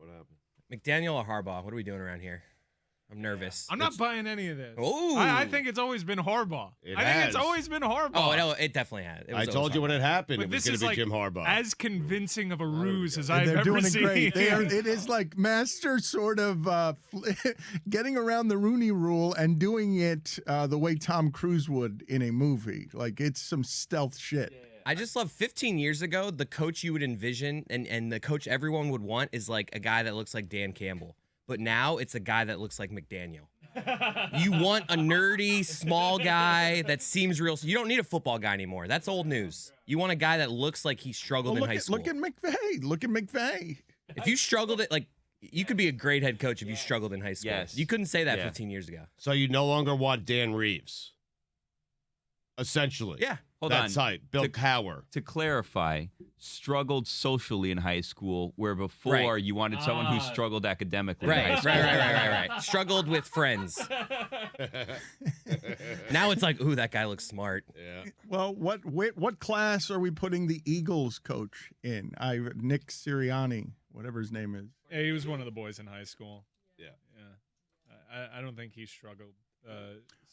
What happened? McDaniel or Harbaugh? What are we doing around here? I'm nervous. I'm not buying any of this. Ooh. I think it's always been Harbaugh. It It's always been Harbaugh. Oh, no, it definitely has. I told you when it happened, But it was this going is to be like Jim Harbaugh. as convincing of a ruse as And I've they're ever doing seen. it great. It is like master sort of getting around the Rooney Rule and doing it the way Tom Cruise would in a movie. Like it's some stealth shit. I just love 15 years ago, the coach you would envision and the coach everyone would want is like a guy that looks like Dan Campbell. But now it's a guy that looks like McDaniel. You want a nerdy, small guy that seems real. You don't need a football guy anymore. That's old news. You want a guy that looks like he struggled in high school. Look at McVay. Look at McVay. If you struggled at, like, you could be a great head coach if you struggled in high school. Yes. You couldn't say that 15 years ago. So you no longer want Dan Reeves, essentially. Yeah. Hold That's on. right. Bill Cowher. To clarify, struggled socially in high school, where before you wanted someone who struggled academically in high school. Right. Struggled with friends. Now it's like, ooh, that guy looks smart. Yeah. Well, what class are we putting the Eagles coach in? Nick Sirianni, whatever his name is. Yeah, he was one of the boys in high school. Yeah. I don't think he struggled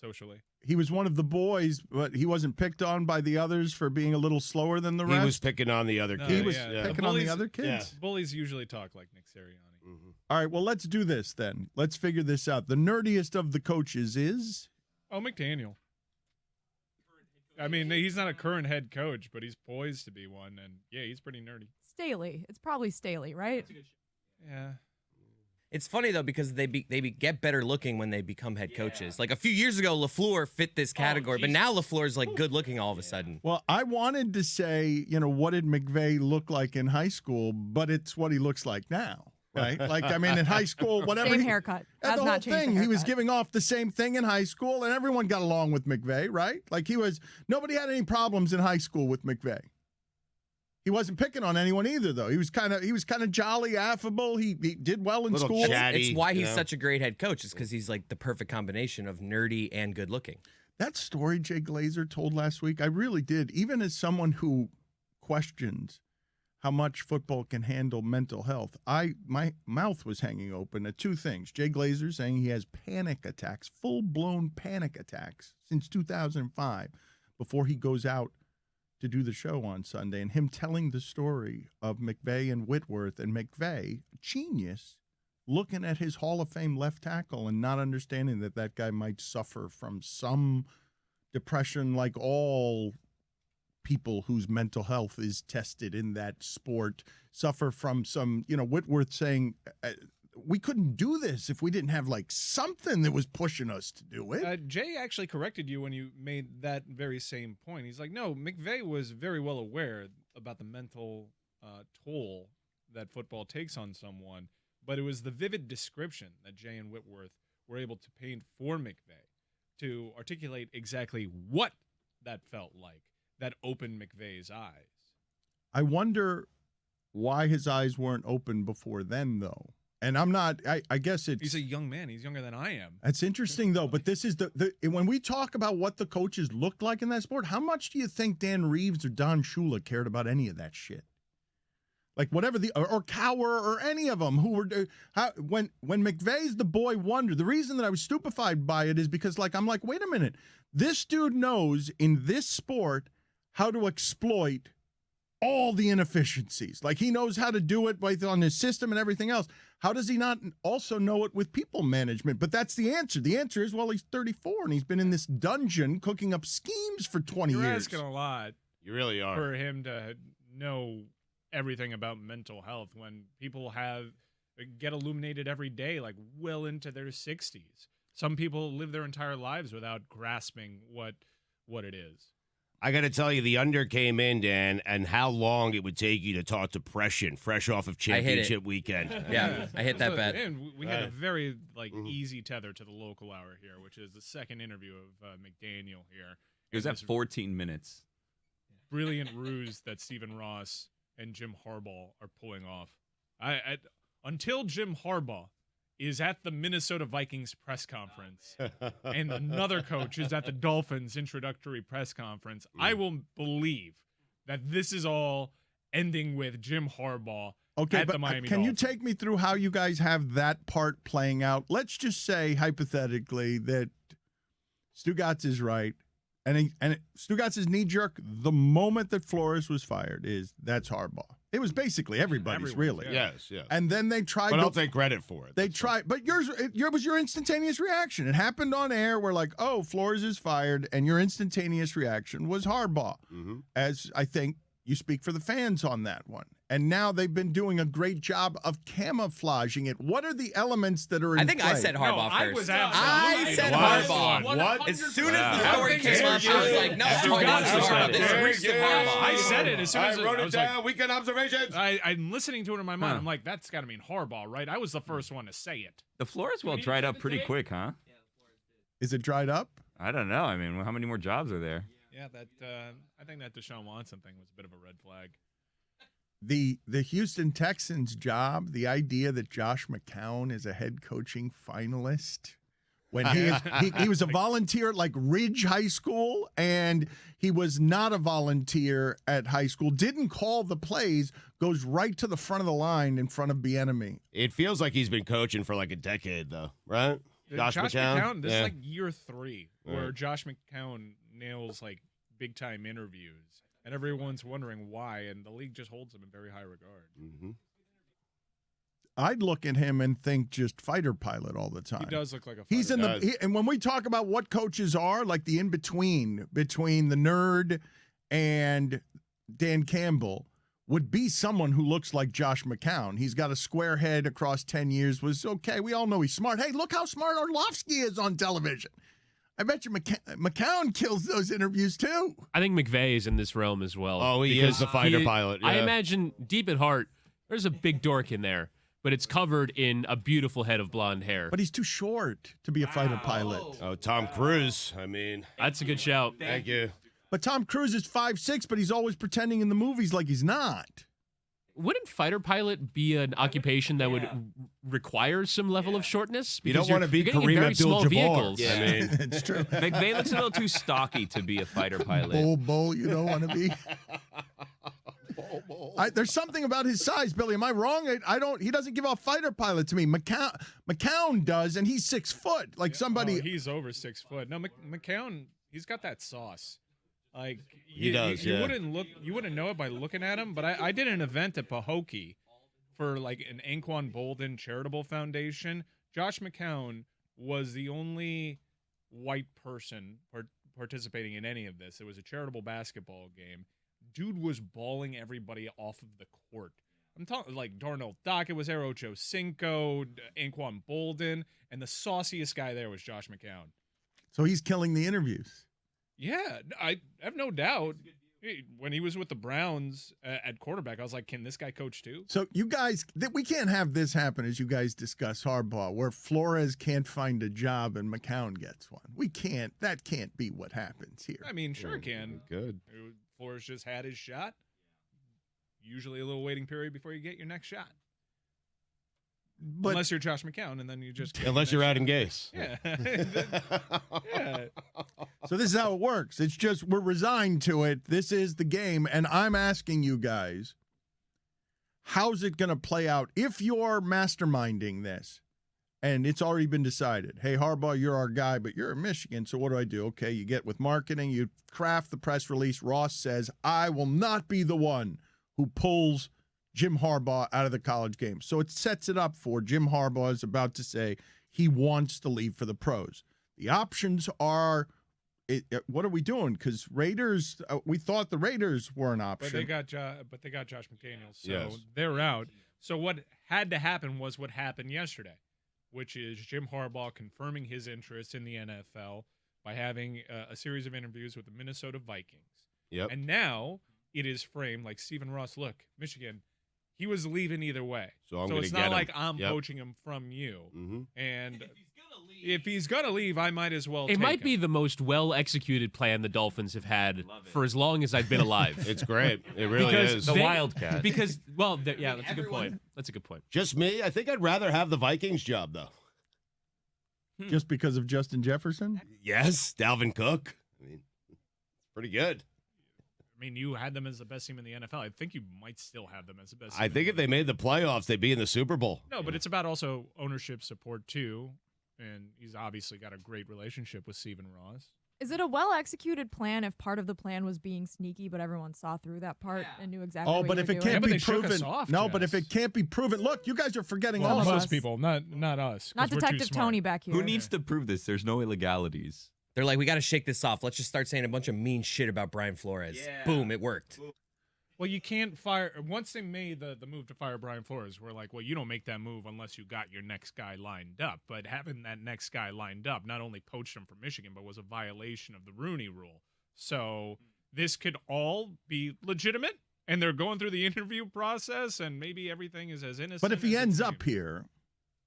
socially. He was one of the boys, but he wasn't picked on by the others for being a little slower than the rest. He was picking on the other No, kids. He was yeah. picking on the other kids. Bullies usually talk like Nick Sirianni. Mm-hmm. All right, well, let's do this then. Let's figure this out. The nerdiest of the coaches is? Oh, McDaniel. I mean, he's not a current head coach, but he's poised to be one, and yeah, he's pretty nerdy. Staley. It's probably Staley, right? Yeah. It's funny, though, because they get better looking when they become head coaches. Like a few years ago, LaFleur fit this category, but now LaFleur's like good looking all of a sudden. Well, I wanted to say, what did McVay look like in high school, but it's what he looks like now, right? Like, I mean, in high school, whatever. Same haircut. The Has whole not changed the thing, he was haircut. giving off the same thing in high school, and everyone got along with McVay, right? Like nobody had any problems in high school with McVay. He wasn't picking on anyone either, though. He was kind of jolly, affable. He did well in Little school. chatty. It's why he's such a great head coach, is because he's like the perfect combination of nerdy and good looking. That story Jay Glazer told last week, I really did. Even as someone who questions how much football can handle mental health, my mouth was hanging open at two things. Jay Glazer saying he has panic attacks, full-blown panic attacks since 2005 before he goes out to do the show on Sunday, and him telling the story of McVay and Whitworth, and McVay, genius, looking at his Hall of Fame left tackle and not understanding that guy might suffer from some depression like all people whose mental health is tested in that sport suffer from some, Whitworth saying, we couldn't do this if we didn't have like something that was pushing us to do it. Jay actually corrected you when you made that very same point. He's like, no, McVay was very well aware about the mental toll that football takes on someone, but it was the vivid description that Jay and Whitworth were able to paint for McVay to articulate exactly what that felt like, that opened McVay's eyes. I wonder why his eyes weren't open before then, though. And I'm not, I guess it's... He's a young man. He's younger than I am. That's interesting, though. But this is when we talk about what the coaches looked like in that sport, how much do you think Dan Reeves or Don Shula cared about any of that shit? Like whatever or Cowher or any of them who were, when McVay's the boy wonder, the reason that I was stupefied by it is because I'm like, wait a minute. This dude knows in this sport how to exploit all the inefficiencies. Like he knows how to do it based on his system and everything else. How does he not also know it with people management? But that's the answer. The answer is, well, he's 34 and he's been in this dungeon cooking up schemes for 20 You're years. asking a lot. You really are. For him to know everything about mental health when people get illuminated every day, like well into their 60s. Some people live their entire lives without grasping what it is. I got to tell you, the under came in, Dan, and how long it would take you to talk depression fresh off of championship weekend. Yeah, I hit that bet. And we had a very easy tether to the local hour here, which is the second interview of McDaniel here. It was at 14 minutes. Brilliant ruse that Stephen Ross and Jim Harbaugh are pulling off. Until Jim Harbaugh is at the Minnesota Vikings press conference and another coach is at the Dolphins introductory press conference, I will believe that this is all ending with Jim Harbaugh Okay, at but the Miami can you Dolphins. take me through how you guys have that part playing out? Let's just say hypothetically that Stugotz is right, and Stugotz's knee jerk the moment that Flores was fired is that's Harbaugh. It was basically everybody's really. yeah. Yes. And then they tried. But I'll take credit for it. They tried, but yours was your instantaneous reaction. It happened on air. We're like, oh, Flores is fired, and your instantaneous reaction was Harbaugh. Mhm. As I think you speak for the fans on that one. And now they've been doing a great job of camouflaging it. What are the elements that are in I think I play? said Harbaugh I first. was I absolutely said What? Harbaugh. What? As soon as the Wow. story came up, I was like, no, Stugotz it's said Harbaugh. it. This reeks of Harbaugh. I said it as soon as I wrote I it was like, down. Weekend observations. I'm listening to it in my mind. Huh. I'm like, that's got to mean Harbaugh, right? I was the first one to say it. The Flores well dried up pretty quick, huh? Is it dried up? I don't know. I mean, how many more jobs are there? Yeah, that I think that Deshaun Watson thing was a bit of a red flag. The Houston Texans job, the idea that Josh McCown is a head coaching finalist when he was a volunteer at like Ridge High School, and he was not a volunteer at high school, didn't call the plays, goes right to the front of the line in front of Bieniemy. It feels like he's been coaching for like a decade, though, right? Josh McCown, this Yeah. is like year 3 where Right. Josh McCown nails like big time interviews, and everyone's wondering why, and the league just holds him in very high regard. Mhm. I'd look at him and think just fighter pilot all the time. He does look like a. He's in fighter. and when we talk about what coaches are, like the in between the nerd and Dan Campbell, would be someone who looks like Josh McCown. He's got a square head across 10 years. Was okay. We all know he's smart. Hey, look how smart Orlovsky is on television. I bet you McCown kills those interviews too. I think McVay is in this realm as well. Oh, he because is the fighter pilot. I yeah. imagine deep at heart, there's a big dork in there, but it's covered in a beautiful head of blonde hair. But he's too short to be a fighter pilot. Oh, Tom Cruise. I mean, That's a good shout. thank you. But Tom Cruise is 5'6", but he's always pretending in the movies like he's not. Wouldn't fighter pilot be an occupation that would require some level of shortness? You don't Because want to be you're getting in Kareem very small Abdul-Jabbar. vehicles. I mean, It's true. McVay looks a little too stocky to be a fighter pilot. Bull, you don't want to be. There's something about his size, Billy. Am I wrong? I don't. He doesn't give off fighter pilot to me. McCown does, and he's 6 foot. Like somebody. Oh, he's over 6 foot. No, McCown, he's got that sauce. Like He does, You yeah. you wouldn't know it by looking at him. But I did an event at Pahokee for like an Anquan Bolden charitable foundation. Josh McCown was the only white person participating in any of this. It was a charitable basketball game. Dude was bawling everybody off of the court. I'm talking like Darnell Dockett was there, Ocho Cinco, Anquan Bolden, and the sauciest guy there was Josh McCown. So he's killing the interviews. Yeah, I have no doubt. When he was with the Browns at quarterback, I was like, can this guy coach too? So you guys, we can't have this happen as you guys discuss Harbaugh, where Flores can't find a job and McCown gets one. We can't. That can't be what happens here. I mean, sure it can. good. Flores just had his shot. Usually a little waiting period before you get your next shot. But Unless you're Josh McCown, and then you just get Unless your you're next Adam shot. Gase. Yeah. so this is how it works. It's just we're resigned to it. This is the game, and I'm asking you guys, how's it going to play out if you're masterminding this? And it's already been decided. Hey, Harbaugh, you're our guy, but you're in Michigan, so what do? Okay, you get with marketing, you craft the press release. Ross says, I will not be the one who pulls Jim Harbaugh out of the college game. So it sets it up for Jim Harbaugh is about to say he wants to leave for the pros. The options are, what are we doing? Because Raiders, we thought the Raiders were an option. But they got Josh McDaniels, so Yes. they're out. So what had to happen was what happened yesterday, which is Jim Harbaugh confirming his interest in the NFL by having a series of interviews with the Minnesota Vikings. Yep. And now it is framed like Stephen Ross. Look, Michigan, he was leaving either way. So I'm gonna it's get not him. like I'm Yep. poaching him from you. Mhm. And if he's gonna leave, I might as well. It take might him. be the most well-executed plan the Dolphins have had for as long as I've been alive. It's great. It really Because is. The they- Wildcat. Because, well, yeah, that's a good point. That's a good point. Just me? I think I'd rather have the Vikings job, though. Just because of Justin Jefferson? Yes, Dalvin Cook. I mean, it's pretty good. I mean, you had them as the best team in the NFL. I think you might still have them as the best team. I think if they made the playoffs, they'd be in the Super Bowl. No, but it's about also ownership support, too. And he's obviously got a great relationship with Stephen Ross. Is it a well-executed plan if part of the plan was being sneaky, but everyone saw through that part and knew exactly what but you if were it doing? can't but be they shook us proven, off, no, but if Jess. it can't be proven, look, you guys are forgetting Well, all most us. people, not us. 'cause Not we're too Detective smart. Tony back here. Who needs to prove this? There's no illegalities. They're like, we got to shake this off. Let's just start saying a bunch of mean shit about Brian Flores. Boom, it worked. Well, you can't fire. Once they made the move to fire Brian Flores, we're like, well, you don't make that move unless you got your next guy lined up. But having that next guy lined up not only poached him from Michigan, but was a violation of the Rooney Rule. So this could all be legitimate, and they're going through the interview process, and maybe everything is as innocent. But if he as it ends can up be. here,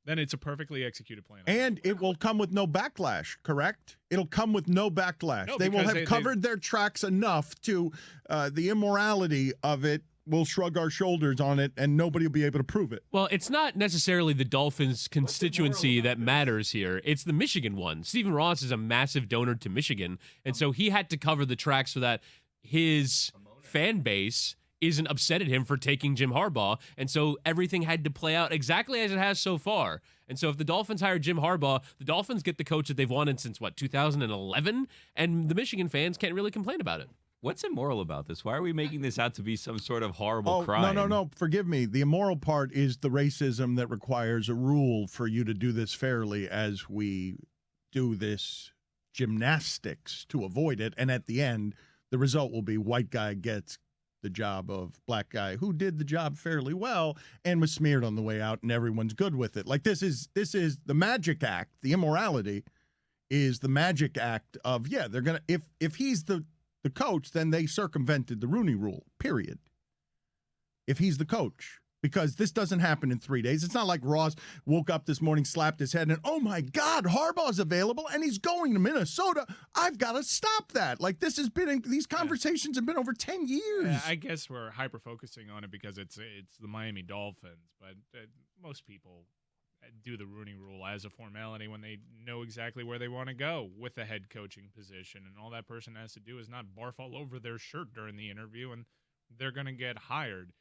then it's a perfectly executed plan. and it will come with no backlash, correct? It'll come with no backlash. No, they will because have covered their tracks enough to the immorality of it. We'll shrug our shoulders on it, and nobody will be able to prove it. Well, it's not necessarily the Dolphins' constituency that matters here. It's the Michigan one. Stephen Ross is a massive donor to Michigan, and so he had to cover the tracks so that his fan base isn't upset at him for taking Jim Harbaugh, and so everything had to play out exactly as it has so far. And so if the Dolphins hire Jim Harbaugh, the Dolphins get the coach that they've wanted since, 2011? And the Michigan fans can't really complain about it. What's immoral about this? Why are we making this out to be some sort of horrible crime? No. Forgive me. The immoral part is the racism that requires a rule for you to do this fairly as we do this gymnastics to avoid it. And at the end, the result will be white guy gets the job of black guy who did the job fairly well and was smeared on the way out, and everyone's good with it. Like this is the magic act. The immorality is the magic act of, they're going to, if he's the coach, then they circumvented the Rooney Rule, period. If he's the coach, because this doesn't happen in 3 days. It's not like Ross woke up this morning, slapped his head, and, oh, my God, Harbaugh's available, and he's going to Minnesota. I've got to stop that. Like, these conversations have been over 10 years. I guess we're hyper-focusing on it because it's the Miami Dolphins, but most people do the Rooney Rule as a formality when they know exactly where they want to go with the head coaching position, and all that person has to do is not barf all over their shirt during the interview, and they're going to get hired.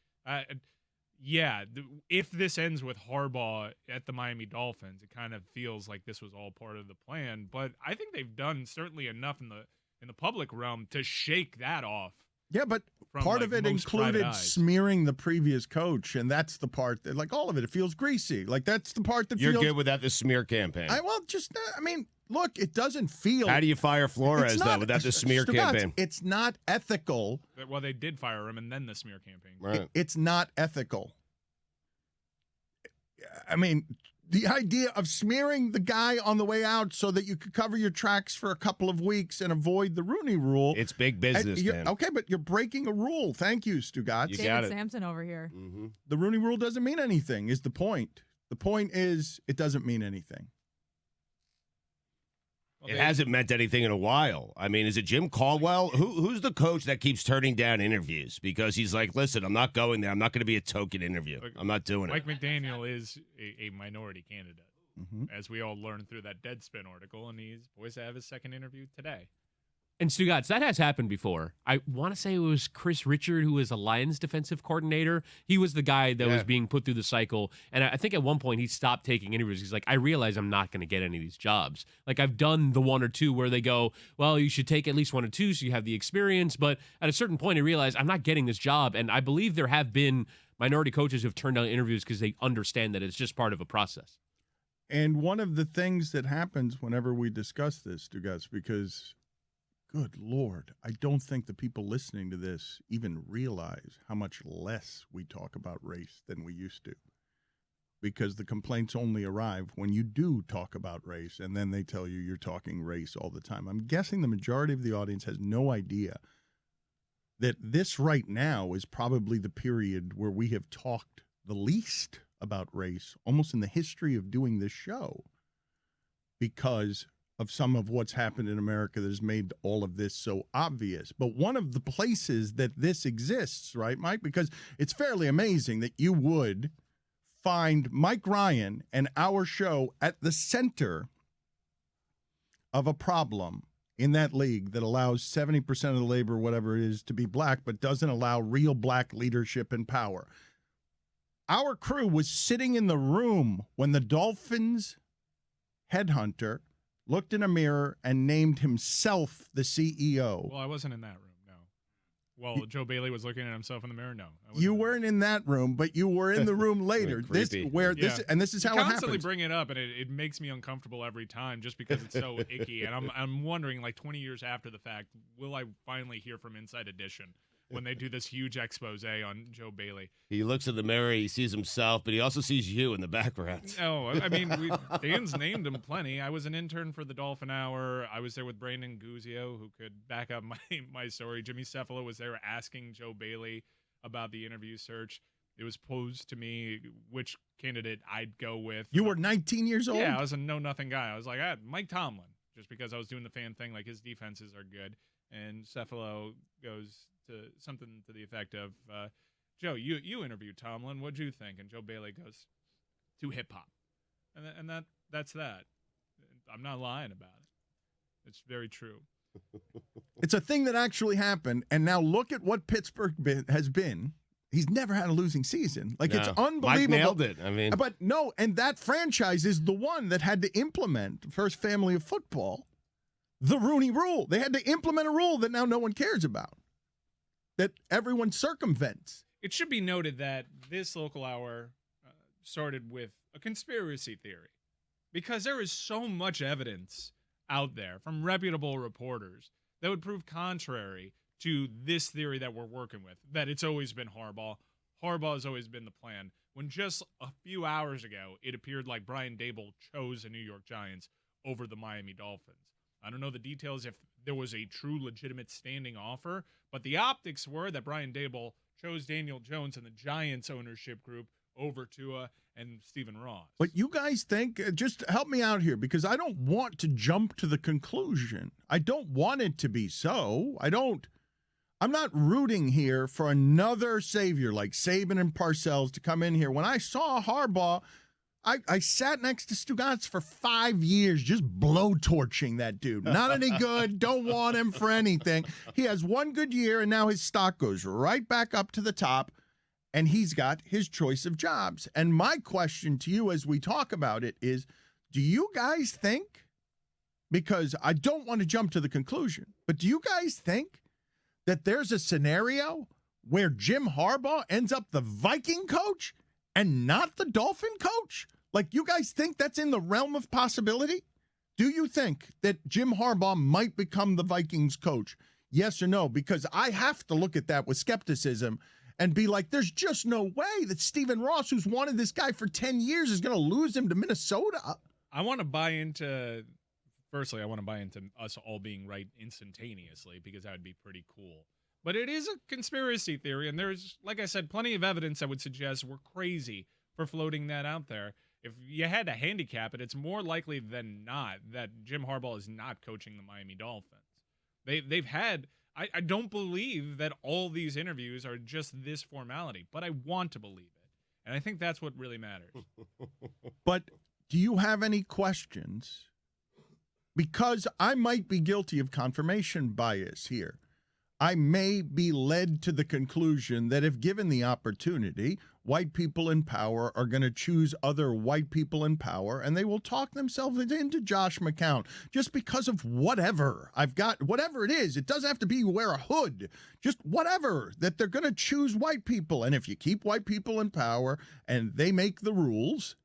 If this ends with Harbaugh at the Miami Dolphins, it kind of feels like this was all part of the plan, but I think they've done certainly enough in the public realm to shake that off. Yeah, but part of it included smearing the previous coach, and that's the part that, like, all of it feels greasy. Like, that's the part that You're feels... good without the smear campaign. Look, it doesn't feel... How do you fire Flores, though, without the smear campaign? It's not ethical. Well, they did fire him, and then the smear campaign. Right. It's not ethical. I mean, the idea of smearing the guy on the way out so that you could cover your tracks for a couple of weeks and avoid the Rooney Rule. It's big business, Dan. Okay, but you're breaking a rule. Thank you, Stugotz. You David got it. Sampson over here. Mm-hmm. The Rooney Rule doesn't mean anything, is the point. The point is it doesn't mean anything. It hasn't meant anything in a while. I mean, is it Jim Caldwell? Who's the coach that keeps turning down interviews because he's like, listen, I'm not going there. I'm not going to be a token interview. I'm not doing Mike it. McDaniel is a minority candidate, Mm-hmm. as we all learned through that Deadspin article, and he's poised to have his second interview today. And Stugotz, that has happened before. I want to say it was Chris Richard, who was a Lions defensive coordinator. He was the guy that was being put through the cycle. And I think at one point he stopped taking interviews. He's like, I realize I'm not going to get any of these jobs. Like, I've done the one or two where they go, well, you should take at least one or two so you have the experience. But at a certain point, I realized I'm not getting this job. And I believe there have been minority coaches who have turned down interviews because they understand that it's just part of a process. And one of the things that happens whenever we discuss this, Stugotz, because... good Lord, I don't think the people listening to this even realize how much less we talk about race than we used to. Because the complaints only arrive when you do talk about race, and then they tell you you're talking race all the time. I'm guessing the majority of the audience has no idea that this right now is probably the period where we have talked the least about race, almost in the history of doing this show, because of some of what's happened in America that has made all of this so obvious. But one of the places that this exists, right, Mike? Because it's fairly amazing that you would find Mike Ryan and our show at the center of a problem in that league that allows 70% of the labor, whatever it is, to be black, but doesn't allow real black leadership and power. Our crew was sitting in the room when the Dolphins headhunter looked in a mirror and named himself the CEO. Well, I wasn't in that room, no. Well, Joe Bailey was looking at himself in the mirror, no. You weren't in that room, but you were in the room later. This is how it happens. Constantly bring it up, and it makes me uncomfortable every time just because it's so icky. And I'm wondering, like 20 years after the fact, will I finally hear from Inside Edition when they do this huge expose on Joe Bailey? He looks in the mirror, he sees himself, but he also sees you in the background. No, I mean, Dan's named him plenty. I was an intern for the Dolphin Hour. I was there with Brandon Guzio, who could back up my story. Jimmy Cefalo was there asking Joe Bailey about the interview search. It was posed to me which candidate I'd go with. You were 19 years old? Yeah, I was a know-nothing guy. I was like, Mike Tomlin, just because I was doing the fan thing, like his defenses are good. And Cefalo goes to something to the effect of, Joe, you interviewed Tomlin. What'd you think? And Joe Bailey goes, to hip-hop. And that's that. I'm not lying about it. It's very true. It's a thing that actually happened, and now look at what Pittsburgh has been. He's never had a losing season. Like, it's unbelievable. Mike nailed it. I mean, but no, and that franchise is the one that had to implement, first family of football, the Rooney Rule. They had to implement a rule that now no one cares about, that everyone circumvents. It should be noted that this local hour started with a conspiracy theory, because there is so much evidence out there from reputable reporters that would prove contrary to this theory that we're working with, that it's always been Harbaugh. Harbaugh has always been the plan. When just a few hours ago, it appeared like Brian Daboll chose the New York Giants over the Miami Dolphins. I don't know the details if there was a true legitimate standing offer, but the optics were that Brian Daboll chose Daniel Jones and the Giants ownership group over Tua and Stephen Ross. But you guys think, just help me out here, because I don't want to jump to the conclusion. I don't want it to be so. I'm not rooting here for another savior like Saban and Parcells to come in here. When I saw Harbaugh, I sat next to Stugotz for 5 years just blowtorching that dude. Not any good, don't want him for anything. He has one good year, and now his stock goes right back up to the top, and he's got his choice of jobs. And my question to you as we talk about it is, do you guys think, because I don't want to jump to the conclusion, but do you guys think that there's a scenario where Jim Harbaugh ends up the Viking coach and not the Dolphin coach? Like, you guys think that's in the realm of possibility? Do you think that Jim Harbaugh might become the Vikings coach? Yes or no? Because I have to look at that with skepticism and be like, there's just no way that Stephen Ross, who's wanted this guy for 10 years, is going to lose him to Minnesota. I want to buy into, firstly, I want to buy into us all being right instantaneously, because that would be pretty cool. But it is a conspiracy theory, and there's, like I said, plenty of evidence that would suggest we're crazy for floating that out there. If you had to handicap it, it's more likely than not that Jim Harbaugh is not coaching the Miami Dolphins. They've had, I don't believe that all these interviews are just this formality, but I want to believe it. And I think that's what really matters. But do you have any questions? Because I might be guilty of confirmation bias here. I may be led to the conclusion that if given the opportunity, white people in power are going to choose other white people in power, and they will talk themselves into Josh McCown just because of whatever. Whatever it is. It doesn't have to be you wear a hood. Just whatever, that they're going to choose white people. And if you keep white people in power and they make the rules.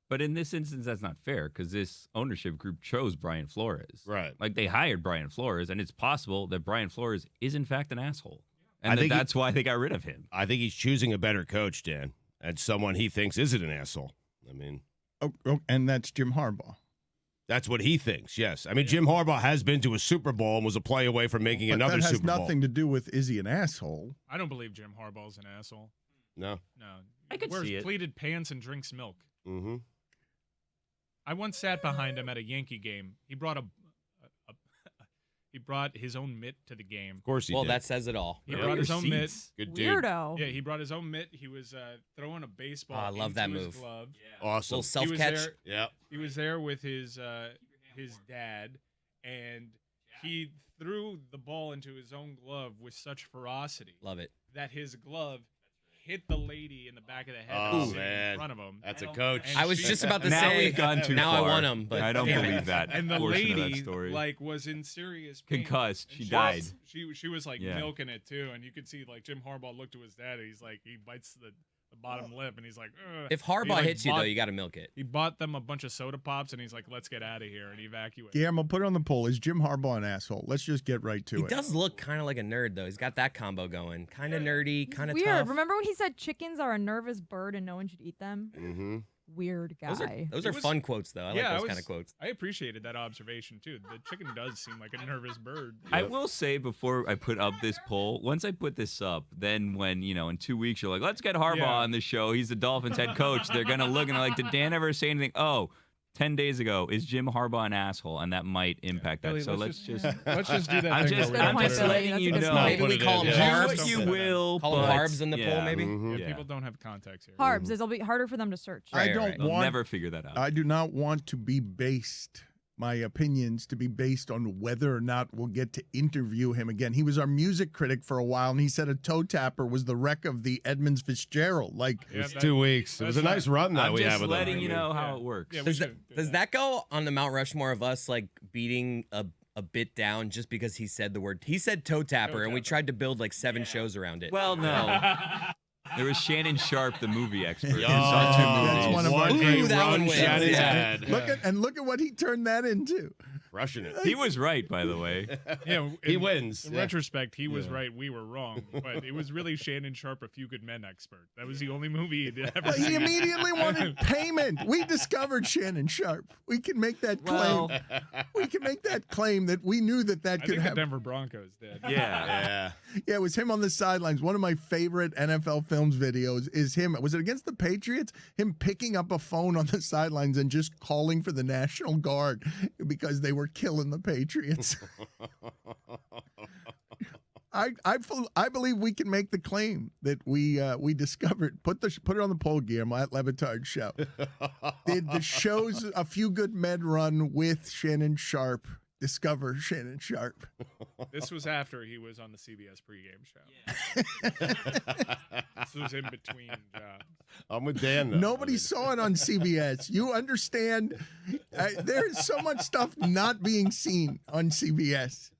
But in this instance, that's not fair, because this ownership group chose Brian Flores. Right. Like, they hired Brian Flores, and it's possible that Brian Flores is, in fact, an asshole. And I think that's why they got rid of him. I think he's choosing a better coach, Dan, and someone he thinks isn't an asshole. I mean, and that's Jim Harbaugh. That's what he thinks, yes. I mean, Jim Harbaugh has been to a Super Bowl and was a play away from making another Super Bowl. That has nothing to do with, is he an asshole? I don't believe Jim Harbaugh's an asshole. No. I could see it. Wears pleated pants and drinks milk. Mm-hmm. I once sat behind him at a Yankee game. He brought he brought his own mitt to the game. Of course he did. Well, that says it all. He brought his own mitt. Good dude. Weirdo. Yeah, he brought his own mitt. He was throwing a baseball I love that into his move. glove. Yeah. Awesome. Little self-catch. Yeah. He was there with his dad, and he threw the ball into his own glove with such ferocity Love it. that his glove hit the lady in the back of the head Oh, that was sitting man. in front of him. That's a coach. And I was she- just about to Now say. we've gone too now far. I want him, but I don't damn it. believe that And the portion of that lady story. like was in serious pain. Concussed. And She died. She was like Yeah. milking it too, and you could see like Jim Harbaugh looked to his dad, and he's like he bites the bottom lip, and he's like, ugh. If He, Harbaugh like, hits you, though, bought- you got to milk it. He bought them a bunch of soda pops, and he's like, let's get out of here, and evacuate. Guillermo, put it on the poll. Is Jim Harbaugh an asshole? Let's just get right to He it. does look kind of like a nerd, though. He's got that combo going. Kind of nerdy, kind of Weird. tough. Remember when he said chickens are a nervous bird and no one should eat them? Mm-hmm. Weird guy. Those He are was- fun quotes, though. I Yeah, like those kind of quotes. I appreciated that observation too. The chicken does seem like a nervous bird. I will say before I put up this poll, once I put this up, then when, in 2 weeks you're like, let's get Harbaugh Yeah. on the show. He's the Dolphins head coach. They're going to look and like, did Dan ever say anything? Oh, 10 days ago, is Jim Harbaugh an asshole? And that might impact that. Billy, So let's just let's just do that. I'm thing just, where we I'm put just it in. letting That's a you good know. point. Maybe we call him Do Harbs. what you will. Call him but- Harbs in the poll, yeah. maybe? Mhm. Yeah, Yeah. people don't have context here. Harbs. It'll be harder for them to search. I Right, don't right. They'll want. never figure that out. I do not want to be based. My opinions to be based on whether or not we'll get to interview him again. He was our music critic for a while, and he said a toe tapper was the wreck of the Edmonds Fitzgerald. Like, Yeah, It's that- 2 weeks. It was a that's nice run that I'm we just had with letting him. you know how Yeah. it works. Yeah, we Does should that, do does that go on the Mount Rushmore of us, like, beating a bit down just because he said the word? He said toe tapper, and we tapper. tried to build, like, 7 shows around it. Well, no. There was Shannon Sharp, the movie expert. Yo, who saw 2 movies. That's one of our what a Ooh, that run one wins. Shannon's Yeah. had. look at what he turned that into. Crushing it. He was right, by the way. Yeah, He in- wins. In Yeah. retrospect, he was Yeah. right. We were wrong. But it was really Shannon Sharp, A Few Good Men expert. That was the only movie he'd ever But he seen. immediately wanted payment. We discovered Shannon Sharp. We can make that claim. Well, We can make that claim that we knew that I could think the happen. Denver Broncos did. yeah. Yeah. Yeah, it was him on the sidelines. One of my favorite NFL Films videos is him. Was it against the Patriots? Him picking up a phone on the sidelines and just calling for the National Guard because they were killing the Patriots. I believe we can make the claim that we discovered. Put it on the poll, Guillermo, at LeBatard Show. Did the show's A Few Good Men run with Shannon Sharp discover Shannon Sharp? This was after he was on the CBS pregame show. This was in between jobs. I'm with Dan, though. Nobody saw it on CBS. You understand? There is so much stuff not being seen on CBS.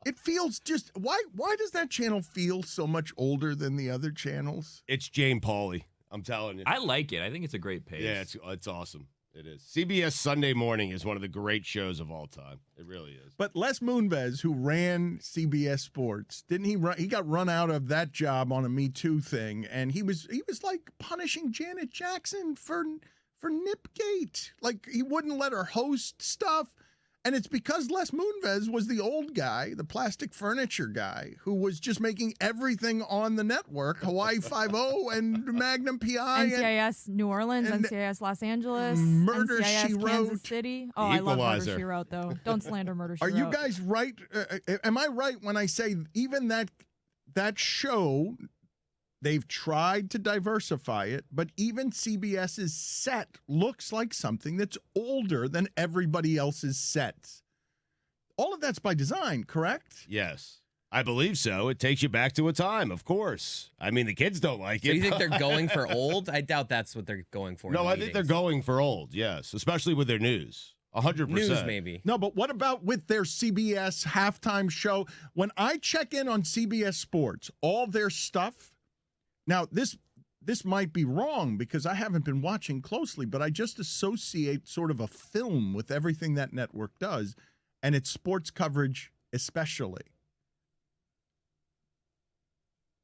It feels just why does that channel feel so much older than the other channels? It's Jane Pauley. I'm telling you. I like it. I think it's a great pace. Yeah, it's awesome. It is. CBS Sunday Morning is one of the great shows of all time. It really is. But Les Moonves, who ran CBS Sports, didn't he run? He got run out of that job on a Me Too thing, and he was like punishing Janet Jackson for Nipgate. Like he wouldn't let her host stuff. And it's because Les Moonves was the old guy, the plastic furniture guy, who was just making everything on the network, Hawaii Five-0 and Magnum PI. and NCIS New Orleans, and NCIS Los Angeles, Murder, NCIS She Kansas Wrote. City. Oh, I love Murder, Equalizer. She Wrote, though. Don't slander Murder, She Are Wrote. you guys right? Am I right when I say even that show, they've tried to diversify it, but even CBS's set looks like something that's older than everybody else's sets. All of that's by design, correct? Yes. I believe so. It takes you back to a time, of course. I mean, the kids don't like So it. you think they're going for old? I doubt that's what they're going for. in No, the I think they're meetings. going for old, yes, especially with their news. 100%. News, maybe. No, but what about with their CBS halftime show? When I check in on CBS Sports, all their stuff. Now, this might be wrong because I haven't been watching closely, but I just associate sort of a film with everything that network does, and its sports coverage especially.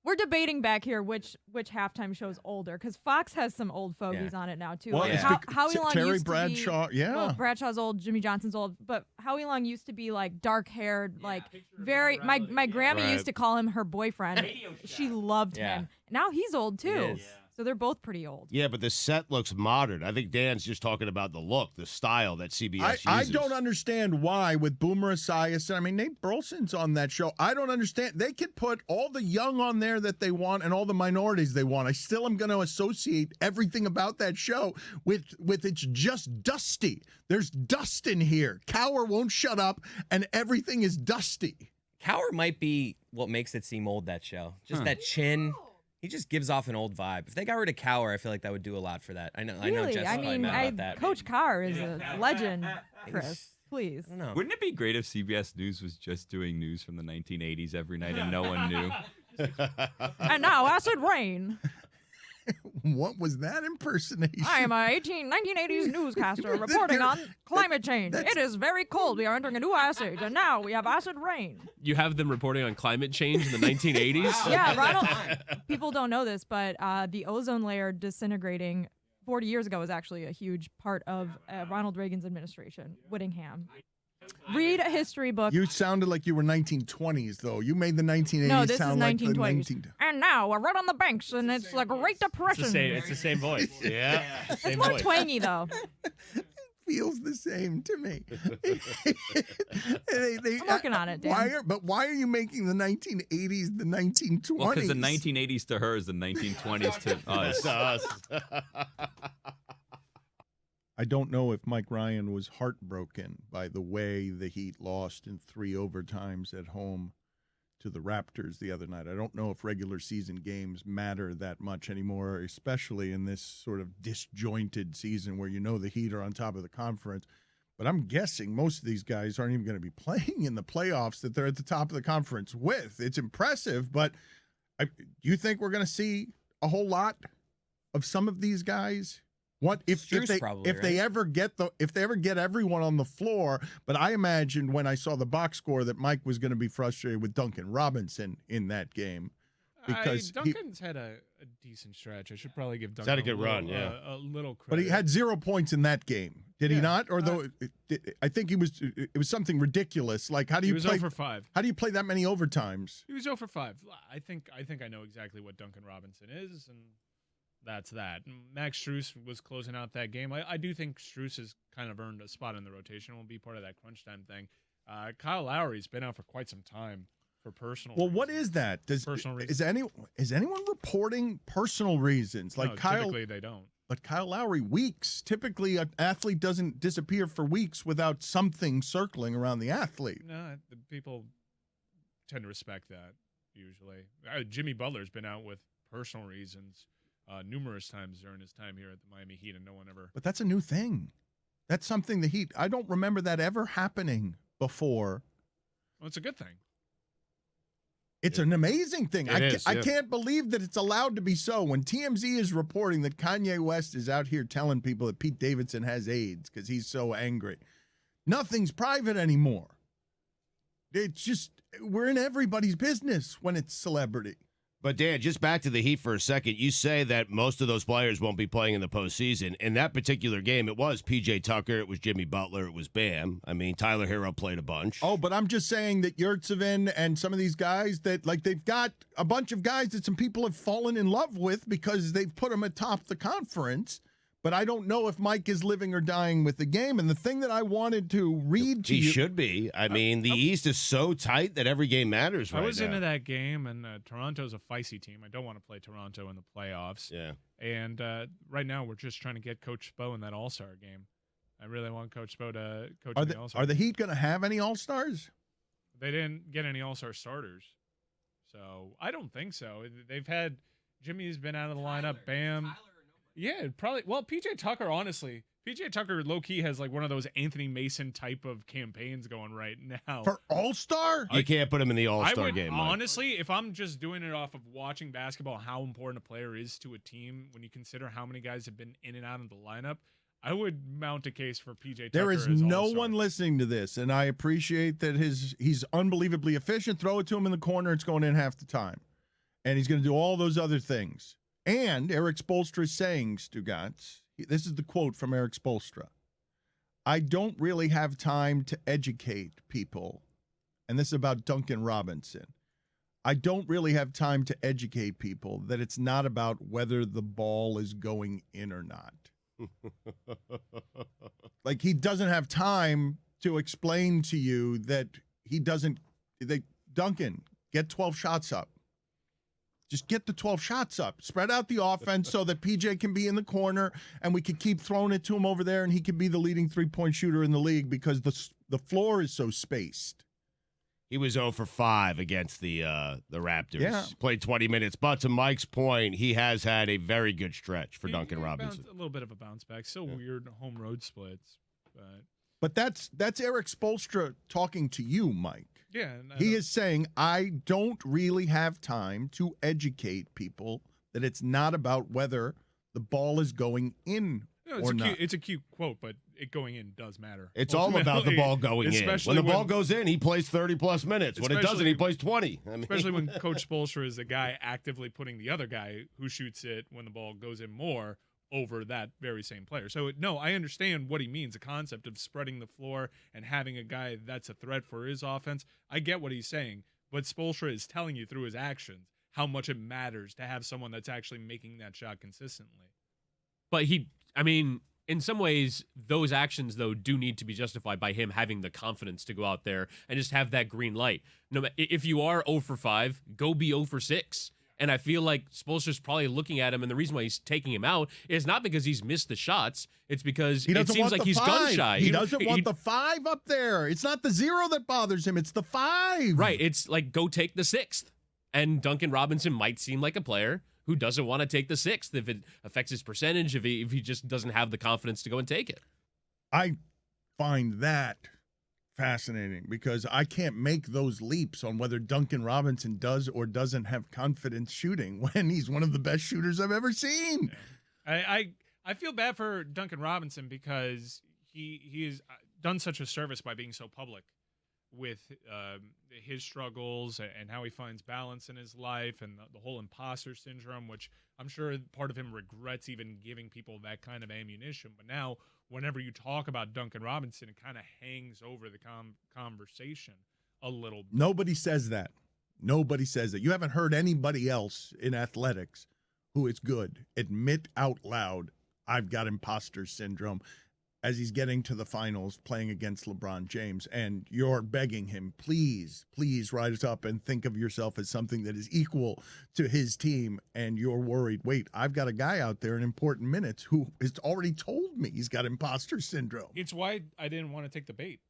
We're debating back here which halftime show's older because Fox has some old fogies on it now too. Well, Like it's Howie Long Terry used to Bradshaw, be, yeah. Well, Bradshaw's old, Jimmy Johnson's old, but Howie Long used to be like dark-haired, like very. My grandma Right. used to call him her boyfriend. She loved Yeah. him. Now he's old too. is. So they're both pretty old. Yeah, but the set looks modern. I think Dan's just talking about the look, the style that CBS I uses. don't understand why with Boomer Esiason. I mean, Nate Burleson's on that show. I don't understand. They could put all the young on there that they want and all the minorities they want. I still am going to associate everything about that show with it's just dusty. There's dust in here. Cower won't shut up, and everything is dusty. Cower might be what makes it seem old, that show. Just that chin. He just gives off an old vibe. If they got rid of Cower, I feel like that would do a lot for that. I know Really? Jeff's I probably mean, mad about that. Coach Carr is a legend, Chris. Please. I don't know. Wouldn't it be great if CBS News was just doing news from the 1980s every night and no one knew? And now, Acid Rain. What was that impersonation? I am a 1980s newscaster reporting on climate change. It is very cold. We are entering a new ice age, and now we have acid rain. You have them reporting on climate change in the 1980s? Yeah, Ronald. People don't know this, but the ozone layer disintegrating 40 years ago was actually a huge part of Ronald Reagan's administration, Whittingham. Read a history book. You sounded like you were 1920s, though. You made the 1980s No, this sound is like 1920s. the 19... And now we're right on the banks, and it's the Great Depression. It's the same voice. Yeah. It's more twangy, though. Feels the same to me. I'm working on it, Dan. Why are you making the 1980s the 1920s? Well, because the 1980s to her is the 1920s to us. I don't know if Mike Ryan was heartbroken by the way the Heat lost in 3 overtimes at home to the Raptors the other night. I don't know if regular season games matter that much anymore, especially in this sort of disjointed season where you know the Heat are on top of the conference. But I'm guessing most of these guys aren't even going to be playing in the playoffs that they're at the top of the conference with. It's impressive, but do you think we're going to see a whole lot of some of these guys? What if they ever get everyone on the floor? But I imagined when I saw the box score that Mike was going to be frustrated with Duncan Robinson in that game because Duncan's had a decent stretch. I should probably give Duncan had a good run, yeah. a little credit. But he had 0 points in that game, did he not? Or though I think it was something ridiculous. Like how do you play? He was 0 for 5. How do you play that many overtimes? He was 0 for 5. I think I know exactly what Duncan Robinson is, and that's that. Max Strus was closing out that game. I do think Strus has kind of earned a spot in the rotation. Will be part of that crunch time thing. Kyle Lowry's been out for quite some time for personal. Well, reasons. what is that? Is anyone reporting personal reasons? Like No, Kyle, typically they don't. But Kyle Lowry, weeks. Typically, an athlete doesn't disappear for weeks without something circling around the athlete. No, the people tend to respect that usually. Jimmy Butler's been out with personal reasons numerous times during his time here at the Miami Heat, and no one ever. But that's a new thing. That's something the Heat. I don't remember that ever happening before. Well, it's a good thing. It's an amazing thing. I is, yeah. can't believe that it's allowed to be so. When TMZ is reporting that Kanye West is out here telling people that Pete Davidson has AIDS because he's so angry, nothing's private anymore. It's just, we're in everybody's business when it's celebrity. But, Dan, just back to the Heat for a second. You say that most of those players won't be playing in the postseason. In that particular game, it was P.J. Tucker, it was Jimmy Butler, it was Bam. I mean, Tyler Hero played a bunch. Oh, but I'm just saying that Yurtsevin and some of these guys that, like, they've got a bunch of guys that some people have fallen in love with because they've put them atop the conference. But I don't know if Mike is living or dying with the game. And the thing that I wanted to read to he you. should be. I mean, the East is so tight that every game matters right now. I was into that game, and Toronto's a feisty team. I don't want to play Toronto in the playoffs. Yeah. And right now, we're just trying to get Coach Spo in that All-Star game. I really want Coach Spo to coach in the All-Star Are the Heat going to have any All-Stars? They didn't get any All-Star starters. So I don't think so. They've had Jimmy's been out of the lineup. Bam. Yeah, probably. Well, PJ Tucker, honestly, PJ Tucker low-key has like one of those Anthony Mason type of campaigns going right now. For All-Star? You can't put him in the All-Star game, Mike. Honestly, if I'm just doing it off of watching basketball, how important a player is to a team when you consider how many guys have been in and out of the lineup, I would mount a case for PJ Tucker. There is as no All-Star. one listening to this, and I appreciate that he's unbelievably efficient. Throw it to him in the corner, it's going in half the time. And he's going to do all those other things. And Eric Spoelstra is saying, Stugotz, this is the quote from Eric Spoelstra, I don't really have time to educate people. And this is about Duncan Robinson. I don't really have time to educate people that it's not about whether the ball is going in or not. Like, he doesn't have time to explain to you that Duncan, get 12 shots up. Just get the 12 shots up. Spread out the offense so that PJ can be in the corner and we can keep throwing it to him over there and he can be the leading three-point shooter in the league because the floor is so spaced. He was 0 for 5 against the Raptors. Yeah. Played 20 minutes. But to Mike's point, he has had a very good stretch for Duncan Robinson. A little bit of a bounce back. Still weird home road splits. But that's Eric Spoelstra talking to you, Mike. Yeah. He is saying, I don't really have time to educate people that it's not about whether the ball is going in or not. It's a cute quote, but it going in does matter. It's all about the ball going in. When the ball goes in, he plays 30-plus minutes. When it doesn't, he plays 20. Especially when Coach Spoelstra is the guy actively putting the other guy who shoots it when the ball goes in more over that very same player. So, no, I understand what he means, the concept of spreading the floor and having a guy that's a threat for his offense. I get what he's saying, but Spoelstra is telling you through his actions how much it matters to have someone that's actually making that shot consistently. But in some ways, those actions, though, do need to be justified by him having the confidence to go out there and just have that green light. No, if you are 0 for 5, go be 0 for 6. And I feel like Spoelstra's probably looking at him, and the reason why he's taking him out is not because he's missed the shots. It's because it seems like he's gun shy. He doesn't want the 5 up there. It's not the 0 that bothers him. It's the 5. Right. It's like, go take the 6th. And Duncan Robinson might seem like a player who doesn't want to take the 6th if it affects his percentage, if he just doesn't have the confidence to go and take it. I find that fascinating because I can't make those leaps on whether Duncan Robinson does or doesn't have confidence shooting when he's one of the best shooters I've ever seen. Yeah. I feel bad for Duncan Robinson because he has done such a service by being so public with his struggles and how he finds balance in his life and the whole imposter syndrome, which I'm sure part of him regrets even giving people that kind of ammunition. But now, whenever you talk about Duncan Robinson, it kind of hangs over the conversation a little bit. Nobody says that. Nobody says that. You haven't heard anybody else in athletics who is good admit out loud, I've got imposter syndrome, as he's getting to the finals playing against LeBron James, and you're begging him, please, please rise up and think of yourself as something that is equal to his team, and you're worried, wait, I've got a guy out there in important minutes who has already told me he's got imposter syndrome. It's why I didn't want to take the bait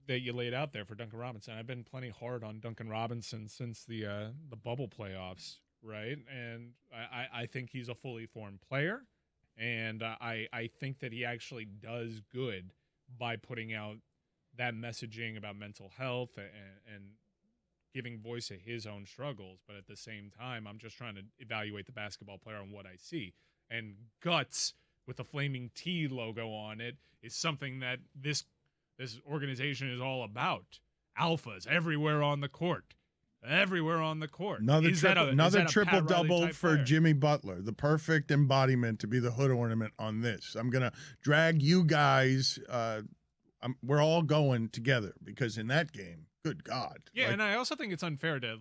that you laid out there for Duncan Robinson. I've been plenty hard on Duncan Robinson since the bubble playoffs, right? And I think he's a fully formed player. And I think that he actually does good by putting out that messaging about mental health and giving voice to his own struggles. But at the same time, I'm just trying to evaluate the basketball player on what I see. And guts with the flaming T logo on it is something that this organization is all about. Alphas everywhere on the court. Everywhere on the court. Another triple-double for player? Jimmy Butler, the perfect embodiment to be the hood ornament on this. I'm going to drag you guys. We're all going together because in that game, good God. Yeah, and I also think it's unfair to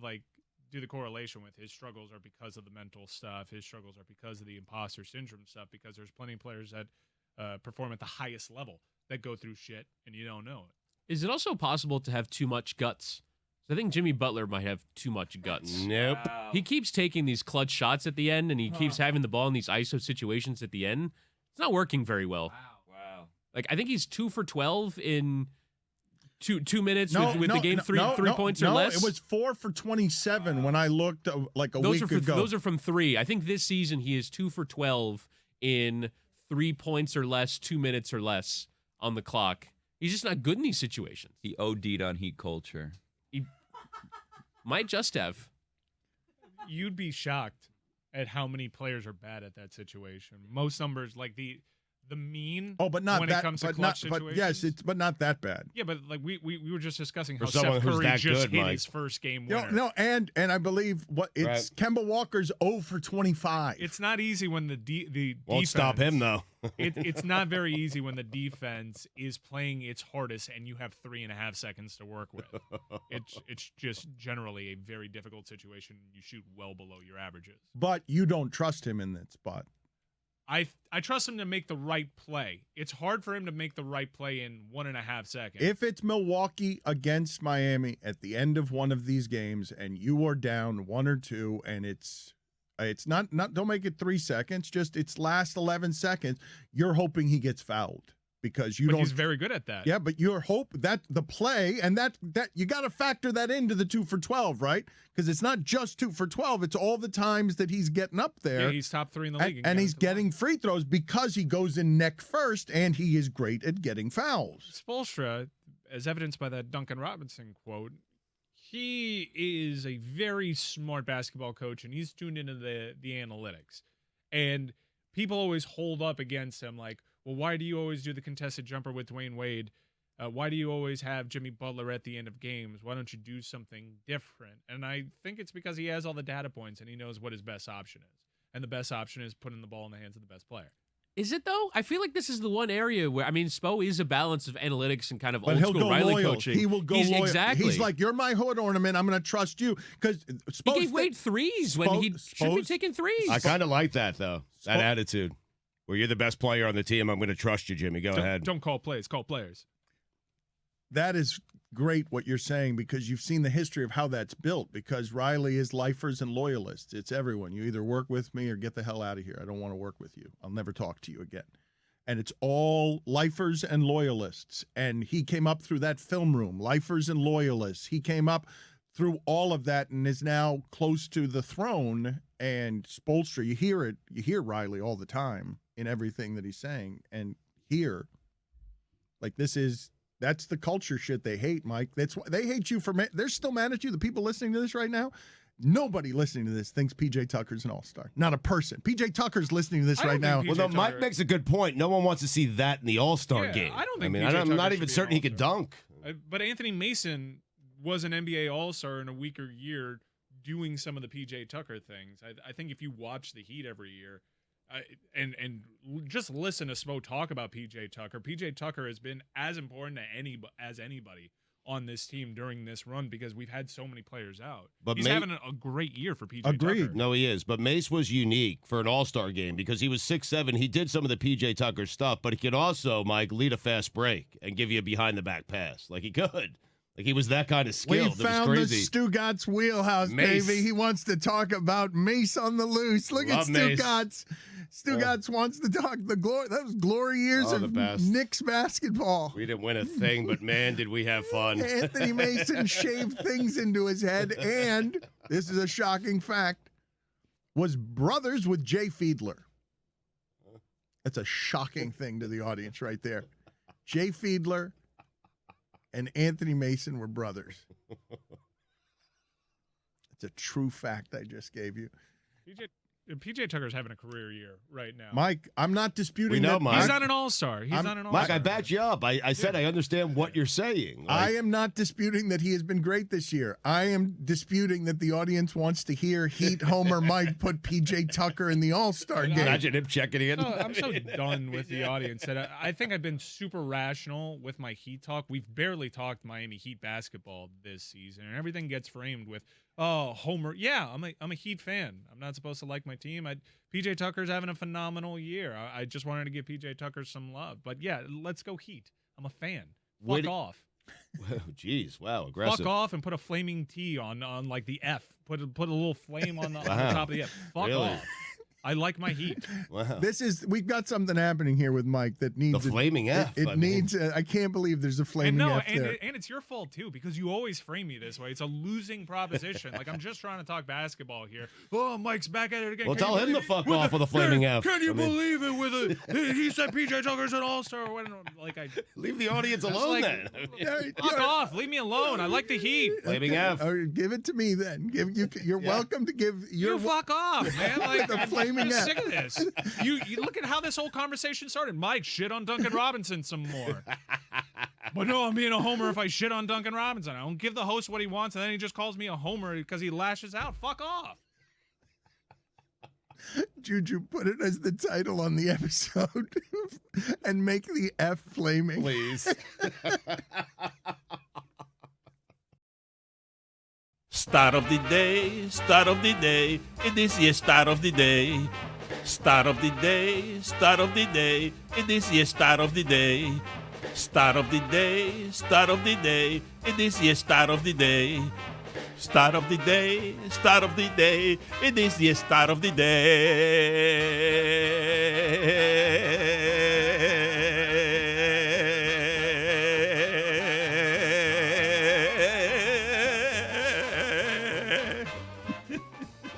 do the correlation with his struggles are because of the mental stuff. His struggles are because of the imposter syndrome stuff, because there's plenty of players that perform at the highest level that go through shit and you don't know it. Is it also possible to have too much guts? I think Jimmy Butler might have too much guts. Nope. Wow. He keeps taking these clutch shots at the end, and he keeps having the ball in these ISO situations at the end. It's not working very well. Wow. Like, I think he's 2 for 12 in two minutes with the game three points or less. It was 4 for 27 when I looked like a week ago. Those are from 3. I think this season he is 2 for 12 in 3 points or less, 2 minutes or less on the clock. He's just not good in these situations. He OD'd on heat culture. He might just have. You'd be shocked at how many players are bad at that situation. Most numbers, like the mean. Oh, but not when that. it comes to but clutch not. situations. But yes, but not that bad. Yeah, but like we were just discussing how For someone Seth who's Curry that just good, hit Mike. his first game winner. No, and I believe Kemba Walker's 0 for 25. It's not easy when the Won't defense, stop him though. It's not very easy when the defense is playing its hardest and you have 3.5 seconds to work with. It's just generally a very difficult situation. You shoot well below your averages. But you don't trust him in that spot. I trust him to make the right play. It's hard for him to make the right play in 1.5 seconds. If it's Milwaukee against Miami at the end of one of these games and you are down 1 or 2 and it's not don't make it 3 seconds, just its last 11 seconds, you're hoping he gets fouled because you but don't. He's very good at that. Yeah, but your hope that the play and that you got to factor that into the 2 for 12, right? Because it's not just 2 for 12; it's all the times that he's getting up there. Yeah, he's top 3 in the league, and he's getting free throws because he goes in neck first, and he is great at getting fouls. Spoelstra, as evidenced by that Duncan Robinson quote, he is a very smart basketball coach, and he's tuned into the analytics. And people always hold up against him like, well, why do you always do the contested jumper with Dwayne Wade? Why do you always have Jimmy Butler at the end of games? Why don't you do something different? And I think it's because he has all the data points and he knows what his best option is. And the best option is putting the ball in the hands of the best player. Is it though? I feel like this is the one area where Spo is a balance of analytics and kind of But old he'll school go Riley loyal. coaching. He will go loyal. Exactly. He's like, you're my hood ornament. I'm going to trust you because he gave Wade threes when he should be taking threes. I kind of like that though. That attitude, where you're the best player on the team. I'm going to trust you, Jimmy. Go ahead. Don't call plays. Call players. That is great what you're saying because you've seen the history of how that's built because Riley is lifers and loyalists. It's everyone. You either work with me or get the hell out of here. I don't want to work with you. I'll never talk to you again. And it's all lifers and loyalists. And he came up through that film room, lifers and loyalists. He came up through all of that and is now close to the throne. And Spoelstra, you hear it. You hear Riley all the time in everything that he's saying. And here, like that's the culture shit they hate, Mike. That's why they hate you for. They're still mad at you. The people listening to this right now, nobody listening to this thinks PJ Tucker's an all-star. Not a person. PJ Tucker's listening to this right now. Well, no, Mike makes a good point. No one wants to see that in the all-star game. I don't think. I'm not even certain he could dunk. But Anthony Mason was an NBA all-star in a weaker year, doing some of the PJ Tucker things. I think if you watch the Heat every year. And just listen to Spo talk about PJ Tucker. PJ Tucker has been as important as anybody on this team during this run because we've had so many players out. But he's having a great year for PJ Agreed. Tucker. No, he is. But Mace was unique for an all-star game because he was 6'7". He did some of the PJ Tucker stuff, but he could also, Mike, lead a fast break and give you a behind-the-back pass. Like he could. Like he was that kind of skilled. We found it the was crazy. Stugotz wheelhouse, Mace. baby. He wants to talk about Mace on the loose. Look Love at Mace. Stugotz. Stugotz wants to talk the glory. That was glory years Oh, the of best. Knicks basketball. We didn't win a thing, but man, did we have fun. Anthony Mason shaved things into his head, and this is a shocking fact, was brothers with Jay Fiedler. That's a shocking thing to the audience right there. Jay Fiedler and Anthony Mason were brothers. It's a true fact I just gave you. PJ Tucker's having a career year right now. Mike, I'm not disputing We know, that. Mike. He's not an all-star. He's not an all-star. Mike, I backed you up. I said I understand what you're saying. I am not disputing that he has been great this year. I am disputing that the audience wants to hear Heat Homer Mike put PJ Tucker in the All-Star game. Imagine him checking in. I'm so done with the audience that I think I've been super rational with my Heat talk. We've barely talked Miami Heat basketball this season, and everything gets framed with, oh, Homer. Yeah, I'm a Heat fan. I'm not supposed to like my team. PJ Tucker's having a phenomenal year. I just wanted to give PJ Tucker some love. But yeah, let's go Heat. I'm a fan. Fuck off. Jeez, wow, aggressive. Fuck off and put a flaming T on like the F. Put a little flame on the top of the F. Fuck Really? off. I like my Heat. Wow. We've got something happening here with Mike that needs The flaming F, It I mean. needs. I can't believe there's a flaming F there. And it's your fault too because you always frame me this way. It's a losing proposition. Like I'm just trying to talk basketball here. Oh, Mike's back at it again. Well, Can tell you him to believe- fuck off with a flaming F. Can you I mean- believe it? He said PJ Tucker's an all-star. Leave the audience alone like- then. Fuck off. Leave me alone. I like the Heat. Flaming F. Give it to me then. You're welcome to give. You fuck off, man. Like The I'm flaming F. sick of this. You look at how this whole conversation started. Mike shit on Duncan Robinson some more. But no, I'm being a homer if I shit on Duncan Robinson. I don't give the host what he wants, and then he just calls me a homer because he lashes out. Fuck off. Juju, put it as the title on the episode and make the F flaming. Please. Start of the day, start of the day, it is the start of the day. Start of the day, start of the day, it is the start of the day. Start of the day, start of the day, it is the start of the day. Start of the day, start of the day, it is the start of the day.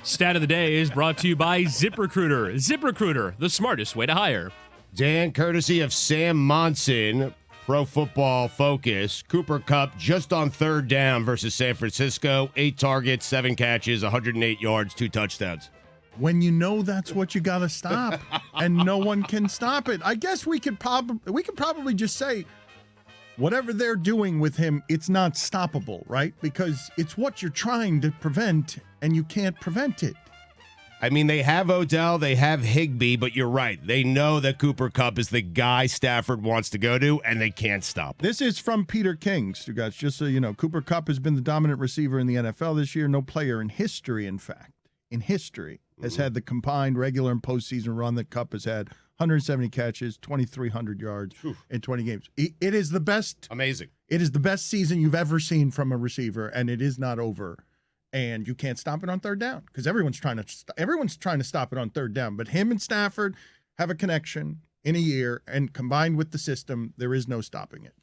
Stat of the day is brought to you by ZipRecruiter. ZipRecruiter, the smartest way to hire. Dan, courtesy of Sam Monson, Pro Football Focus. Cooper Kupp just on third down versus San Francisco. 8 targets, 7 catches, 108 yards, 2 touchdowns. When you know that's what you got to stop, and no one can stop it. I guess we could probably just say, whatever they're doing with him, it's not stoppable, right? Because it's what you're trying to prevent, and you can't prevent it. I mean, they have Odell, they have Higbee, but you're right. They know that Cooper Kupp is the guy Stafford wants to go to, and they can't stop him. This is from Peter King, Stugotz, just so you know. Cooper Kupp has been the dominant receiver in the NFL this year. No player in history, in fact, has had the combined regular and postseason run that Kupp has had. 170 catches, 2,300 yards in 20 games. It is the best. Amazing. It is the best season you've ever seen from a receiver, and it is not over. And you can't stop it on third down because everyone's trying to stop it on third down. But him and Stafford have a connection in a year, and combined with the system, there is no stopping it.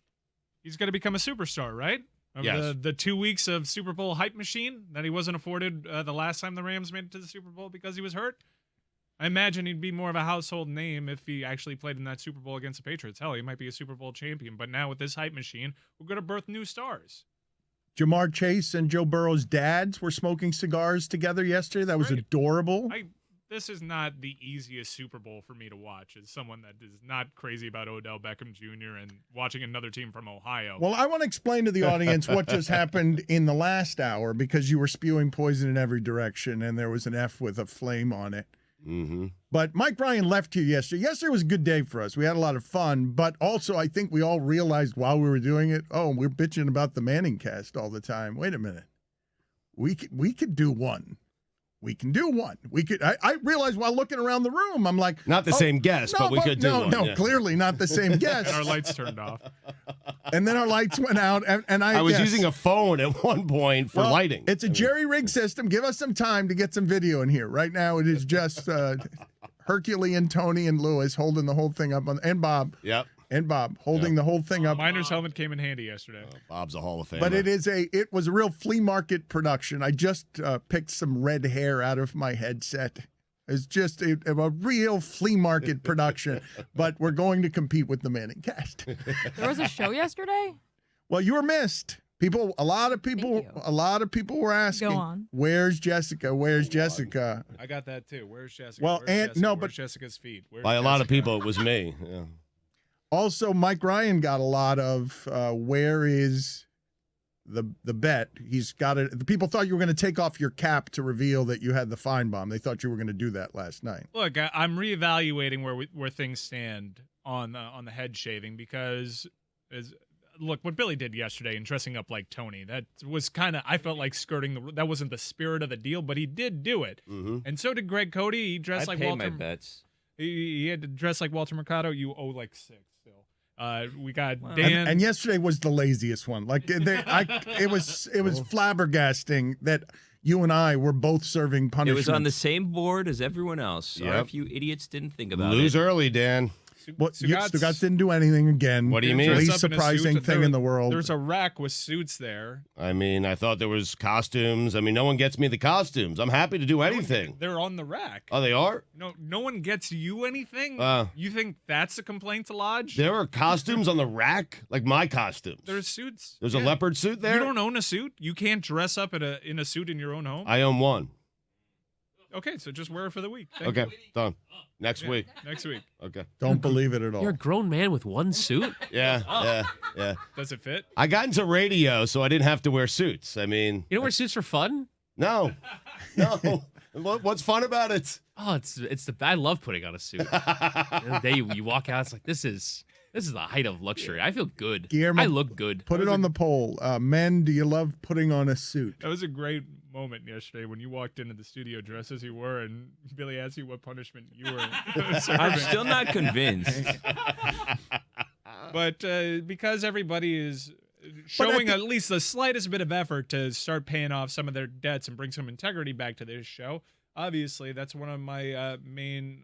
He's going to become a superstar, right? Yes. The 2 weeks of Super Bowl hype machine that he wasn't afforded the last time the Rams made it to the Super Bowl because he was hurt. I imagine he'd be more of a household name if he actually played in that Super Bowl against the Patriots. Hell, he might be a Super Bowl champion. But now with this hype machine, we're going to birth new stars. Jamar Chase and Joe Burrow's dads were smoking cigars together yesterday. That was adorable. This is not the easiest Super Bowl for me to watch as someone that is not crazy about Odell Beckham Jr. and watching another team from Ohio. Well, I want to explain to the audience what just happened in the last hour because you were spewing poison in every direction and there was an F with a flame on it. Mm-hmm. But Mike Bryan left here yesterday. Yesterday was a good day for us. We had a lot of fun, but also I think we all realized while we were doing it, we're bitching about the Manning cast all the time. Wait a minute. We could do one. We can do one. We could. I realized while looking around the room, I'm like, not the same guest, but we could do one. No, yeah. Clearly not the same guest. And our lights turned off. And then our lights went out, and I was using a phone at one point for lighting. It's a jerry-rig system. Give us some time to get some video in here. Right now, it is just Herculean, Tony, and Lewis holding the whole thing up, and Bob. Yep. And Bob holding the whole thing up. Miner's helmet came in handy yesterday. Bob's a Hall of Famer. But it was a real flea market production. I just picked some red hair out of my headset. It's just a real flea market production. But we're going to compete with the Manning cast. There was a show yesterday? Well, you were missed. A lot of people were asking, Go on. Where's Jessica? Where's Jessica? I got that too. Where's Jessica? Well, Where's Jessica's feet? By a lot of people, it was me. Yeah. Also, Mike Ryan got a lot of where is the bet? He's got it. The people thought you were going to take off your cap to reveal that you had the fine bomb. They thought you were going to do that last night. Look, I'm reevaluating where things stand on the head shaving because look what Billy did yesterday in dressing up like Tony. That was kind of I felt like skirting that wasn't the spirit of the deal, but he did do it, and so did Greg Cody. He dressed like Walter. I paid my bets. He had to dress like Walter Mercado. You owe like 6 still. We got Dan, and yesterday was the laziest one. Like it was flabbergasting that you and I were both serving punishment. It was on the same board as everyone else. Sorry if you idiots didn't think about it. Lose early, Dan. Stugotz didn't do anything again. What do you mean? Least surprising thing in the world. There's a rack with suits there. I mean, I thought there was costumes. I mean, no one gets me the costumes. I'm happy to do anything. They're on the rack. Oh, they are? No one gets you anything? You think that's a complaint to lodge? There are costumes on the rack? Like my costumes? There's suits. There's a leopard suit there? You don't own a suit? You can't dress up in a suit in your own home? I own one. Okay, so just wear it for the week. Okay, done. Next week. Next week. Okay. Don't believe it at all. You're a grown man with one suit? Yeah. Does it fit? I got into radio, so I didn't have to wear suits. I mean... You don't wear suits for fun? No. What's fun about it? Oh, it's the I love putting on a suit. And the day you walk out, it's like this is the height of luxury. I feel good. Guillermo, I look good. Put it on the poll. Men, do you love putting on a suit? That was a great moment yesterday when you walked into the studio dressed as you were, and Billy asked you what punishment you were serving. I'm still not convinced. But because everybody is showing at least the slightest bit of effort to start paying off some of their debts and bring some integrity back to this show, obviously that's one of my main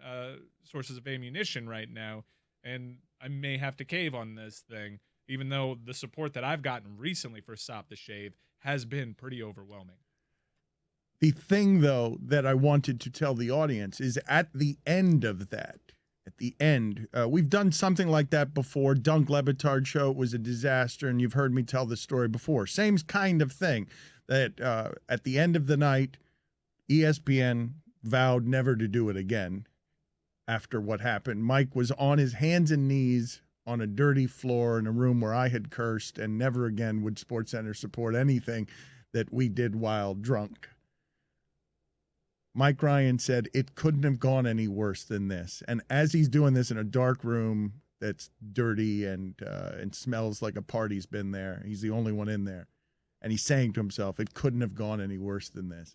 sources of ammunition right now. And I may have to cave on this thing, even though the support that I've gotten recently for Stop the Shave has been pretty overwhelming. The thing, though, that I wanted to tell the audience is at the end of that, we've done something like that before. Dunk LeBatard show, it was a disaster, and you've heard me tell the story before. Same kind of thing, that at the end of the night, ESPN vowed never to do it again after what happened. Mike was on his hands and knees on a dirty floor in a room where I had cursed, and never again would SportsCenter support anything that we did while drunk. Mike Ryan said it couldn't have gone any worse than this. And as he's doing this in a dark room that's dirty and smells like a party's been there, he's the only one in there, and he's saying to himself, it couldn't have gone any worse than this.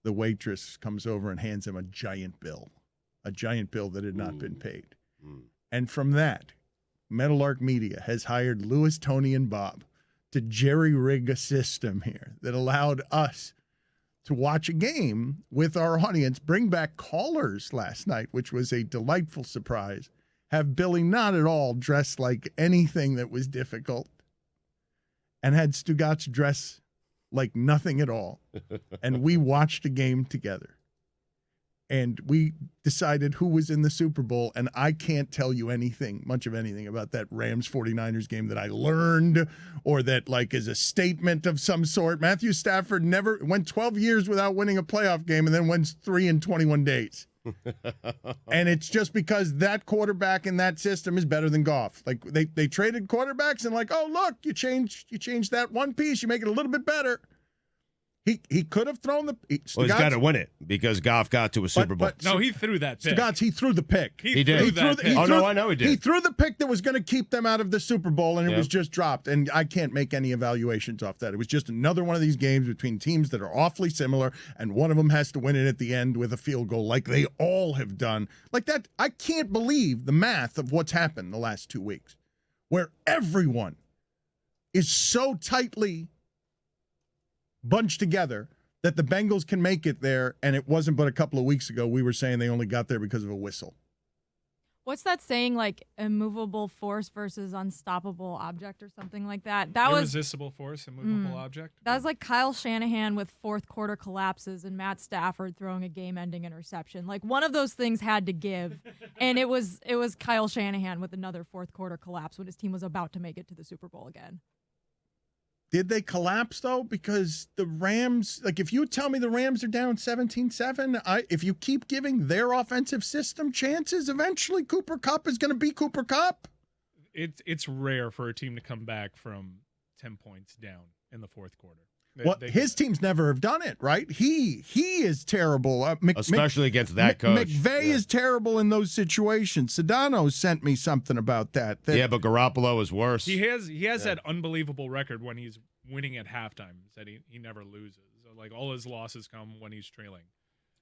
The waitress comes over and hands him a giant bill that had not been paid. And from that, Meadowlark Media has hired Louis, Tony, and Bob to jerry-rig a system here that allowed us to watch a game with our audience, bring back callers last night, which was a delightful surprise, have Billy not at all dressed like anything that was difficult, and had Stugotz dress like nothing at all. And we watched a game together. And we decided who was in the Super Bowl, and I can't tell you much of anything about that Rams 49ers game that I learned or that like is a statement of some sort. Matthew Stafford never went 12 years without winning a playoff game and then wins 3 in 21 days. And it's just because that quarterback in that system is better than Goff. Like they traded quarterbacks and like, oh, look, you change that one piece, you make it a little bit better. He could have thrown the. Well, he's got to win it because Goff got to a Super Bowl. No, he threw that pick. Stugotz, he threw the pick. He did. I know he did. He threw the pick that was going to keep them out of the Super Bowl, and it was just dropped. And I can't make any evaluations off that. It was just another one of these games between teams that are awfully similar, and one of them has to win it at the end with a field goal, like they all have done. Like that, I can't believe the math of what's happened the last 2 weeks, where everyone is so tightly bunched together that the Bengals can make it there, and it wasn't but a couple of weeks ago we were saying they only got there because of a whistle. What's that saying, like immovable force versus unstoppable object or something like that? That was irresistible force, immovable object. That was like Kyle Shanahan with fourth quarter collapses and Matt Stafford throwing a game-ending interception. Like one of those things had to give, and it was Kyle Shanahan with another fourth quarter collapse when his team was about to make it to the Super Bowl again. Did they collapse, though? Because the Rams, like if you tell me the Rams are down 17-7, if you keep giving their offensive system chances, eventually Cooper Kupp is going to be Cooper Kupp. It's rare for a team to come back from 10 points down in the fourth quarter. His teams never have done it, right? He is terrible. Especially against that coach. McVay is terrible in those situations. Sedano sent me something about that. Yeah, but Garoppolo is worse. He has that unbelievable record when he's winning at halftime. That he never loses. So like all his losses come when he's trailing.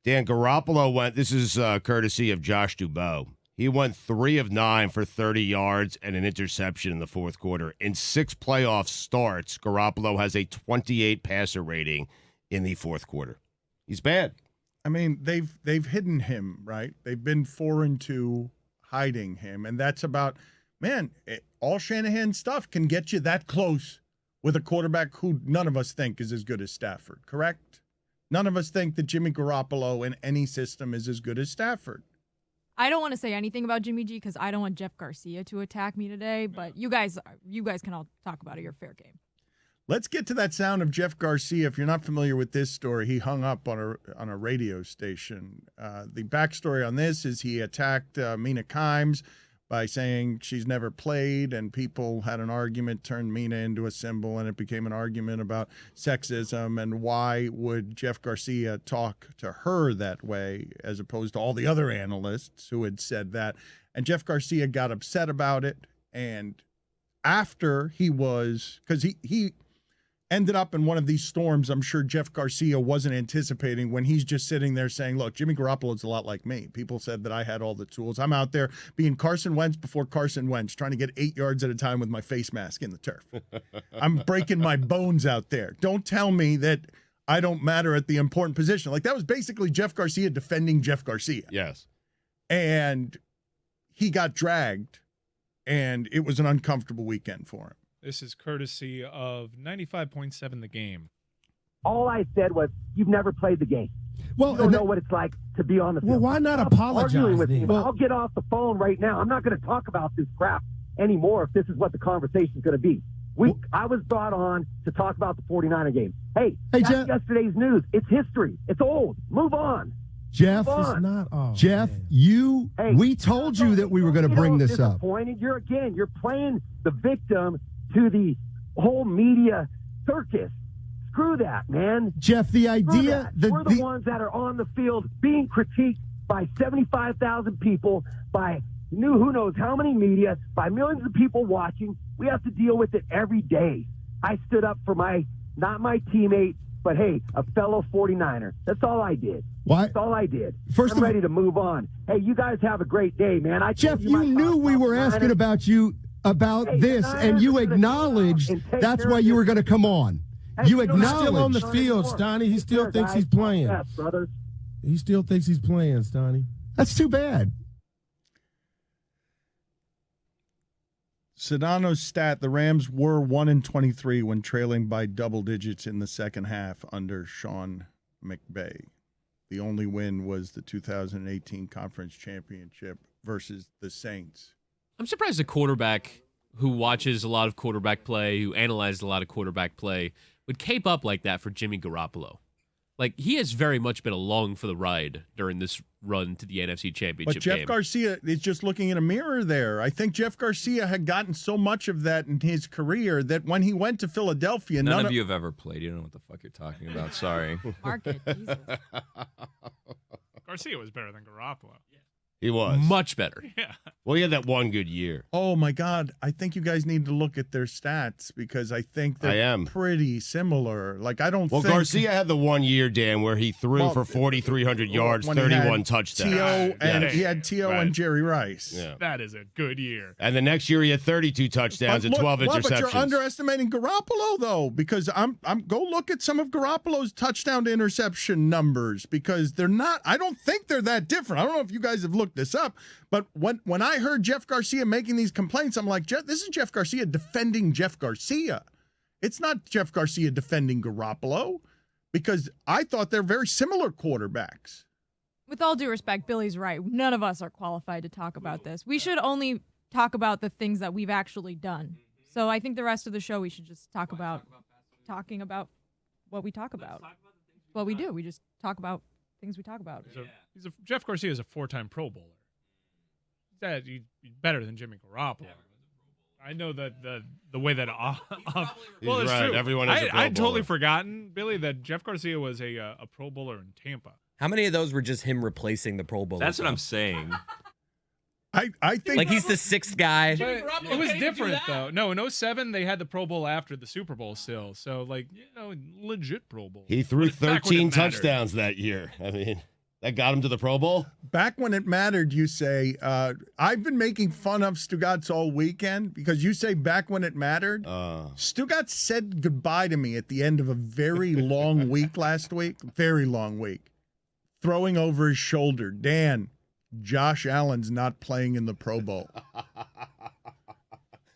Dan, Garoppolo went, this is courtesy of Josh Dubow. He went 3 of 9 for 30 yards and an interception in the fourth quarter. In 6 playoff starts, Garoppolo has a 28 passer rating in the fourth quarter. He's bad. I mean, they've hidden him, right? They've been 4-2 hiding him, and that's about, man, all Shanahan stuff can get you that close with a quarterback who none of us think is as good as Stafford, correct? None of us think that Jimmy Garoppolo in any system is as good as Stafford. I don't want to say anything about Jimmy G because I don't want Jeff Garcia to attack me today, but you guys can all talk about it. You're fair game. Let's get to that sound of Jeff Garcia. If you're not familiar with this story, he hung up on a radio station. The backstory on this is he attacked Mina Kimes by saying she's never played, and people had an argument, turned Mina into a symbol, and it became an argument about sexism and why would Jeff Garcia talk to her that way as opposed to all the other analysts who had said that. And Jeff Garcia got upset about it, and after he was, because he ended up in one of these storms I'm sure Jeff Garcia wasn't anticipating when he's just sitting there saying, look, Jimmy Garoppolo's a lot like me. People said that I had all the tools. I'm out there being Carson Wentz before Carson Wentz, trying to get 8 yards at a time with my face mask in the turf. I'm breaking my bones out there. Don't tell me that I don't matter at the important position. Like, that was basically Jeff Garcia defending Jeff Garcia. Yes. And he got dragged, and it was an uncomfortable weekend for him. This is courtesy of 95.7 The Game. All I said was, you've never played the game. Well, You don't know what it's like to be on the field. Well, why not Stop apologize arguing with me. then? Well, I'll get off the phone right now. I'm not going to talk about this crap anymore if this is what the conversation is going to be. I was brought on to talk about the 49er game. Hey, that's Jeff, yesterday's news. It's history. It's old. Move on. Jeff, Move on. it's not. Oh, Jeff, man. Hey, we told you that we were going to bring this up. You're playing the victim to the whole media circus. Screw that, man. Jeff, the idea that we're the ones that are on the field being critiqued by 75,000 people, by who knows how many media, by millions of people watching. We have to deal with it every day. I stood up for not my teammate, but hey, a fellow 49er. That's all I did. Why? That's all I did. First I'm ready to move on. Hey, you guys have a great day, man. Jeff, you knew we were asking about you about this, and you acknowledged that's why you were going to come on. You acknowledged. He's still on the field, Stoney. He still thinks he's playing. He still thinks he's playing, Stoney. That's too bad. Sedano's stat, the Rams were 1-23 when trailing by double digits in the second half under Sean McVay. The only win was the 2018 Conference Championship versus the Saints. I'm surprised a quarterback who watches a lot of quarterback play, who analyzes a lot of quarterback play, would cape up like that for Jimmy Garoppolo. Like, he has very much been along for the ride during this run to the NFC Championship But Jeff game. Garcia is just looking in a mirror there. I think Jeff Garcia had gotten so much of that in his career that when he went to Philadelphia, None of you have ever played. You don't know what the fuck you're talking about. Sorry. Market, Jesus. Garcia was better than Garoppolo. He was. Much better. Yeah. Well, he had that one good year. Oh, my God. I think you guys need to look at their stats because I think they're pretty similar. Like, I don't Well, think... Garcia had the 1 year, Dan, where he threw for 4,300 yards, when he 31 had touchdowns. T.O. and Yeah. he had T.O. and Jerry Rice. Yeah. That is a good year. And the next year he had 32 touchdowns and 12 interceptions. But you're underestimating Garoppolo, though, because I'm go look at some of Garoppolo's touchdown to interception numbers because they're not. I don't think they're that different. I don't know if you guys have looked this up, but when I heard Jeff Garcia making these complaints, I'm like, this is Jeff Garcia defending Jeff Garcia. It's not Jeff Garcia defending Garoppolo because I thought they're very similar quarterbacks. With all due respect, Billy's right. None of us are qualified to talk about this. We should only talk about the things that we've actually done. So I think the rest of the show we should just talk about talking about what we talk about. What we do. We just talk about things we talk about. Jeff Garcia is a 4-time Pro Bowler. He's better than Jimmy Garoppolo. I know that the way that well, it's right. true. Everyone is a Pro I'd totally Bowler. forgotten, Billy, that Jeff Garcia was a Pro Bowler in Tampa. How many of those were just him replacing the Pro Bowlers? That's what I'm saying. I think like he's the sixth guy. But it was different though. No, in 07 they had the Pro Bowl after the Super Bowl still. So legit Pro Bowl. He threw Back when it 13 mattered. touchdowns that year. I mean, that got him to the Pro Bowl? Back when it mattered, you say, I've been making fun of Stugotz all weekend because you say back when it mattered. Stugotz said goodbye to me at the end of a very long week last week. Very long week. Throwing over his shoulder. Dan, Josh Allen's not playing in the Pro Bowl.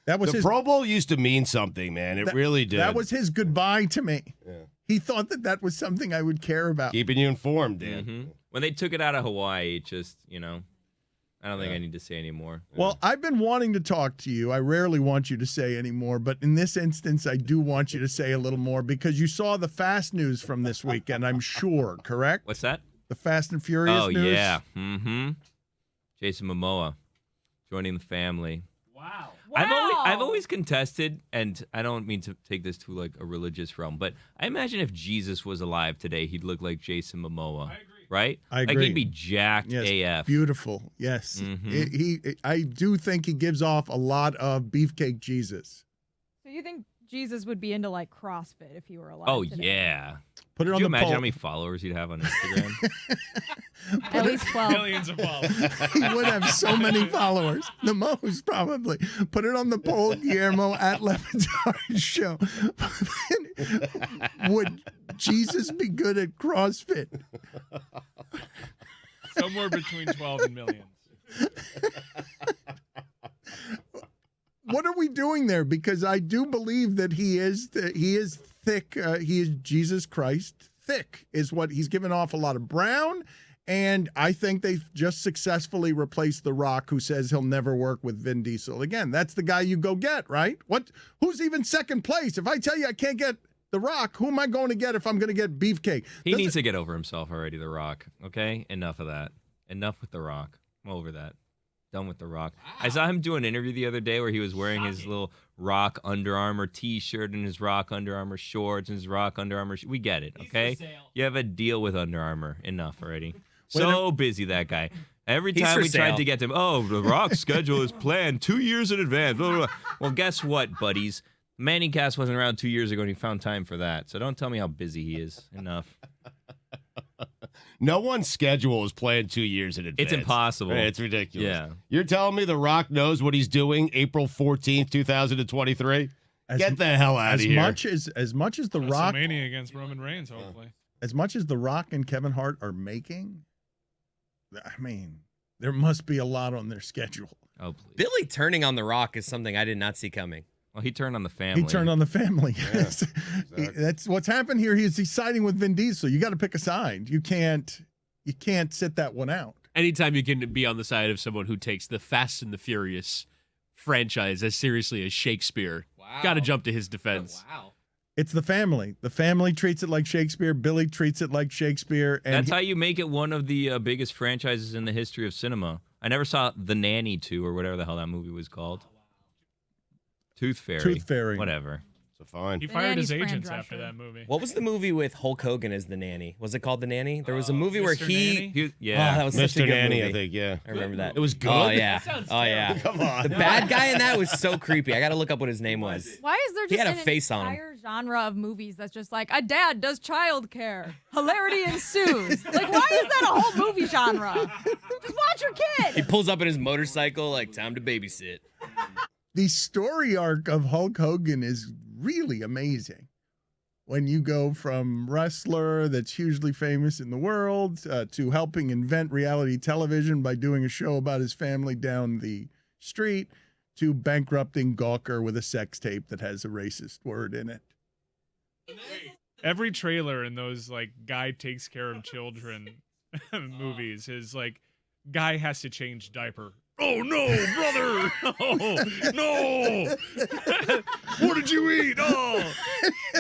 That was the Pro Bowl used to mean something, man. It really did. That was his goodbye to me. Yeah. He thought that was something I would care about. Keeping you informed, Dan. Mm-hmm. When they took it out of Hawaii, it just, I don't think I need to say anymore. Well, I've been wanting to talk to you. I rarely want you to say anymore, but in this instance, I do want you to say a little more because you saw the Fast News from this weekend, I'm sure, correct? What's that? The Fast and Furious news? Yeah. Mm-hmm. Jason Momoa joining the family. Wow. I've always contested, and I don't mean to take this to like a religious realm, but I imagine if Jesus was alive today, he'd look like Jason Momoa. I agree. Right? I agree. Like he'd be jacked yes, AF. Beautiful. Yes. I do think he gives off a lot of beefcake Jesus. So you think Jesus would be into like CrossFit if he were alive? Oh today? yeah. Put it Could on you the imagine poll. how many followers he'd have on Instagram? At least 12. Millions of followers. He would have so many followers. The most, probably. Put it on the poll, Guillermo, at LeBatard Show. Would Jesus be good at CrossFit? Somewhere between 12 and millions. What are we doing there? Because I do believe that he is thick. He is Jesus Christ. Thick is what he's given off, a lot of brown. And I think they've just successfully replaced The Rock, who says he'll never work with Vin Diesel. Again, that's the guy you go get, right? Who's even second place? If I tell you I can't get The Rock, who am I going to get if I'm going to get Beefcake? He needs to get over himself already, The Rock. Okay? Enough of that. Enough with The Rock. I'm over that. Done with The Rock. Wow. I saw him do an interview the other day where he was wearing his little Rock Under Armour t-shirt and his Rock Under Armour shorts and his Rock Under Armour. We get it, okay? You have a deal with Under Armour. Enough already. So busy, that guy. Every time we tried to get to him, The Rock's schedule is planned 2 years in advance. Blah, blah, blah. Well, guess what, buddies? Manning Cast wasn't around 2 years ago, and he found time for that. So don't tell me how busy he is. Enough. No one's schedule is planned 2 years in advance. It's impossible. It's ridiculous. Yeah. You're telling me The Rock knows what he's doing April 14th, 2023? Get the hell out of here. As much as The Rock, WrestleMania against Roman Reigns, hopefully. As much as The Rock and Kevin Hart are making, I mean, there must be a lot on their schedule. Oh, please. Billy turning on The Rock is something I did not see coming. Well, he turned on the family. He turned on the family. Yeah, exactly. That's what's happened here. He's siding with Vin Diesel. You got to pick a side. You can't sit that one out. Anytime you can be on the side of someone who takes the Fast and the Furious franchise as seriously as Shakespeare, got to jump to his defense. Oh, wow. It's the family. The family treats it like Shakespeare. Billy treats it like Shakespeare. And that's how you make it one of the biggest franchises in the history of cinema. I never saw The Nanny 2 or whatever the hell that movie was called. Tooth Fairy. Whatever. So fine. He fired his agents after that movie. What was the movie with Hulk Hogan as the nanny? Was it called The Nanny? There was a movie where Mr. he... Yeah. Oh, that was such a Mr. good Nanny, movie. I think, yeah. I remember that. It was good? Oh, yeah. Oh, yeah. Come on. The bad guy in that was so creepy. I got to look up what his name was. Why is there He just had a an face on him. entire genre of movies that's just like a dad does childcare, hilarity ensues? Like, why is that a whole movie genre? Just watch your He kid. pulls up in his motorcycle like, time to babysit. the story arc of Hulk Hogan is really amazing. When you go from wrestler that's hugely famous in the world to helping invent reality television by doing a show about his family down the street to bankrupting Gawker with a sex tape that has a racist word in it. Every trailer in those like guy takes care of children movies is like guy has to change diaper. Oh no, brother! Oh no! What did you eat? Oh,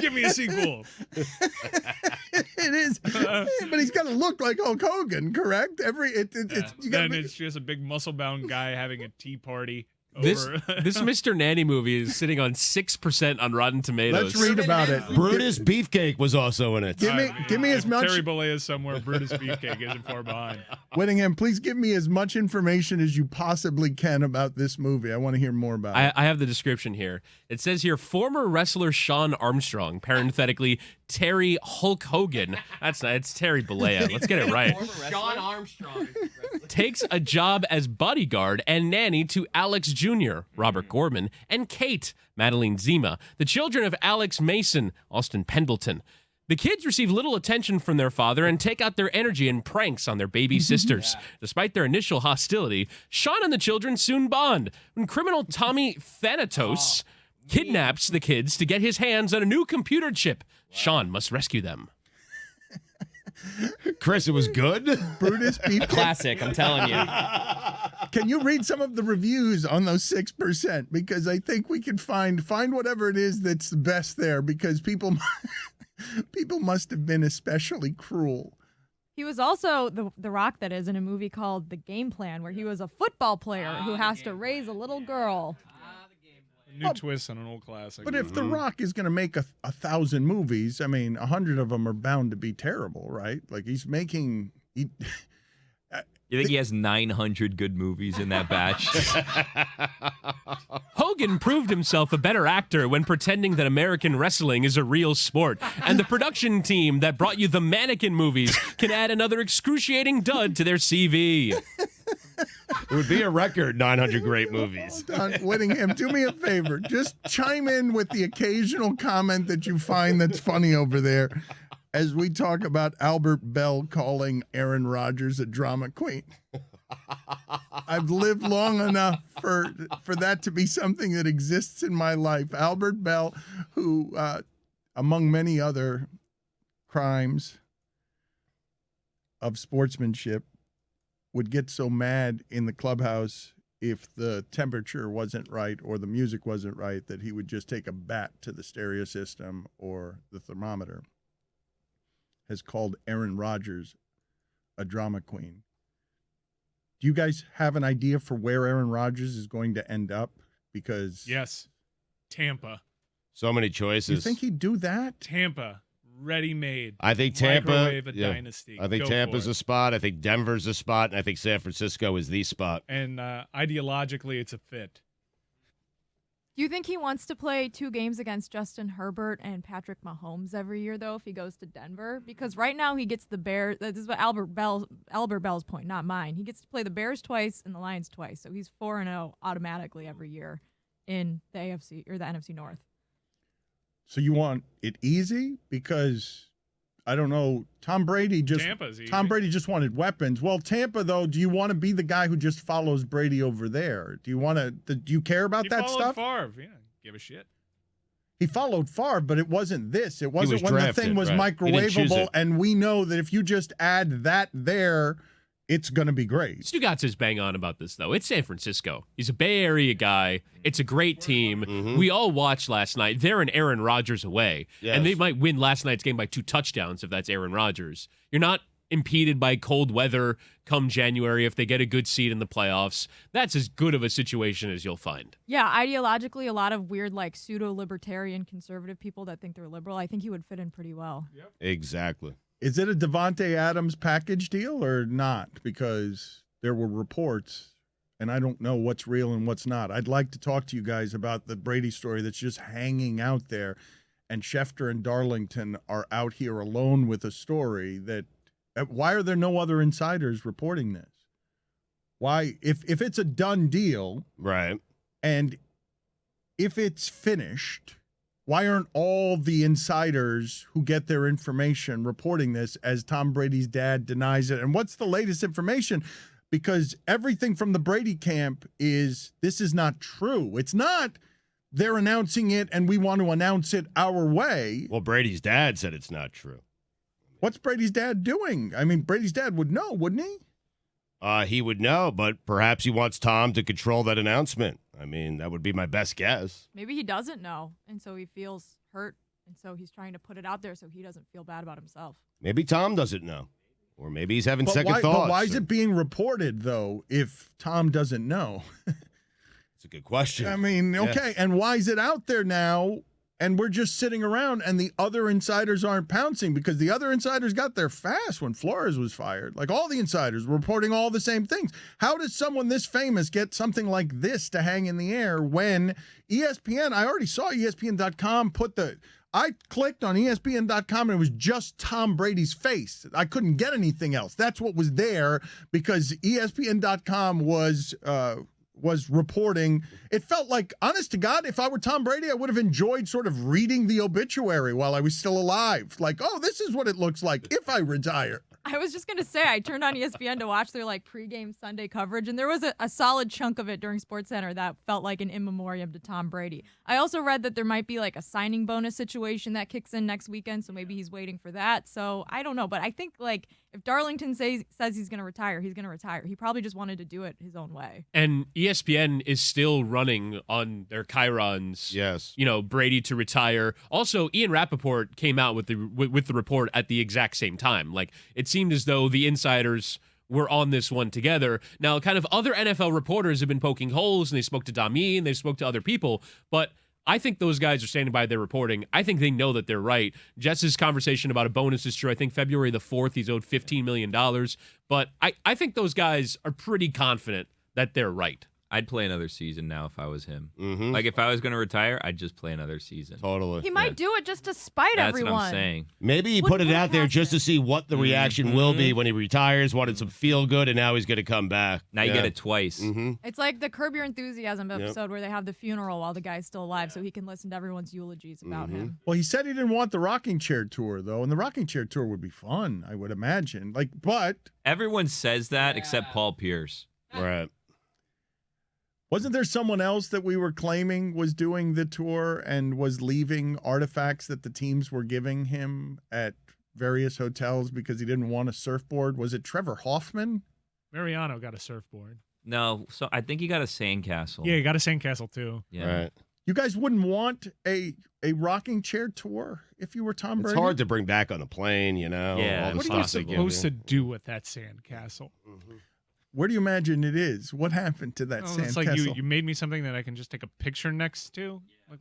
give me a sequel. It is, but he's got to look like Hulk Hogan, correct? Then it's just a big muscle-bound guy having a tea party. This Over. Mr. Nanny movie is sitting on 6% on Rotten Tomatoes. Let's read about it. Brutus Beefcake was also in it. Give me as much. Terry Bollea is somewhere. Brutus Beefcake isn't far behind. Whittingham, please give me as much information as you possibly can about this movie. I want to hear more about it. I have the description here. It says here, former wrestler Sean Armstrong, parenthetically, Terry Hulk Hogan. That's not, it's Terry Bollea. Let's get it right. Sean Armstrong. Takes a job as bodyguard and nanny to Alex Jr., Robert Gorman, and Kate, Madeline Zima, the children of Alex Mason, Austin Pendleton. The kids receive little attention from their father and take out their energy in pranks on their baby sisters. Despite their initial hostility, Sean and the children soon bond when criminal Tommy Thanatos kidnaps the kids to get his hands on a new computer chip. Sean must rescue them. Chris, it was good. Brutus Beefcake. Classic, I'm telling you. Can you read some of the reviews on those 6%? Because I think we can find whatever it is that's the best there, because people must have been especially cruel He was also the Rock that is in a movie called The Game Plan, where he was a football player who has to raise a little girl. New twist on an old classic. But if The Rock is going to make 1,000 movies, I mean, 100 of them are bound to be terrible, right? Like he's making. You think he has 900 good movies in that batch? Hogan proved himself a better actor when pretending that American wrestling is a real sport, and the production team that brought you the Mannequin movies can add another excruciating dud to their CV. It would be a record, 900 great movies. Don Whittingham, do me a favor. Just chime in with the occasional comment that you find that's funny over there as we talk about Albert Bell calling Aaron Rodgers a drama queen. I've lived long enough for that to be something that exists in my life. Albert Bell, who, among many other crimes of sportsmanship, would get so mad in the clubhouse if the temperature wasn't right or the music wasn't right that he would just take a bat to the stereo system or the thermometer. Has called Aaron Rodgers a drama queen. Do you guys have an idea for where Aaron Rodgers is going to end up? Because yes, Tampa. So many choices. You think he'd do that? Tampa, ready-made. I think Tampa. Microwave a dynasty. I think Go Tampa's for it. a spot. I think Denver's a spot. And I think San Francisco is the spot. And ideologically, it's a fit. Do you think he wants to play 2 games against Justin Herbert and Patrick Mahomes every year, though, if he goes to Denver? Because right now he gets the Bears. This is what Albert Bell's point, not mine. He gets to play the Bears twice and the Lions twice, so he's 4-0 automatically every year in the AFC or the NFC North. So you want it easy? Because I don't know. Tom Brady just wanted weapons. Well, Tampa, though, do you want to be the guy who just follows Brady over there? Do you care about that stuff? He followed Favre. Yeah, give a shit. He followed Favre, but it wasn't this. It wasn't when drafted, the thing was right. He didn't choose microwavable, it. and we know that if you just add that there, it's going to be great. Stugotz is bang on about this, though. It's San Francisco. He's a Bay Area guy. It's a great team. Mm-hmm. We all watched last night. They're an Aaron Rodgers away. Yes. And they might win last night's game by 2 touchdowns if that's Aaron Rodgers. You're not impeded by cold weather come January if they get a good seed in the playoffs. That's as good of a situation as you'll find. Yeah, ideologically, a lot of weird, like, pseudo-libertarian conservative people that think they're liberal. I think he would fit in pretty well. Yep. Exactly. Is it a Devontae Adams package deal or not? Because there were reports, and I don't know what's real and what's not. I'd like to talk to you guys about the Brady story that's just hanging out there, and Schefter and Darlington are out here alone with a story that why are there no other insiders reporting this? Why, if it's a done deal, Right. and if it's finished, why aren't all the insiders who get their information reporting this as Tom Brady's dad denies it? And what's the latest information? Because everything from the Brady camp is this is not true. It's not they're announcing it and we want to announce it our way. Well, Brady's dad said it's not true. What's Brady's dad doing? I mean, Brady's dad would know, wouldn't he? He would know, but perhaps he wants Tom to control that announcement. I mean, that would be my best guess. Maybe he doesn't know, and so he feels hurt, and so he's trying to put it out there so he doesn't feel bad about himself. Maybe Tom doesn't know. Or maybe he's having But second why, thoughts. But why is it being reported, though, if Tom doesn't know? It's a good question. I mean, okay, and why is it out there now? And we're just sitting around, and the other insiders aren't pouncing because the other insiders got there fast when Flores was fired. Like all the insiders were reporting all the same things. How does someone this famous get something like this to hang in the air when ESPN, I already saw ESPN.com I clicked on ESPN.com and it was just Tom Brady's face. I couldn't get anything else. That's what was there because ESPN.com was reporting. It felt like, honest to God, if I were Tom Brady, I would have enjoyed sort of reading the obituary while I was still alive. Like, oh, this is what it looks like if I retire. I was just going to say, I turned on ESPN to watch their like pregame Sunday coverage, and there was a solid chunk of it during SportsCenter that felt like an in memoriam to Tom Brady. I also read that there might be like a signing bonus situation that kicks in next weekend, so maybe he's waiting for that. So I don't know, but I think like If Darlington says he's going to retire, he's going to retire. He probably just wanted to do it his own way. And ESPN is still running on their chyrons. Yes. Brady to retire. Also, Ian Rappaport came out with the report at the exact same time. Like, it seemed as though the insiders were on this one together. Now, kind of other NFL reporters have been poking holes, and they spoke to Dami, and they spoke to other people, but I think those guys are standing by their reporting. I think they know that they're right. Jess's conversation about a bonus is true. I think February the 4th, he's owed $15 million. But I think those guys are pretty confident that they're right. I'd play another season now if I was him. Mm-hmm. Like, if I was going to retire, I'd just play another season. Totally. He might do it just to spite That's everyone. what I'm saying. Maybe he put it out there just to see what the reaction will be when he retires, wanted some feel good, and now he's going to come back. Now you get it twice. Mm-hmm. It's like the Curb Your Enthusiasm episode where they have the funeral while the guy's still alive so he can listen to everyone's eulogies about him. Well, he said he didn't want the rocking chair tour, though, and the rocking chair tour would be fun, I would imagine. But Everyone says that except Paul Pierce. Right. wasn't there someone else that we were claiming was doing the tour and was leaving artifacts that the teams were giving him at various hotels because he didn't want a surfboard? Was it Trevor Hoffman? Mariano got a surfboard. No, so I think he got a sandcastle. Yeah, he got a sandcastle too. Yeah. Right. You guys wouldn't want a rocking chair tour if you were Tom Brady? It's hard to bring back on the plane, Yeah. all the What are you stuff they give supposed to you. do with that sandcastle? Where do you imagine it is? What happened to that Oh, sandcastle? it's like you made me something that I can just take a picture next to. Like,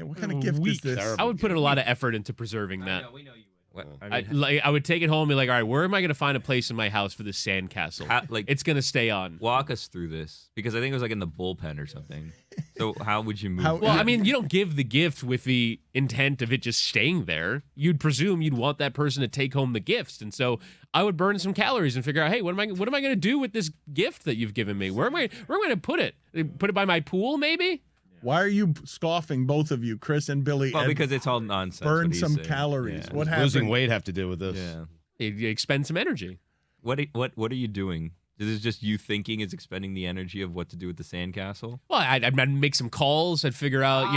what kind of gift is this? I would put a lot of effort into preserving that. We know you would. I would take it home and be like, all right, where am I going to find a place in my house for this sandcastle? It's going to stay on. Walk us through this, because I think it was like in the bullpen or something. So how would you move? Well, I mean, you don't give the gift with the intent of it just staying there. You'd presume you'd want that person to take home the gifts, and so I would burn some calories and figure out, hey, what am I going to do with this gift that you've given me? Where am I going to put it? Put it by my pool, maybe? Why are you scoffing, both of you, Chris and Billy? Well, because it's all nonsense. Burn what he's some saying. calories. Yeah. What happened? Losing weight have to do with this? Yeah. You expend some energy. What are you doing? Is this just you thinking it's expending the energy of what to do with the sandcastle? Well, I'd make some calls. I'd figure out,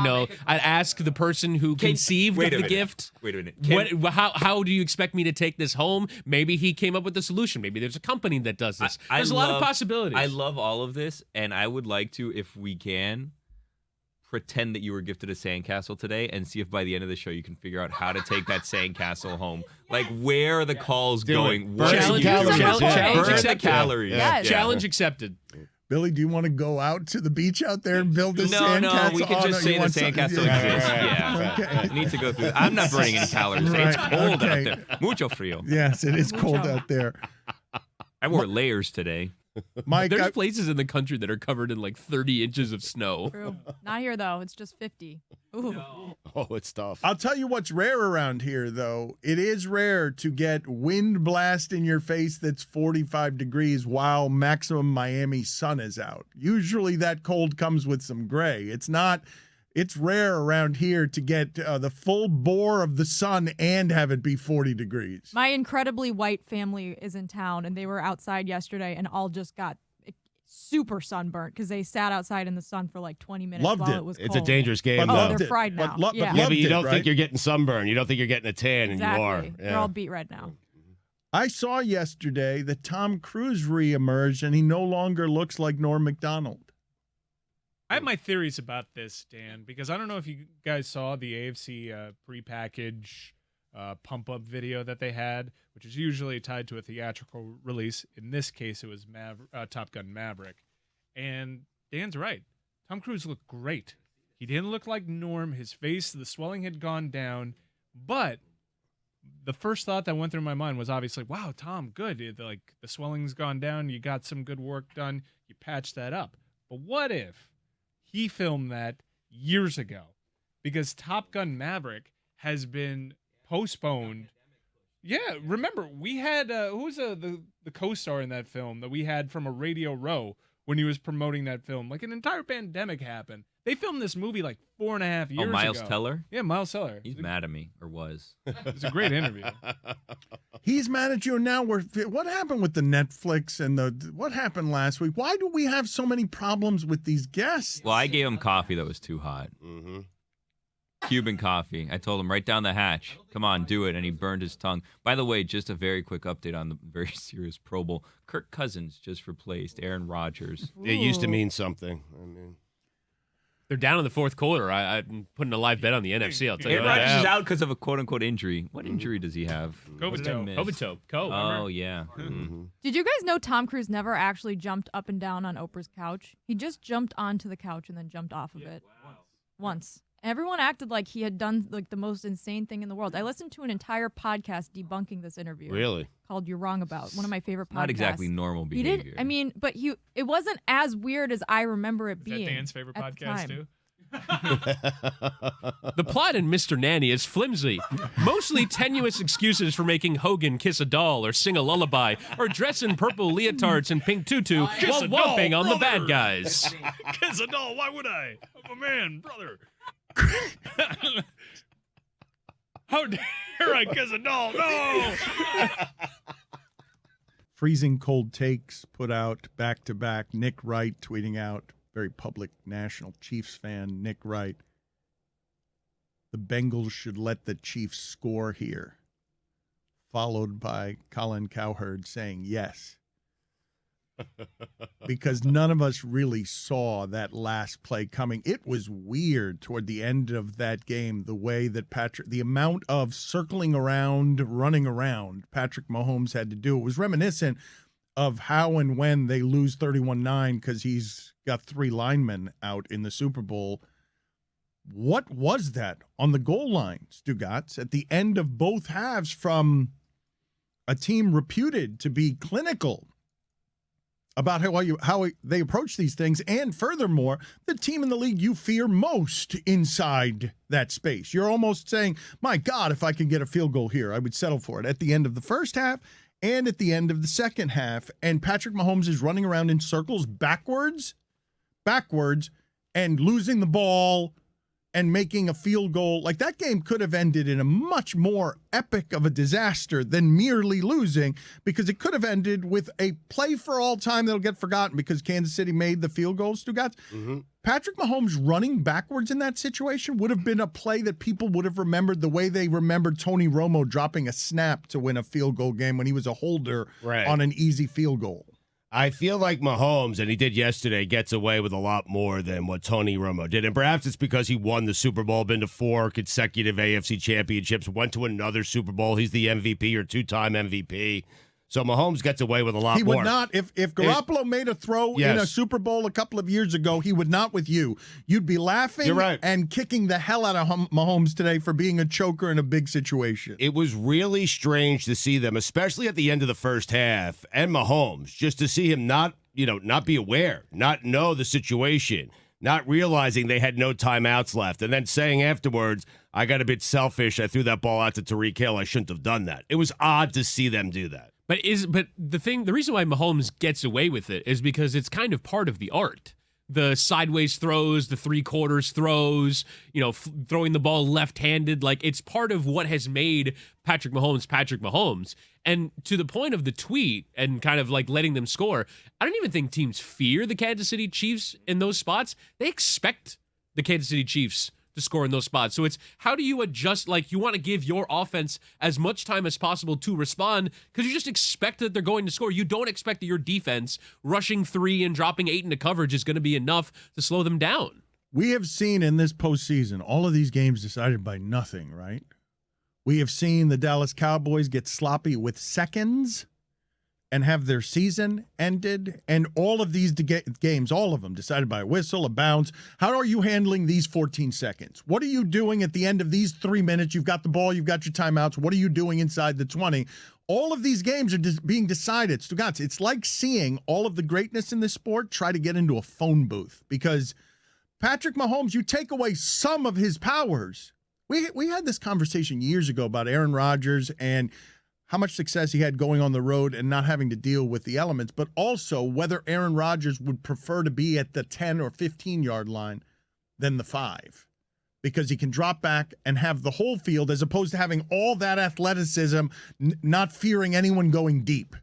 I'd ask the person who conceived of the gift. Wait a minute. How do you expect me to take this home? Maybe he came up with the solution. Maybe there's a company that does this. There's a lot of possibilities. I love all of this, and I would like to, if we can, pretend that you were gifted a sandcastle today and see if by the end of the show you can figure out how to take that sandcastle home. Like, where are the calls going? Burn some Challenge calories. Challenge Burn the accepted. calories. Yes. Challenge accepted. Billy, do you want to go out to the beach out there and build this sandcastle? No, we can just say the sandcastle exists. Yeah. Yeah. Okay. Need to go through. I'm not burning any calories. It's Right, cold okay. out there. Mucho frío. Yes, it is cold out there. I wore layers today. Mike, There's places in the country that are covered in like 30 inches of snow. True. Not here though. It's just 50. Ooh. Oh, it's tough. I'll tell you what's rare around here, though. It is rare to get wind blast in your face that's 45 degrees while maximum Miami sun is out. Usually that cold comes with some gray. It's rare around here to get the full bore of the sun and have it be 40 degrees. My incredibly white family is in town, and they were outside yesterday and all just got super sunburnt because they sat outside in the sun for like 20 minutes Loved while it. it was It's cold. a dangerous game, But though. loved they're it. fried But now. lo- but Yeah. Yeah, loved but you it, don't right? think you're getting sunburn. You don't think you're getting a tan, Exactly. and you are. They're all beat red now. I saw yesterday that Tom Cruise reemerged, and he no longer looks like Norm Macdonald. I have my theories about this, Dan, because I don't know if you guys saw the AFC prepackaged pump-up video that they had, which is usually tied to a theatrical release. In this case, it was Top Gun Maverick. And Dan's right. Tom Cruise looked great. He didn't look like Norm. His face, the swelling had gone down. But the first thought that went through my mind was obviously, wow, Tom, good. Like, the swelling's gone down. You got some good work done. You patched that up. But what if he filmed that years ago? Because Top Gun Maverick has been postponed. Yeah, remember, we had, who was the co-star in that film that we had from a Radio Row when he was promoting that film? Like, an entire pandemic happened. They filmed this movie like 4.5 years ago. Miles Teller? Yeah, Miles Teller. He's mad at me, or was. It's a great interview. He's mad at you now. What happened with the Netflix and what happened last week? Why do we have so many problems with these guests? Well, I gave him coffee that was too hot. Mm-hmm. Cuban coffee. I told him right down the hatch. Come on, do it. And he burned his tongue. By the way, just a very quick update on the very serious Pro Bowl. Kirk Cousins just replaced Aaron Rodgers. It used to mean something. I mean, They're down in the fourth quarter. I'm putting a live bet on the NFC. I'll tell you Aaron that. Rodgers is out because of a quote-unquote injury. What injury does he have? COVID toe. COVID toe. Oh, yeah. Did you guys know Tom Cruise never actually jumped up and down on Oprah's couch? He just jumped onto the couch and then jumped off of it. Once. Everyone acted like he had done like the most insane thing in the world. I listened to an entire podcast debunking this interview. really? Called You're Wrong About. One of my favorite podcasts. Not exactly normal He behavior. did. I mean, but it wasn't as weird as I remember it Is being. that Dan's favorite at the podcast time. too? The plot in Mr. Nanny is flimsy. Mostly tenuous excuses for making Hogan kiss a doll or sing a lullaby or dress in purple leotards and pink tutu while whomping on the bad guys. Kiss a doll. Why would I? I'm a man, brother. How dare I kiss a doll? No. Freezing cold takes put out back to back. Nick Wright tweeting out, very public national Chiefs fan, Nick Wright. The Bengals should let the Chiefs score here. Followed by Colin Cowherd saying yes. Because none of us really saw that last play coming. It was weird toward the end of that game, the way that the amount of circling around, running around Patrick Mahomes had to do. It was reminiscent of how and when they lose 31-9 because he's got 3 linemen out in the Super Bowl. What was that on the goal line, Stugotz, at the end of both halves from a team reputed to be clinical about how they approach these things, and furthermore, the team in the league you fear most inside that space? You're almost saying, my God, if I could get a field goal here, I would settle for it at the end of the first half and at the end of the second half. And Patrick Mahomes is running around in circles backwards, and losing the ball and making a field goal. Like, that game could have ended in a much more epic of a disaster than merely losing, because it could have ended with a play for all time that'll get forgotten because Kansas City made the field goal, Stugotz. Patrick Mahomes running backwards in that situation would have been a play that people would have remembered the way they remembered Tony Romo dropping a snap to win a field goal game when he was a holder on an easy field goal. I feel like Mahomes, and he did yesterday, gets away with a lot more than what Tony Romo did. And perhaps it's because he won the Super Bowl, been to 4 consecutive AFC championships, went to another Super Bowl. He's the MVP or 2-time MVP. So Mahomes gets away with a lot more. He would not, if Garoppolo made a throw in a Super Bowl a couple of years ago, he would not with you. You'd be laughing and kicking the hell out of Mahomes today for being a choker in a big situation. It was really strange to see them, especially at the end of the first half, and Mahomes, just to see him not be aware, not know the situation, not realizing they had no timeouts left, and then saying afterwards, I got a bit selfish. I threw that ball out to Tyreek Hill. I shouldn't have done that. It was odd to see them do that. But the reason why Mahomes gets away with it is because it's kind of part of the art. The sideways throws, the 3/4 throws, throwing the ball left-handed, like, it's part of what has made Patrick Mahomes. And to the point of the tweet and kind of like letting them score, I don't even think teams fear the Kansas City Chiefs in those spots. They expect the Kansas City Chiefs to score in those spots. So it's, how do you adjust? Like, you want to give your offense as much time as possible to respond because you just expect that they're going to score. You don't expect that your defense rushing 3 and dropping 8 into coverage is going to be enough to slow them down. We have seen in this postseason all of these games decided by nothing, right? We have seen the Dallas Cowboys get sloppy with seconds and have their season ended, and all of these games, all of them, decided by a whistle, a bounce. How are you handling these 14 seconds? What are you doing at the end of these 3 minutes? You've got the ball, you've got your timeouts. What are you doing inside the 20? All of these games are being decided. Stugotz, it's like seeing all of the greatness in this sport try to get into a phone booth, because Patrick Mahomes, you take away some of his powers. We had this conversation years ago about Aaron Rodgers and how much success he had going on the road and not having to deal with the elements, but also whether Aaron Rodgers would prefer to be at the 10 or 15-yard line than the 5, because he can drop back and have the whole field as opposed to having all that athleticism, not fearing anyone going deep.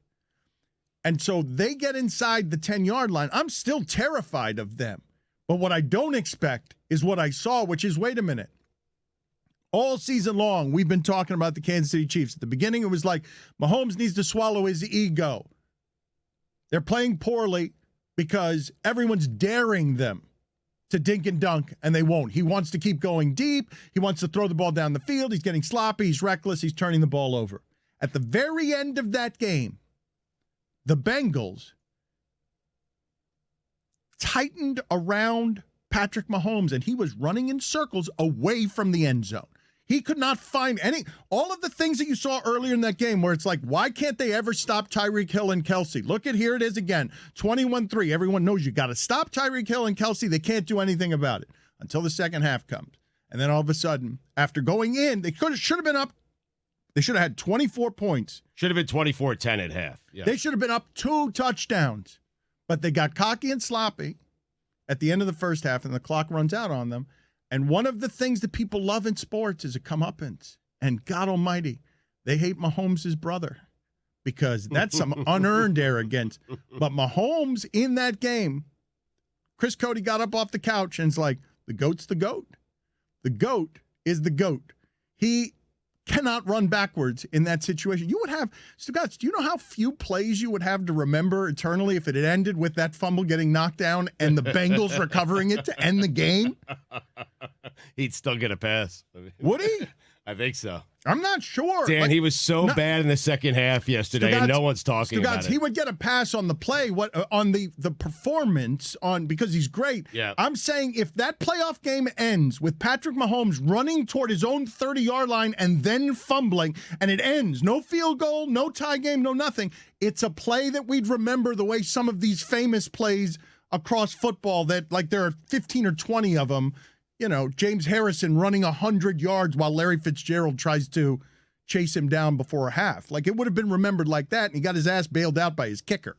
And so they get inside the 10-yard line. I'm still terrified of them. But what I don't expect is what I saw, which is, wait a minute. All season long, we've been talking about the Kansas City Chiefs. At the beginning, it was like Mahomes needs to swallow his ego. They're playing poorly because everyone's daring them to dink and dunk, and they won't. He wants to keep going deep. He wants to throw the ball down the field. He's getting sloppy. He's reckless. He's turning the ball over. At the very end of that game, the Bengals tightened around Patrick Mahomes, and he was running in circles away from the end zone. He could not find all of the things that you saw earlier in that game where it's like, why can't they ever stop Tyreek Hill and Kelsey? Look at, here it is again, 21-3. Everyone knows you got to stop Tyreek Hill and Kelsey. They can't do anything about it until the second half comes. And then all of a sudden, after going in, they should have been up. They should have had 24 points. Should have been 24-10 at half. Yeah. They should have been up 2 touchdowns. But they got cocky and sloppy at the end of the first half, and the clock runs out on them. And one of the things that people love in sports is a comeuppance. And God almighty, they hate Mahomes' brother because that's some unearned arrogance. But Mahomes in that game, Chris Cody got up off the couch and is like, the GOAT's the GOAT. The GOAT is the GOAT. He cannot run backwards in that situation. You would have, Stugotz, do you know how few plays you would have to remember eternally if it had ended with that fumble getting knocked down and the Bengals recovering it to end the game? He'd still get a pass. Would he? I think so. I'm not sure. Dan, he was so bad in the second half yesterday, and no one's talking about it. He would get a pass on the play, on the performance because he's great. Yeah. I'm saying if that playoff game ends with Patrick Mahomes running toward his own 30-yard line and then fumbling, and it ends, no field goal, no tie game, no nothing, it's a play that we'd remember the way some of these famous plays across football that, like, there are 15 or 20 of them. You know, James Harrison running 100 yards while Larry Fitzgerald tries to chase him down before a half. Like, it would have been remembered like that, and he got his ass bailed out by his kicker.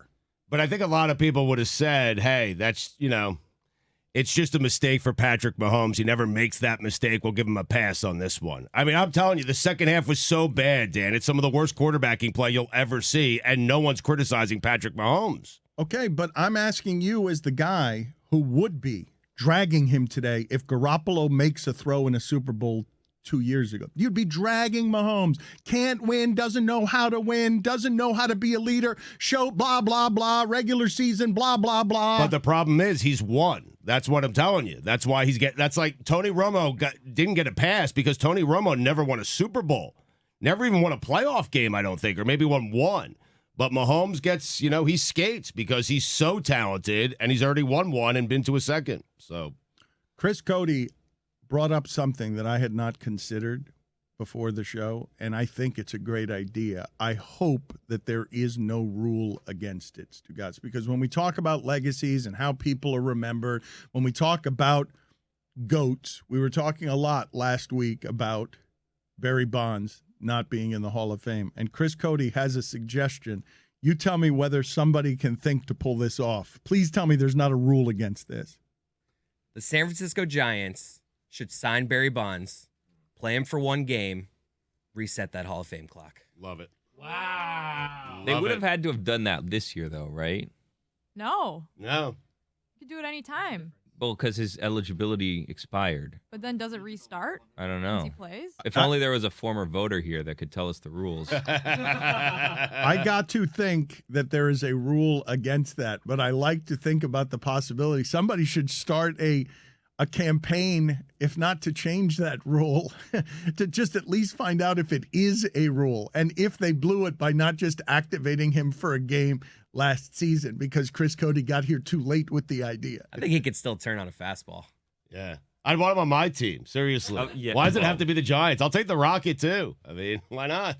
But I think a lot of people would have said, hey, that's, it's just a mistake for Patrick Mahomes. He never makes that mistake. We'll give him a pass on this one. I mean, I'm telling you, the second half was so bad, Dan. It's some of the worst quarterbacking play you'll ever see, and no one's criticizing Patrick Mahomes. Okay, but I'm asking you as the guy who would be dragging him today if Garoppolo makes a throw in a Super Bowl 2 years ago. You'd be dragging Mahomes. Can't win, doesn't know how to win, doesn't know how to be a leader, show blah, blah, blah, regular season, blah, blah, blah. But the problem is he's won. That's what I'm telling you. That's why that's like Tony Romo didn't get a pass because Tony Romo never won a Super Bowl. Never even won a playoff game, I don't think, or maybe won one. But Mahomes gets, he skates because he's so talented, and he's already won one and been to a second. So, Chris Cody brought up something that I had not considered before the show, and I think it's a great idea. I hope that there is no rule against it, Stugotz, because when we talk about legacies and how people are remembered, when we talk about GOATs, we were talking a lot last week about Barry Bonds not being in the Hall of Fame. And Chris Cody has a suggestion. You tell me whether somebody can think to pull this off. Please tell me there's not a rule against this. The San Francisco Giants should sign Barry Bonds, play him for one game, reset that Hall of Fame clock. Love it. Wow. They would have had to have done that this year, though, right? No. No. You can do it anytime. Well, because his eligibility expired. But then does it restart I don't once know. he plays? If only there was a former voter here that could tell us the rules. I got to think that there is a rule against that, but I like to think about the possibility. Somebody should start a campaign, if not to change that rule, to just at least find out if it is a rule and if they blew it by not just activating him for a game last season because Chris Cody got here too late with the idea. I think he could still turn on a fastball. Yeah. I'd want him on my team, seriously. Yeah, why does it have to be the Giants? I'll take the Rocket, too. I mean, why not?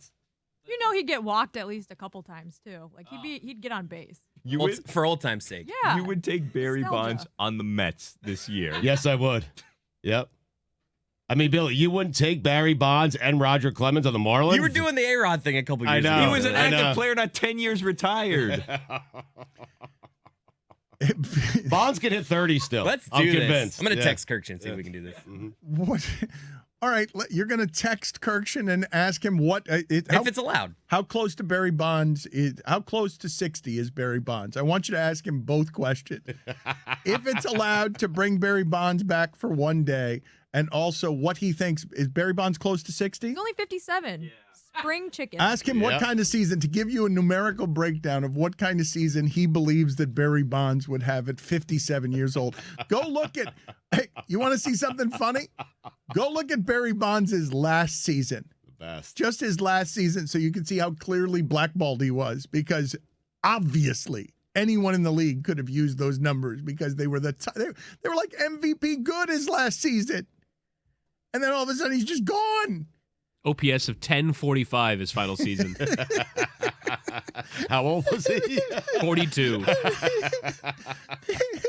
You know he'd get walked at least a couple times, too. Like, he'd get on base. For old time's sake. Yeah. You would take Barry Nostalgia. Bonds on the Mets this year. Yes, I would. Yep. I mean, Billy, you wouldn't take Barry Bonds and Roger Clemens on the Marlins? You were doing the A-Rod thing a couple years know. ago. He was an active player, not 10 years retired. Bonds can hit 30 still. Let's do I'm this. convinced. I'm going to Yeah. text Kirkshin and see if we can do this. What? All right, you're going to text Kirkshin and ask him If it's allowed. How close to Barry Bonds how close to 60 is Barry Bonds? I want you to ask him both questions. If it's allowed to bring Barry Bonds back for one day, and also what he thinks. Is Barry Bonds close to 60? He's only 57. Yeah. Spring chicken. Ask him what kind of season, to give you a numerical breakdown of what kind of season he believes that Barry Bonds would have at 57 years old. Go look at, hey, you want to see something funny? Go look at Barry Bonds' last season. The best. Just his last season, so you can see how clearly blackballed he was, because obviously anyone in the league could have used those numbers, because they were they were like MVP good his last season. And then all of a sudden he's just gone. OPS of 1045 his final season. How old was he? 42.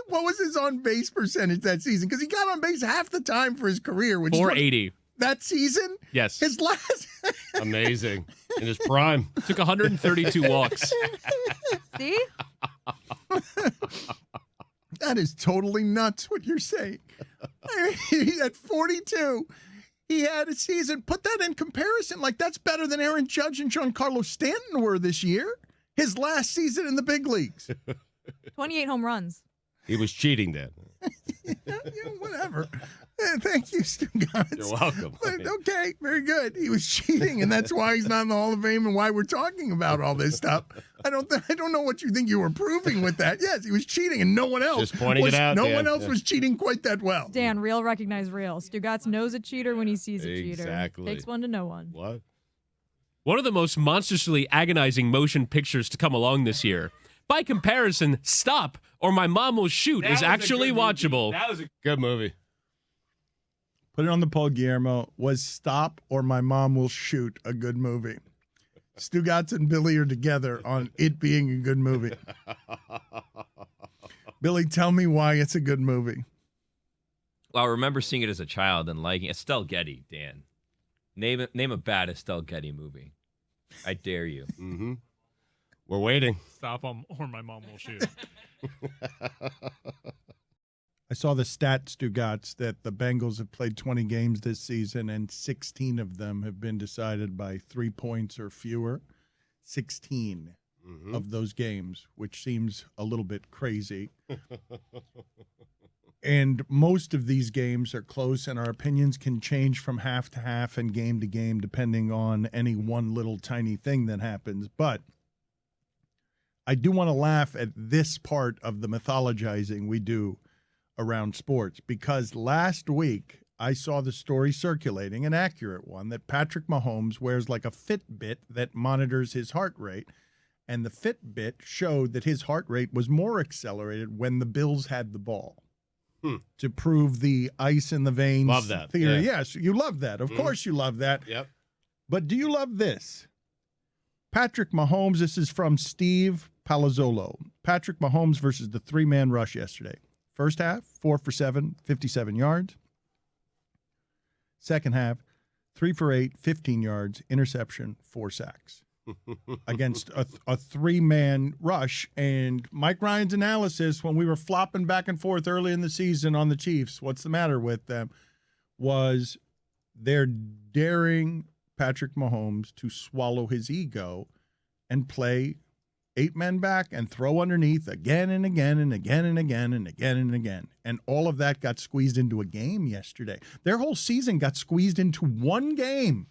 What was his on-base percentage that season? Because he got on base half the time for his career. Which 480. That season? Yes. His last. Amazing. In his prime. Took 132 walks. See? That is totally nuts what you're saying. At 42, he had a season. Put that in comparison. Like, that's better than Aaron Judge and Giancarlo Stanton were this year. His last season in the big leagues. 28 home runs. He was cheating then. Whatever. Thank you, Stugotz. You're welcome. Okay, very good. He was cheating, and that's why he's not in the Hall of Fame and why we're talking about all this stuff. I don't know what you think you were proving with that. Yes, he was cheating, and no one else. Just pointing it out. No one else was cheating quite that well. Dan, real recognize real. Stugotz knows a cheater when he sees a cheater. Exactly. Takes one to know one. What? One of the most monstrously agonizing motion pictures to come along this year. By comparison, Stop or My Mom Will Shoot is actually watchable. That was a good movie. Put it on the poll, Guillermo. Was Stop or My Mom Will Shoot a good movie? Stugotz and Billy are together on it being a good movie. Billy, tell me why it's a good movie. Well, I remember seeing it as a child and liking it. Estelle Getty, Dan. Name a bad Estelle Getty movie. I dare you. Mm-hmm. We're waiting. Stop him or My Mom Will Shoot. I saw the stat, Stugotz, that the Bengals have played 20 games this season, and 16 of them have been decided by 3 points or fewer. 16 of those games, which seems a little bit crazy. And most of these games are close, and our opinions can change from half to half and game to game depending on any one little tiny thing that happens. But I do want to laugh at this part of the mythologizing we do around sports, because last week I saw the story circulating, an accurate one, that Patrick Mahomes wears like a Fitbit that monitors his heart rate, and the Fitbit showed that his heart rate was more accelerated when the Bills had the ball. To prove the ice in the veins Love that. theory. Yeah. Yes, you love that. Of course you love that. Yep. But do you love this? Patrick Mahomes, this is from Steve Palazzolo. Patrick Mahomes versus the three-man rush yesterday. First half, 4 for 7, 57 yards. Second half, 3 for 8, 15 yards, interception, 4 sacks. Against a three-man rush. And Mike Ryan's analysis, when we were flopping back and forth early in the season on the Chiefs, what's the matter with them, was they're daring Patrick Mahomes to swallow his ego and play 8 men back and throw underneath again and again and again and again and again and again. And all of that got squeezed into a game yesterday. Their whole season got squeezed into one game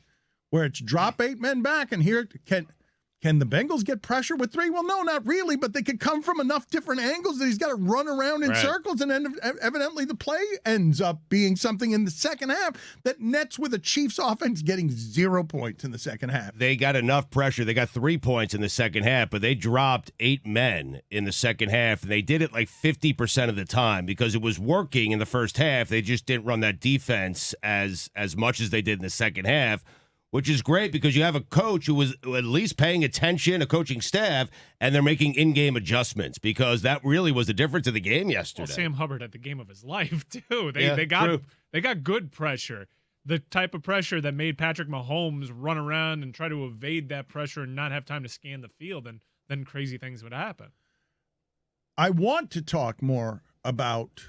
where it's drop 8 men back, and here can the Bengals get pressure with 3? Well, no, not really, but they could come from enough different angles that he's got to run around in circles, and then evidently the play ends up being something in the second half that nets with a Chiefs offense getting 0 points in the second half. They got enough pressure. They got 3 points in the second half, but they dropped 8 men in the second half, and they did it like 50% of the time because it was working in the first half. They just didn't run that defense as much as they did in the second half, which is great because you have a coach who was at least paying attention, a coaching staff, and they're making in-game adjustments, because that really was the difference of the game yesterday. Well, Sam Hubbard had the game of his life, too. Yeah, they got good pressure. The type of pressure that made Patrick Mahomes run around and try to evade that pressure and not have time to scan the field, and then crazy things would happen. I want to talk more about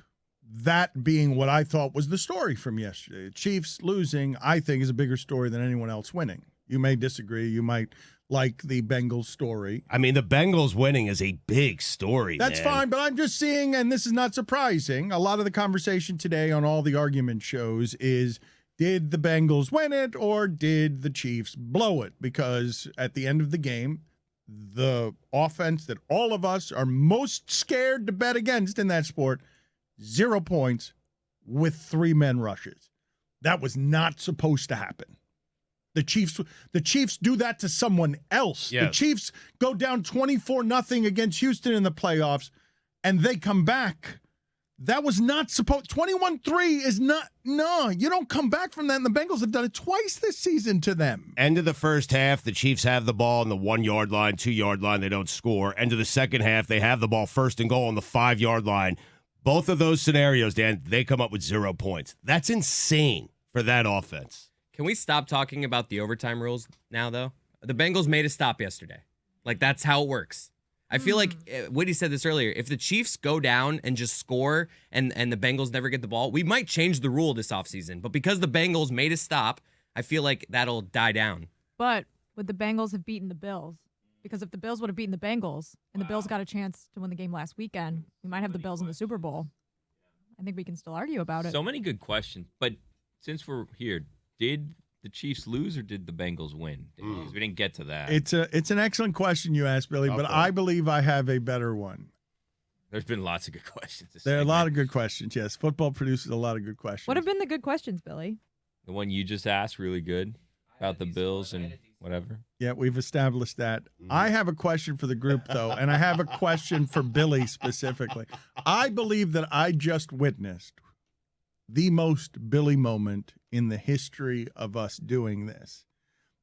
that being what I thought was the story from yesterday. Chiefs losing, I think, is a bigger story than anyone else winning. You may disagree. You might like the Bengals story. I mean, the Bengals winning is a big story. That's man. fine, but I'm just seeing, and this is not surprising, a lot of the conversation today on all the argument shows is, did the Bengals win it or did the Chiefs blow it? Because at the end of the game, the offense that all of us are most scared to bet against in that sport, 0 points with 3 men rushes. That was not supposed to happen. The Chiefs do that to someone else. Yes. The Chiefs go down 24-0 against Houston in the playoffs, and they come back. That was not supposed. 21-3 is not. No, you don't come back from that. And the Bengals have done it twice this season to them. End of the first half, the Chiefs have the ball on the 1 yard line, 2 yard line. They don't score. End of the second half, they have the ball first and goal on the 5 yard line. Both of those scenarios, Dan, they come up with 0 points. That's insane for that offense. Can we stop talking about the overtime rules now, though? The Bengals made a stop yesterday. Like, that's how it works. I feel like Woody said this earlier. If the Chiefs go down and just score and the Bengals never get the ball, we might change the rule this offseason. But because the Bengals made a stop, I feel like that'll die down. But would the Bengals have beaten the Bills? Because if the Bills would have beaten the Bengals and the Bills got a chance to win the game last weekend, we might have the Bills in the Super Bowl. I think we can still argue about it. So many good questions. But since we're here, did the Chiefs lose or did the Bengals win? Because we didn't get to that. It's an excellent question you asked, Billy, but I believe I have a better one. There's been lots of good questions. There are a lot of good questions, yes. Football produces a lot of good questions. What have been the good questions, Billy? The one you just asked, really good, about the Bills and whatever. Yeah, we've established that. I have a question for the group, though, and I have a question for Billy specifically. I believe that I just witnessed the most Billy moment in the history of us doing this.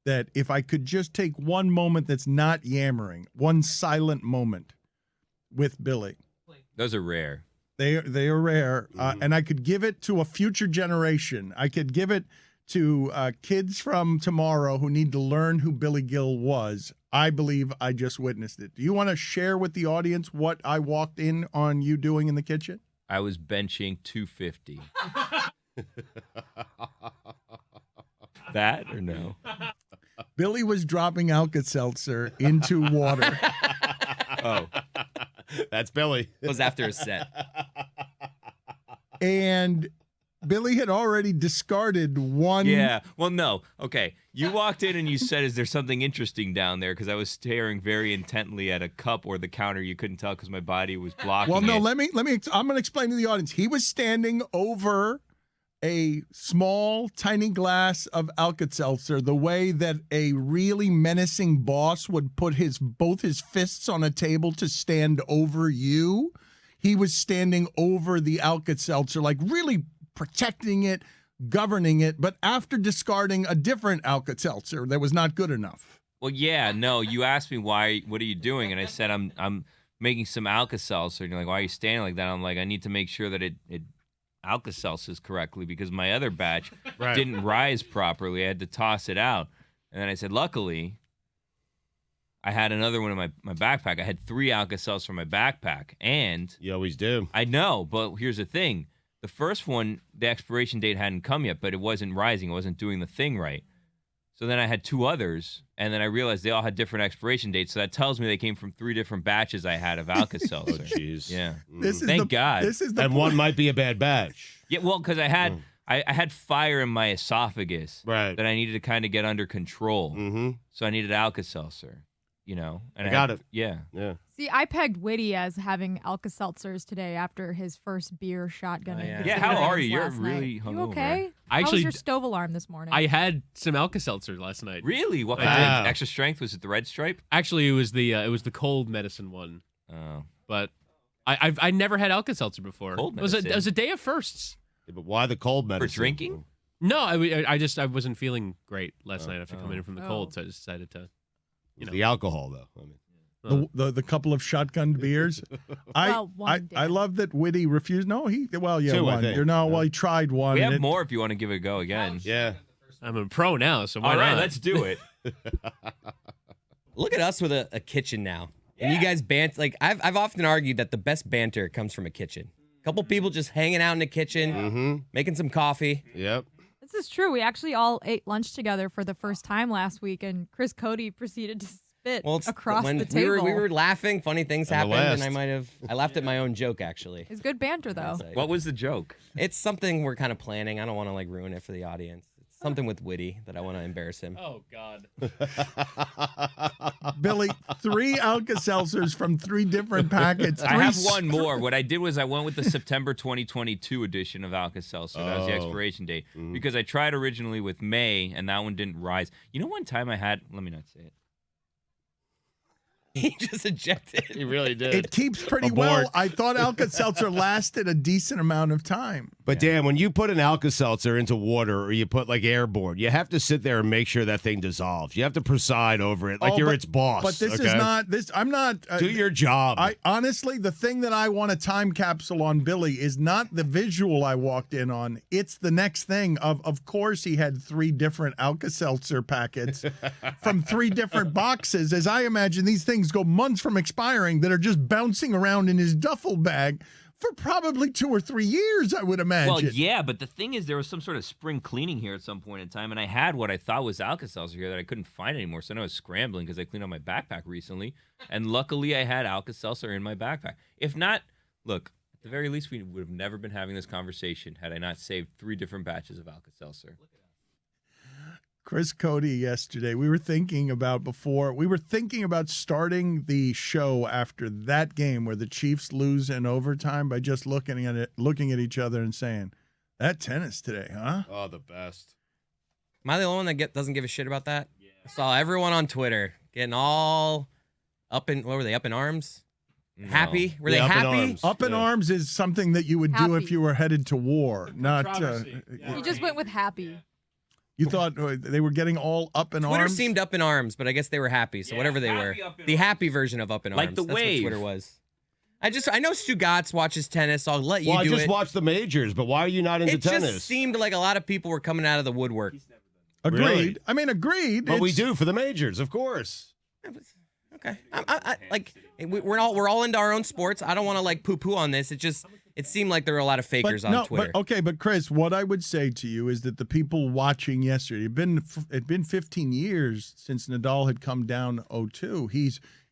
That if I could just take one moment that's not yammering, one silent moment with Billy. Those are rare. They are rare, and I could give it to a future generation. I could give it to kids from tomorrow who need to learn who Billy Gill was. I believe I just witnessed it. Do you want to share with the audience what I walked in on you doing in the kitchen? I was benching 250. That or no? Billy was dropping Alka-Seltzer into water. Oh. That's Billy. It was after a set. And Billy had already discarded one. Yeah. Well, no. Okay. You walked in and you said, "Is there something interesting down there?" Because I was staring very intently at a cup or the counter. You couldn't tell because my body was blocking. Well, no. it. Let me. I'm going to explain to the audience. He was standing over a small, tiny glass of Alka-Seltzer, the way that a really menacing boss would put both his fists on a table to stand over you. He was standing over the Alka-Seltzer, like really protecting it, governing it, but after discarding a different Alka-Seltzer that was not good enough. Well, yeah, no. You asked me why. What are you doing? And I said I'm making some Alka-Seltzer. And you're like, why are you standing like that? I'm like, I need to make sure that it Alka-Seltzers correctly because my other batch didn't rise properly. I had to toss it out. And then I said, luckily, I had another one in my backpack. I had 3 Alka-Seltzers in my backpack. And You always do. I know, but here's the thing. The first one, the expiration date hadn't come yet, but it wasn't rising. It wasn't doing the thing right. So then I had 2 others, and then I realized they all had different expiration dates. So that tells me they came from 3 different batches I had of Alka-Seltzer. Oh, jeez. Yeah. Thank God. This is the And one might be a bad batch. Yeah, well, because I had I had fire in my esophagus Right. that I needed to kind of get under control. Mm-hmm. So I needed Alka-Seltzer, and I got it. Yeah. Yeah. See, I pegged Whitty as having Alka-Seltzers today after his first beer shotgunning. yeah. against Yeah, the how are Ravens you? You're last really night. hungover. You okay? I How actually was your stove alarm this morning? I had some Alka-Seltzer last night. Really? What I kind? did. Extra strength? Was it the red stripe? Actually, it was the cold medicine one. Oh. But I never had Alka-Seltzer before. Cold It was medicine. a day of firsts. Yeah, but why the cold medicine? drinking? No, I wasn't feeling great last night after coming in from the Oh. cold, so I just decided to. It's the alcohol, though. I mean, the couple of shotgunned beers. Well, one I did. love that Whitty refused. No, he 2, I one. think. He tried one. We and have more if you want to give it a go again. yeah. I'm a pro now, so why All right, not? let's do it. Look at us with a kitchen now. And you guys I've often argued that the best banter comes from a kitchen. A couple people just hanging out in the kitchen, making some coffee. Yep. This is true. We actually all ate lunch together for the first time last week, and Chris Cody proceeded to spit across the table. We were laughing, funny things On the happened, and last. I laughed at my own joke, actually. It's good banter, though. What was the joke? It's something we're kind of planning. I don't want to like ruin it for the audience. It's something with Witty that I want to embarrass him. Oh, God. Billy, 3 Alka-Seltzers from 3 different packets. I have one more. What I did was I went with the September 2022 edition of Alka-Seltzer. That was the expiration date. Because I tried originally with May, and that one didn't rise. You know one time I had... Let me not say it. He just ejected. He really did. It keeps pretty well. I thought Alka-Seltzer lasted a decent amount of time. But Dan, when you put an Alka-Seltzer into water or you put like airborne, you have to sit there and make sure that thing dissolves. You have to preside over it like you're its boss. But this is okay? not this. I'm not. Do your job. I honestly, the thing that I want a time capsule on Billy is not the visual I walked in on. It's the next thing. Of course, he had 3 different Alka-Seltzer packets from 3 different boxes. As I imagine, these things go months from expiring that are just bouncing around in his duffel bag for probably 2 or 3 years, I would imagine. Well, yeah, but the thing is there was some sort of spring cleaning here at some point in time, and I had what I thought was Alka-Seltzer here that I couldn't find anymore, so then I was scrambling because I cleaned out my backpack recently, and luckily I had Alka-Seltzer in my backpack. If not, look, at the very least we would have never been having this conversation had I not saved 3 different batches of Alka-Seltzer. Chris Cody yesterday, we were thinking about starting the show after that game where the Chiefs lose in overtime by just looking at each other and saying, that tennis today, huh? Oh, the best. Am I the only one that doesn't give a shit about that? Yeah. I saw everyone on Twitter getting all up in, what were they, up in arms? No. Happy? Were Yeah, they up in happy? arms. Up in Yeah. arms is something that you would do if Happy. you were headed to war, not. Controversy. He just went with happy. You thought they were getting all up in Twitter arms? seemed up in arms, but I guess they were happy. So whatever they were, the happy version of up in Like arms. the That's wave. what Twitter was. I know Stugotz watches tennis, so I'll let you Well, I do just it. watched the majors, but why are you not into It tennis? just seemed like a lot of people were coming out of the woodwork. Agreed. Really? I mean, agreed. But we It's- do for the majors, of course. Okay, we're all into our own sports. I don't want to like poo-poo on this. It seemed like there were a lot of fakers on Twitter. But Chris, what I would say to you is that the people watching yesterday, it'd been 15 years since Nadal had come down 0-2.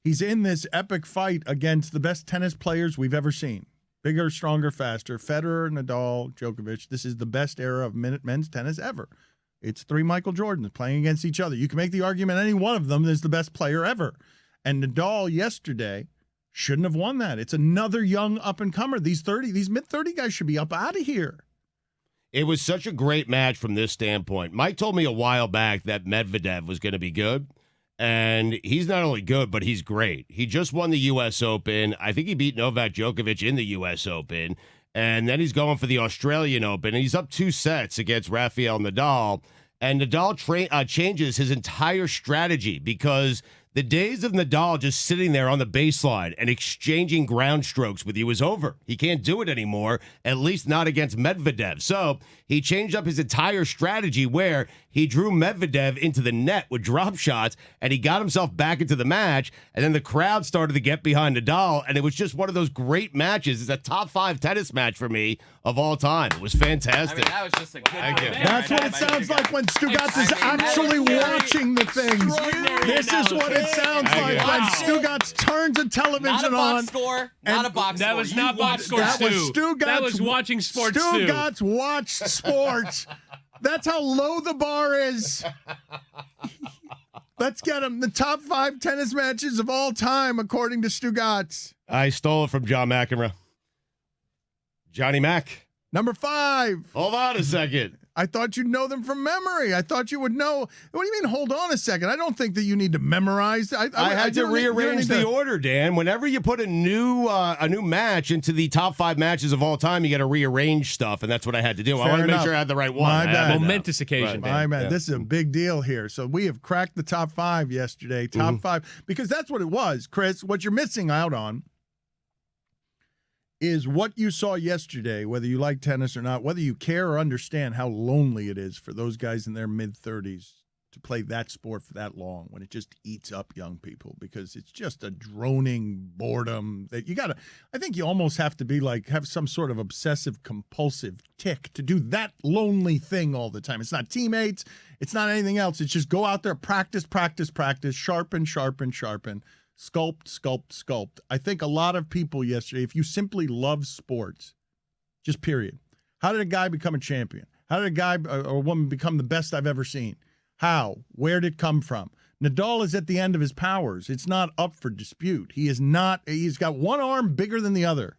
He's in this epic fight against the best tennis players we've ever seen. Bigger, stronger, faster. Federer, Nadal, Djokovic. This is the best era of men's tennis ever. It's 3 Michael Jordans playing against each other. You can make the argument any one of them is the best player ever. And Nadal yesterday shouldn't have won that. It's another young up-and-comer. These mid-30 guys should be up out of here. It was such a great match from this standpoint. Mike told me a while back that Medvedev was going to be good, and he's not only good, but he's great. He just won the U.S. Open. I think he beat Novak Djokovic in the U.S. Open, and then he's going for the Australian Open, and he's up 2 sets against Rafael Nadal, and Nadal changes his entire strategy because the days of Nadal just sitting there on the baseline and exchanging ground strokes with you is over. He can't do it anymore, at least not against Medvedev. So he changed up his entire strategy where he drew Medvedev into the net with drop shots, and he got himself back into the match, and then the crowd started to get behind Nadal, and it was just one of those great matches. It's a top 5 tennis match for me of all time. It was fantastic. that was just a good Thank you. That's what it sounds like when Stugotz is actually watching the things. This is what it sounds like when Stugotz turns a television Not a on. box score. Not a box score. That was You not box watched score, That was Stu. Stugotz. That was watching sports, Stu. Stugotz watched sports. That's how low the bar is. Let's get him the top 5 tennis matches of all time, according to Stugotz. I stole it from John McEnroe. Johnny Mac. Number 5. Hold on a second. I thought you'd know them from memory. I thought you would know. What do you mean, hold on a second? I don't think that you need to memorize. I had to rearrange the order, Dan. Whenever you put a new match into the top 5 matches of all time, you got to rearrange stuff, and that's what I had to do. I Fair want to make enough. sure I had the right one. My I bad. had it now. Momentous occasion. Right. My man, Yeah. this is a big deal here. So we have cracked the top 5 yesterday. Top 5, because that's what it was, Chris. What you're missing out on is what you saw yesterday, whether you like tennis or not, whether you care or understand how lonely it is for those guys in their mid-30s to play that sport for that long when it just eats up young people because it's just a droning boredom that you gotta. I think you almost have to be like have some sort of obsessive compulsive tick to do that lonely thing all the time. It's not teammates. It's not anything else. It's just go out there, practice, sharpen, sculpt. I think a lot of people yesterday, if you simply love sports, just period. How did a guy become a champion? How did a guy or a woman become the best I've ever seen? How? Where did it come from? Nadal is at the end of his powers. It's not up for dispute. He is not. He's got one arm bigger than the other.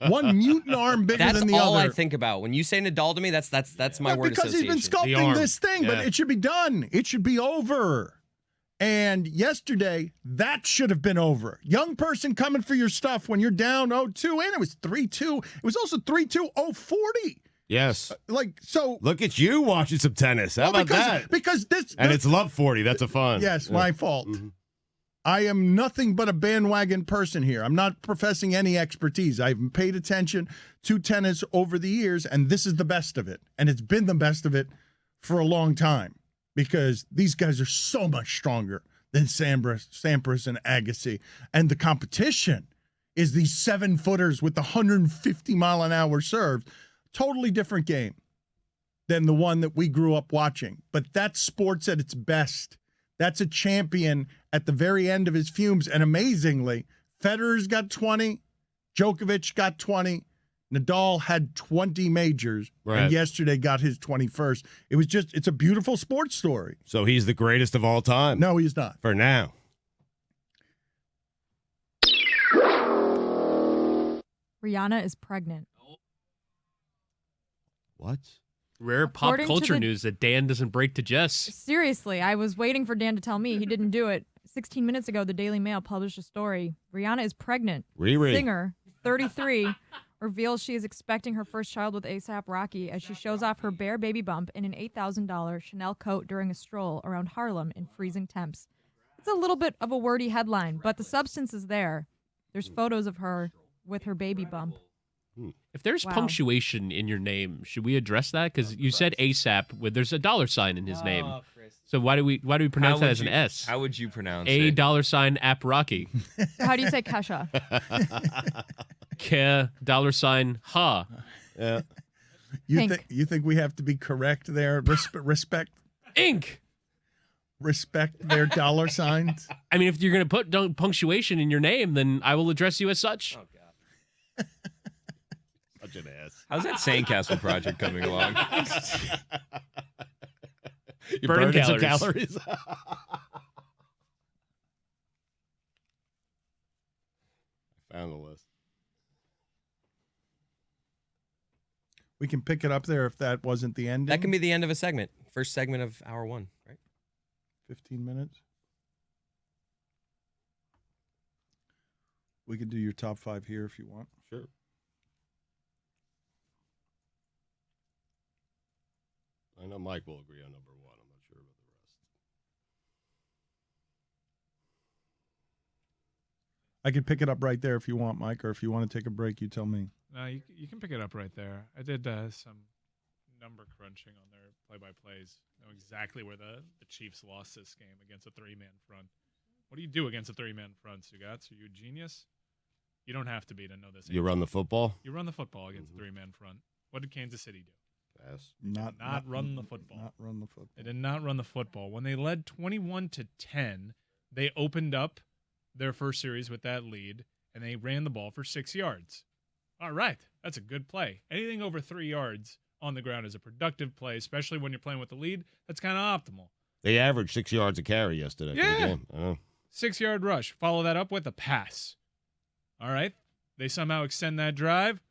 One mutant arm bigger than the other. That's all I think about. When you say Nadal to me, that's my word because association. he's been sculpting this thing, but it should be done. It should be over. And yesterday, that should have been over. Young person coming for your stuff when you're down 0-2, and it was 3-2. It was also 3-2, 0-40. Yes. So. Look at you watching some tennis. How about that? Because this. And it's Love 40. That's a fun. Yes, my fault. Mm-hmm. I am nothing but a bandwagon person here. I'm not professing any expertise. I've paid attention to tennis over the years, and this is the best of it. And it's been the best of it for a long time because these guys are so much stronger than Sampras and Agassi. And the competition is these 7-footers with the 150-mile-an-hour serves. Totally different game than the one that we grew up watching. But that's sports at its best. That's a champion at the very end of his fumes. And amazingly, Federer's got 20, Djokovic got 20, Nadal had 20 majors, and yesterday got his 21st. It's a beautiful sports story. So he's the greatest of all time? No, he's not. For now. Rihanna is pregnant. What? Rare pop According to culture the- news that Dan doesn't break to Jess. Seriously, I was waiting for Dan to tell me. He didn't do it. 16 minutes ago, the Daily Mail published a story. Rihanna is pregnant. Riri. Singer, 33, reveals she is expecting her first child with A$AP Rocky as she shows off her bare baby bump in an $8,000 Chanel coat during a stroll around Harlem in freezing temps. It's a little bit of a wordy headline, but the substance is there. There's photos of her with her baby bump. If there's Wow. punctuation in your name, should we address that? Because you said ASAP, there's a $sign in his name. So why do we pronounce that as an S? How would you pronounce A it? $app Rocky. How do you say Kesha? Ke $ha. Yeah. You think we have to be correct there? Respect Ink. Respect their $signs. I mean, if you're going to put punctuation in your name, then I will address you as such. Oh, God. Such an ass. How's that Sandcastle project coming along? You Burning burning some calories. calories. Found the list. We can pick it up there if that wasn't the ending. That can be the end of a segment. First segment of hour one, right? 15 minutes. We could do your top 5 here if you want. Sure. I know Mike will agree on number 1. I'm not sure about the rest. I could pick it up right there if you want, Mike, or if you want to take a break, you tell me. No, you can pick it up right there. I did some number crunching on their play-by-plays. Know exactly where the Chiefs lost this game against a 3-man front. What do you do against a 3-man front, Stugotz? Are you a genius? You don't have to be to know this. You run the football? You run the football against a 3-man front. What did Kansas City do? Pass. Not run the football. Not run the football. They did not run the football. When they led 21-10, they opened up their first series with that lead, and they ran the ball for 6 yards. All right, that's a good play. Anything over 3 yards on the ground is a productive play, especially when you're playing with the lead. That's kind of optimal. They averaged 6 yards a carry yesterday for the game. I know. 6-yard rush. Follow that up with a pass. All right, they somehow extend that drive.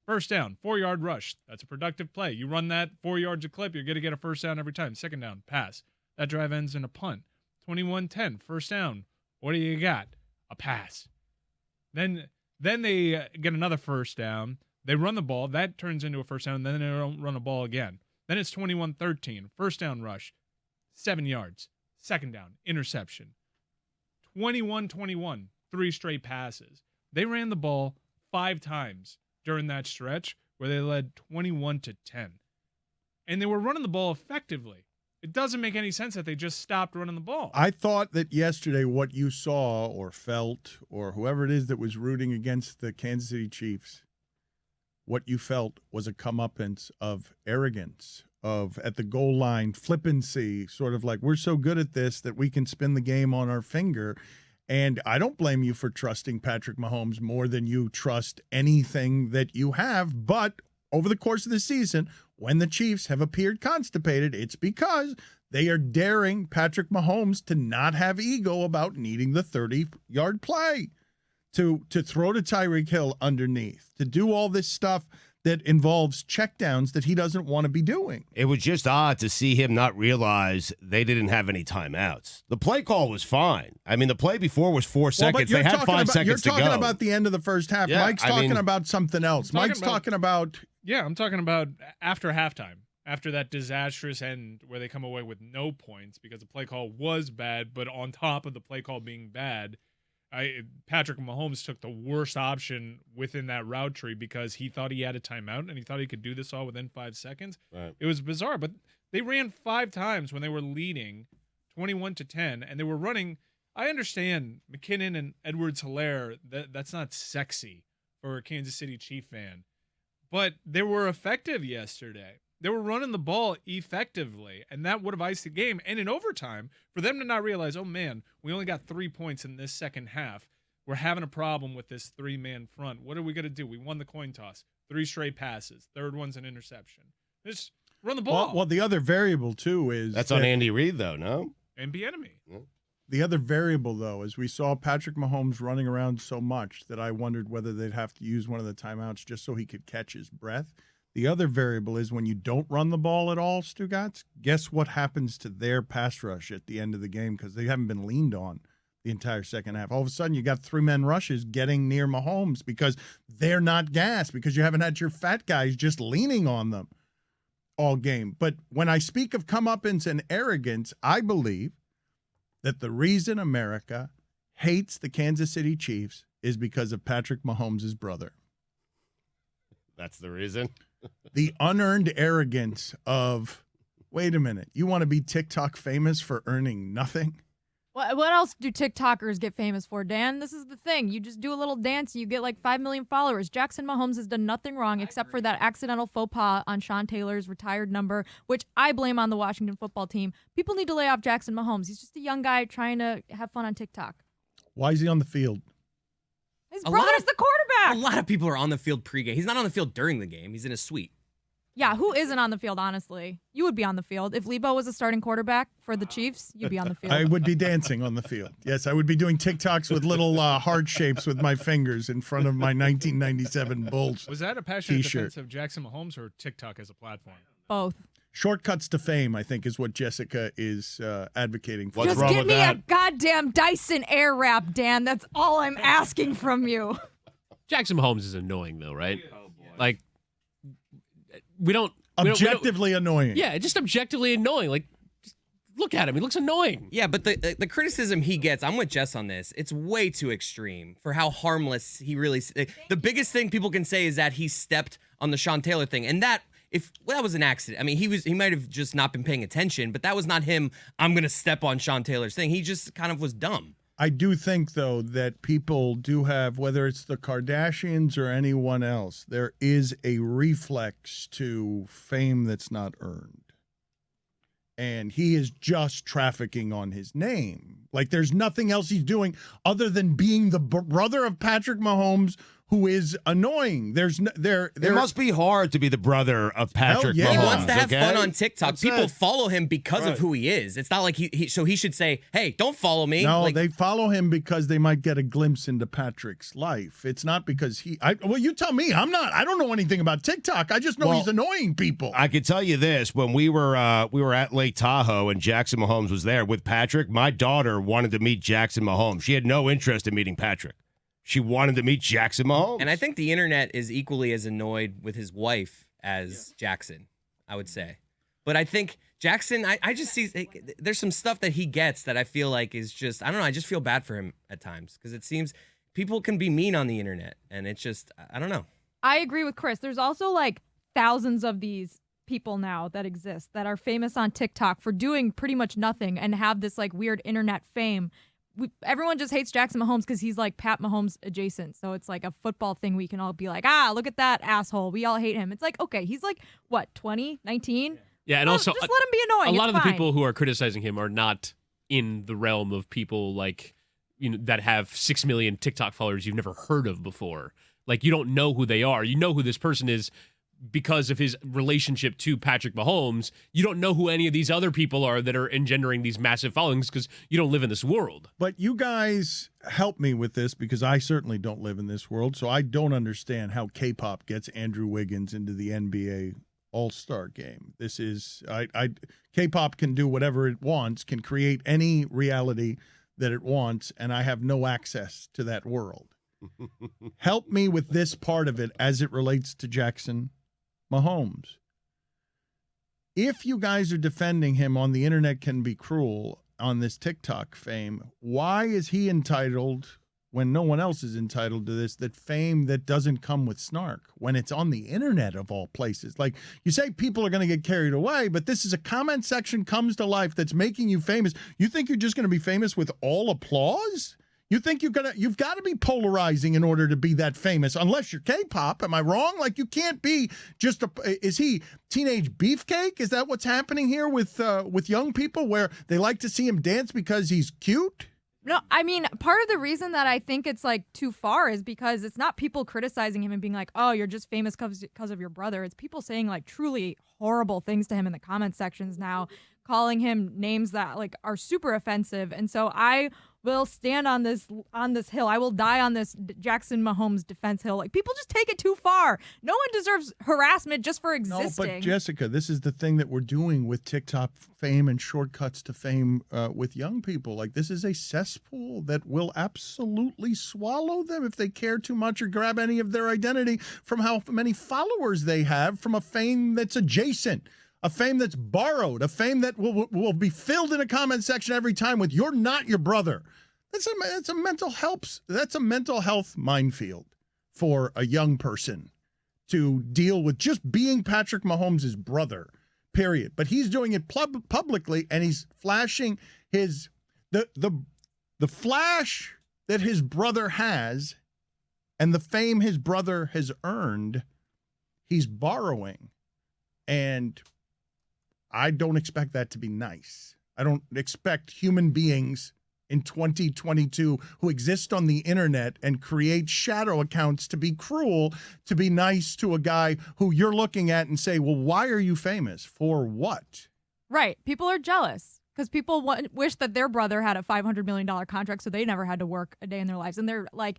First down, 4-yard rush. That's a productive play. You run that 4 yards a clip, you're going to get a first down every time. Second down, pass. That drive ends in a punt. 21-10, first down. What do you got? A pass. Then they get another first down. They run the ball. That turns into a first down. Then they don't run the ball again. Then it's 21-13, first down rush. 7 yards. Second down, interception. 21-21, 3 straight passes. They ran the ball 5 times during that stretch where they led 21-10. And they were running the ball effectively. It doesn't make any sense that they just stopped running the ball. I thought that yesterday what you saw or felt or whoever it is that was rooting against the Kansas City Chiefs, what you felt was a comeuppance of arrogance, of at the goal line, flippancy, sort of like we're so good at this that we can spin the game on our finger. And I don't blame you for trusting Patrick Mahomes more than you trust anything that you have. But over the course of the season, when the Chiefs have appeared constipated, it's because they are daring Patrick Mahomes to not have ego about needing the 30-yard play, to throw to Tyreek Hill underneath, to do all this stuff that involves checkdowns that he doesn't want to be doing. It was just odd to see him not realize they didn't have any timeouts. The play call was fine. I mean, the play before was 4 seconds. They had 5 seconds to go. You're talking about the end of the first half. Yeah, Mike's talking about something else. Mike's talking about... Yeah, I'm talking about after halftime, after that disastrous end where they come away with no points because the play call was bad, but on top of the play call being bad, Patrick Mahomes took the worst option within that route tree because he thought he had a timeout and he thought he could do this all within 5 seconds. Right. It was bizarre, but they ran 5 times when they were leading 21-10, and they were running. I understand McKinnon and Edwards-Helaire, that's not sexy for a Kansas City Chief fan. But they were effective yesterday. They were running the ball effectively, and that would have iced the game. And in overtime, for them to not realize, oh, man, we only got 3 points in this second half. We're having a problem with this 3-man front. What are we going to do? We won the coin toss. 3 straight passes. Third one's an interception. Just run the ball. Well, the other variable, too, is... That's on Andy Reid, though, no? And Bieniemy. Yeah. The other variable, though, is we saw Patrick Mahomes running around so much that I wondered whether they'd have to use one of the timeouts just so he could catch his breath. The other variable is when you don't run the ball at all, Stugotz, guess what happens to their pass rush at the end of the game because they haven't been leaned on the entire second half. All of a sudden, you got 3-man rushes getting near Mahomes because they're not gassed, because you haven't had your fat guys just leaning on them all game. But when I speak of comeuppance and arrogance, I believe that the reason America hates the Kansas City Chiefs is because of Patrick Mahomes' brother. That's the reason? The unearned arrogance of, wait a minute, you want to be TikTok famous for earning nothing? What else do TikTokers get famous for, Dan? This is the thing. You just do a little dance and you get like 5 million followers. Jackson Mahomes has done nothing wrong except for that accidental faux pas on Sean Taylor's retired number, which I blame on the Washington football team. People need to lay off Jackson Mahomes. He's just a young guy trying to have fun on TikTok. Why is he on the field? His brother's the quarterback. A lot of people are on the field pregame. He's not on the field during the game. He's in a suite. Yeah, who isn't on the field, honestly? You would be on the field. If Lebo was a starting quarterback for the Chiefs, you'd be on the field. I would be dancing on the field. Yes, I would be doing TikToks with little heart shapes with my fingers in front of my 1997 Bulls Was that a passionate t-shirt. defense of Jackson Mahomes or TikTok as a platform? Both. Shortcuts to fame, I think, is what Jessica is advocating for. Just give me a goddamn Dyson Airwrap, Dan. That's all I'm asking from you. Jackson Mahomes is annoying, though, right? Like, we don't Objectively annoying. Yeah, just objectively annoying. Like, just look at him; he looks annoying. Yeah, but the criticism he gets, I'm with Jess on this. It's way too extreme for how harmless he really. The biggest thing people can say is that he stepped on the Sean Taylor thing, and that was an accident. I mean, he might have just not been paying attention, but that was not him. I'm gonna step on Sean Taylor's thing. He just kind of was dumb. I do think, though, that people do have, whether it's the Kardashians or anyone else, there is a reflex to fame that's not earned. And he is just trafficking on his name. Like, there's nothing else he's doing other than being the brother of Patrick Mahomes, who is annoying. It must be hard to be the brother of Patrick Mahomes. He wants to have fun on TikTok. That's People it. follow him because of who he is. It's not like so he should say, hey, don't follow me. No, they follow him because they might get a glimpse into Patrick's life. It's not because well, you tell me. I don't know anything about TikTok. I just know he's annoying people. I could tell you this. When we were at Lake Tahoe and Jackson Mahomes was there with Patrick, my daughter wanted to meet Jackson Mahomes. She had no interest in meeting Patrick. She wanted to meet Jackson Mahomes. And I think the internet is equally as annoyed with his wife as Jackson, I would say. But I think Jackson, I just see there's some stuff that he gets that I feel like is just, I don't know, I just feel bad for him at times because it seems people can be mean on the internet and it's just, I don't know. I agree with Chris. There's also like thousands of these people now that exist that are famous on TikTok for doing pretty much nothing and have this like weird internet fame. Everyone just hates Jackson Mahomes because he's like Pat Mahomes adjacent. So it's like a football thing we can all be like, look at that asshole. We all hate him. It's like, okay, he's like, what, 20, 19? Yeah, and also just let him be annoying. A lot It's of the fine. people who are criticizing him are not in the realm of people like, that have 6 million TikTok followers you've never heard of before. Like, you don't know who they are. You know who this person is because of his relationship to Patrick Mahomes. You don't know who any of these other people are that are engendering these massive followings because you don't live in this world. But you guys help me with this because I certainly don't live in this world, so I don't understand how K-pop gets Andrew Wiggins into the NBA All-Star game. This is K-pop can do whatever it wants, can create any reality that it wants, and I have no access to that world. Help me with this part of it as it relates to Jackson Mahomes. If you guys are defending him on the internet can be cruel on this TikTok fame, why is he entitled when no one else is entitled to this, that fame that doesn't come with snark when it's on the internet of all places? Like, you say people are going to get carried away, but this is a comment section comes to life that's making you famous. You think you're just going to be famous with all applause? You think you've got to be polarizing in order to be that famous, unless you're K-pop. Am I wrong? Like, you can't be just is he teenage beefcake? Is that what's happening here with young people where they like to see him dance because he's cute? No, I mean, part of the reason that I think it's like too far is because it's not people criticizing him and being like, oh, you're just famous because of your brother. It's people saying like truly horrible things to him in the comment sections now, calling him names that like are super offensive. And so I will stand on this hill. I will die on this Jackson Mahomes defense hill. Like, people just take it too far. No one deserves harassment just for existing. No, but Jessica, this is the thing that we're doing with TikTok fame and shortcuts to fame with young people. Like, this is a cesspool that will absolutely swallow them if they care too much or grab any of their identity from how many followers they have from a fame that's adjacent. A fame that's borrowed, a fame that will be filled in a comment section every time with "you're not your brother." That's a mental health minefield for a young person to deal with, just being Patrick Mahomes' brother. Period. But he's doing it publicly, and he's flashing the flash that his brother has, and the fame his brother has earned. He's borrowing, and I don't expect that to be nice. I don't expect human beings in 2022 who exist on the internet and create shadow accounts to be cruel, to be nice to a guy who you're looking at and say, well, why are you famous? For what? Right. People are jealous because people wish that their brother had a $500 million contract so they never had to work a day in their lives. And they're like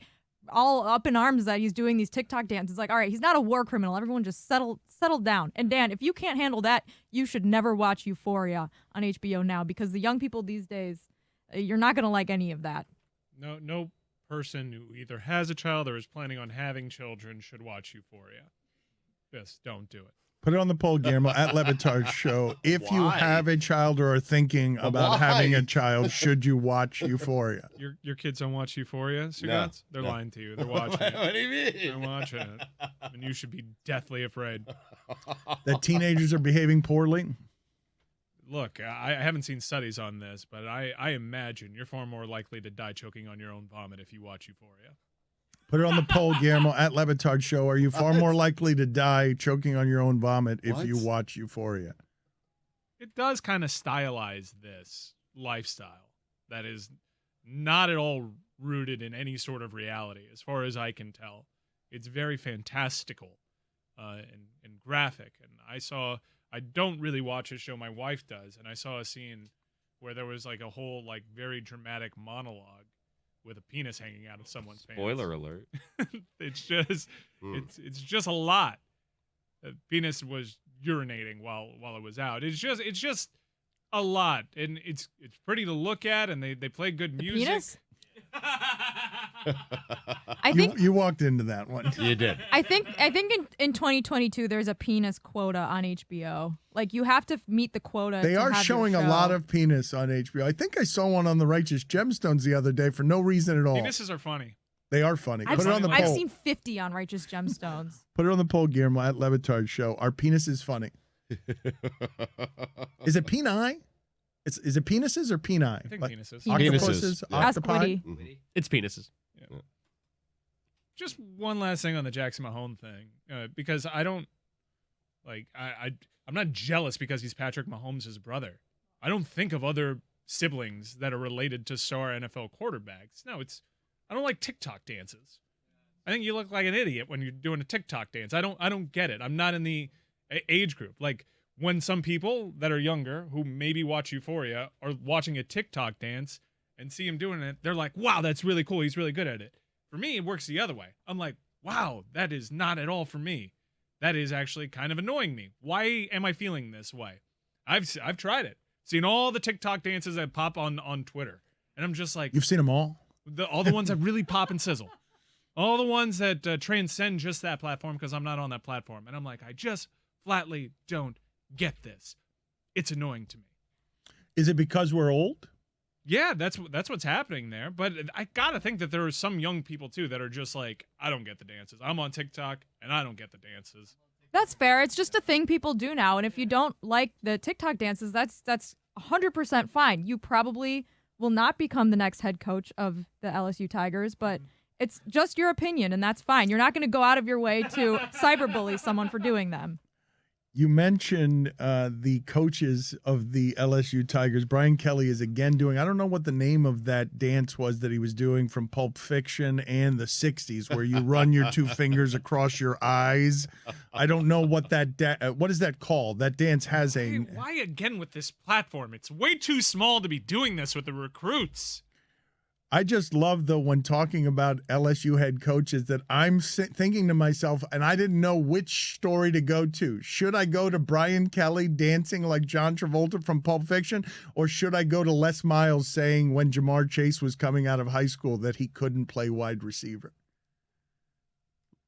all up in arms that he's doing these TikTok dances. Like, all right, he's not a war criminal. Everyone just settle down. And Dan, if you can't handle that, you should never watch Euphoria on HBO now, because the young people these days, you're not going to like any of that. No person who either has a child or is planning on having children should watch Euphoria. Just don't do it. Put it on the poll, Guillermo, at LeBatard Show. If you have a child or are thinking about having a child, should you watch Euphoria? Your kids don't watch Euphoria, Stugotz? They're lying to you. They're watching it. What do you mean? They're watching it. And you should be deathly afraid. That teenagers are behaving poorly? Look, I haven't seen studies on this, but I imagine you're far more likely to die choking on your own vomit if you watch Euphoria. Put it on the poll, Guillermo, at LeBatard Show. Are you far more likely to die choking on your own vomit if you watch Euphoria? It does kind of stylize this lifestyle that is not at all rooted in any sort of reality, as far as I can tell. It's very fantastical and graphic. And I don't really watch a show, my wife does, and I saw a scene where there was like a whole like very dramatic monologue with a penis hanging out of someone's pants. Spoiler alert. It's just a lot. The penis was urinating while it was out. It's just a lot, and it's pretty to look at, and they play good music. Penis? I think you walked into that one. You did. I think in 2022 there's a penis quota on HBO. Like, you have to meet the quota. They to are have your showing a show. lot of penis on HBO. I think I saw one on the Righteous Gemstones the other day for no reason at all. Penises are funny. They are funny. I've Put it on the seen, I've poll. seen 50 on Righteous Gemstones. Put it on the poll, Guillermo, at LeBatard Show. Our penis is funny. Is it peni? Is it penises or peni? I think Like penises. octopuses, Yeah. Ask octopi. Woody. It's penises. Just one last thing on the Jackson Mahomes thing, because I don't like I'm not jealous because he's Patrick Mahomes' brother. I don't think of other siblings that are related to star NFL quarterbacks. No, I don't like TikTok dances. I think you look like an idiot when you're doing a TikTok dance. I don't get it. I'm not in the age group. Like when some people that are younger who maybe watch Euphoria are watching a TikTok dance and see him doing it, they're like, "Wow, that's really cool. He's really good at it." For me, it works the other way. I'm like, "Wow, that is not at all for me. That is actually kind of annoying me. Why am I feeling this way?" I've tried it. Seen all the TikTok dances that pop on Twitter, and I'm just like, You've seen them all? all the ones that really pop and sizzle, all the ones that transcend just that platform because I'm not on that platform, and I'm like, I just flatly don't get this. It's annoying to me. Is it because we're old? Yeah, that's what's happening there. But I gotta think that there are some young people too that are just like, I don't get the dances. I'm on TikTok and I don't get the dances. That's fair. It's just a thing people do now. And if you don't like the TikTok dances, that's 100% fine. You probably will not become the next head coach of the LSU Tigers, but it's just your opinion, and that's fine. You're not going to go out of your way to cyberbully someone for doing them. You mentioned the coaches of the LSU Tigers. Brian Kelly is again doing, I don't know what the name of that dance was that he was doing from Pulp Fiction and the 60s, where you run your two fingers across your eyes. I don't know what what is that called? That dance has Why again with this platform? It's way too small to be doing this with the recruits. I just love, though, when talking about LSU head coaches, that I'm thinking to myself, and I didn't know which story to go to. Should I go to Brian Kelly dancing like John Travolta from Pulp Fiction, or should I go to Les Miles saying when Jamar Chase was coming out of high school that he couldn't play wide receiver?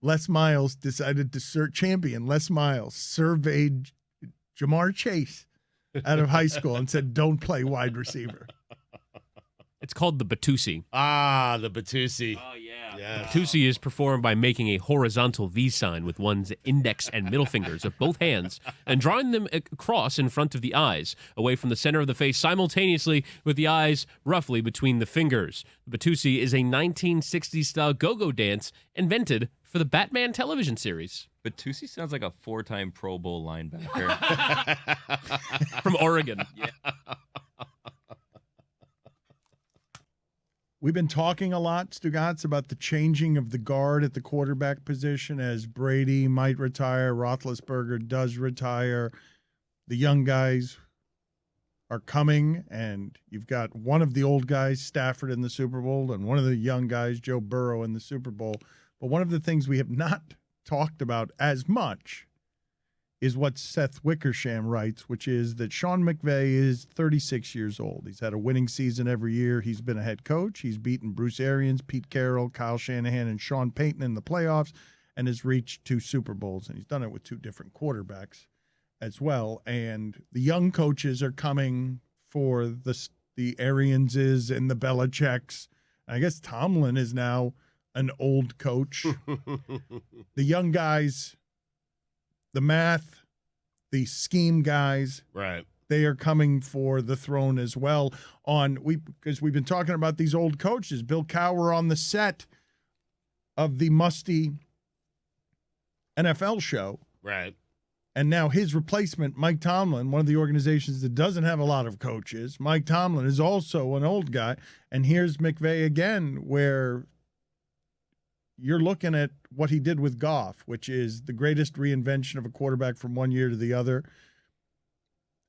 Les Miles decided to champion. Les Miles surveyed Jamar Chase out of high school and said, don't play wide receiver. It's called the Batusi. Ah, the Batusi. Oh, yeah. Yes. Batusi is performed by making a horizontal V sign with one's index and middle fingers of both hands and drawing them across in front of the eyes, away from the center of the face simultaneously with the eyes roughly between the fingers. The Batusi is a 1960s-style go-go dance invented for the Batman television series. Batusi sounds like a 4-time Pro Bowl linebacker. From Oregon. Yeah. We've been talking a lot, Stugotz, about the changing of the guard at the quarterback position as Brady might retire, Roethlisberger does retire. The young guys are coming, and you've got one of the old guys, Stafford, in the Super Bowl, and one of the young guys, Joe Burrow, in the Super Bowl. But one of the things we have not talked about as much is what Seth Wickersham writes, which is that Sean McVay is 36 years old. He's had a winning season every year. He's been a head coach. He's beaten Bruce Arians, Pete Carroll, Kyle Shanahan, and Sean Payton in the playoffs, and has reached 2 Super Bowls. And he's done it with 2 different quarterbacks as well. And the young coaches are coming for the Arianses and the Belichicks. I guess Tomlin is now an old coach. The young guys, the math, the scheme guys, Right. they are coming for the throne as well. Because we've been talking about these old coaches. Bill Cowher on the set of the musty NFL show. Right. And now his replacement, Mike Tomlin, one of the organizations that doesn't have a lot of coaches. Mike Tomlin is also an old guy. And here's McVay again, where you're looking at what he did with Goff, which is the greatest reinvention of a quarterback from one year to the other.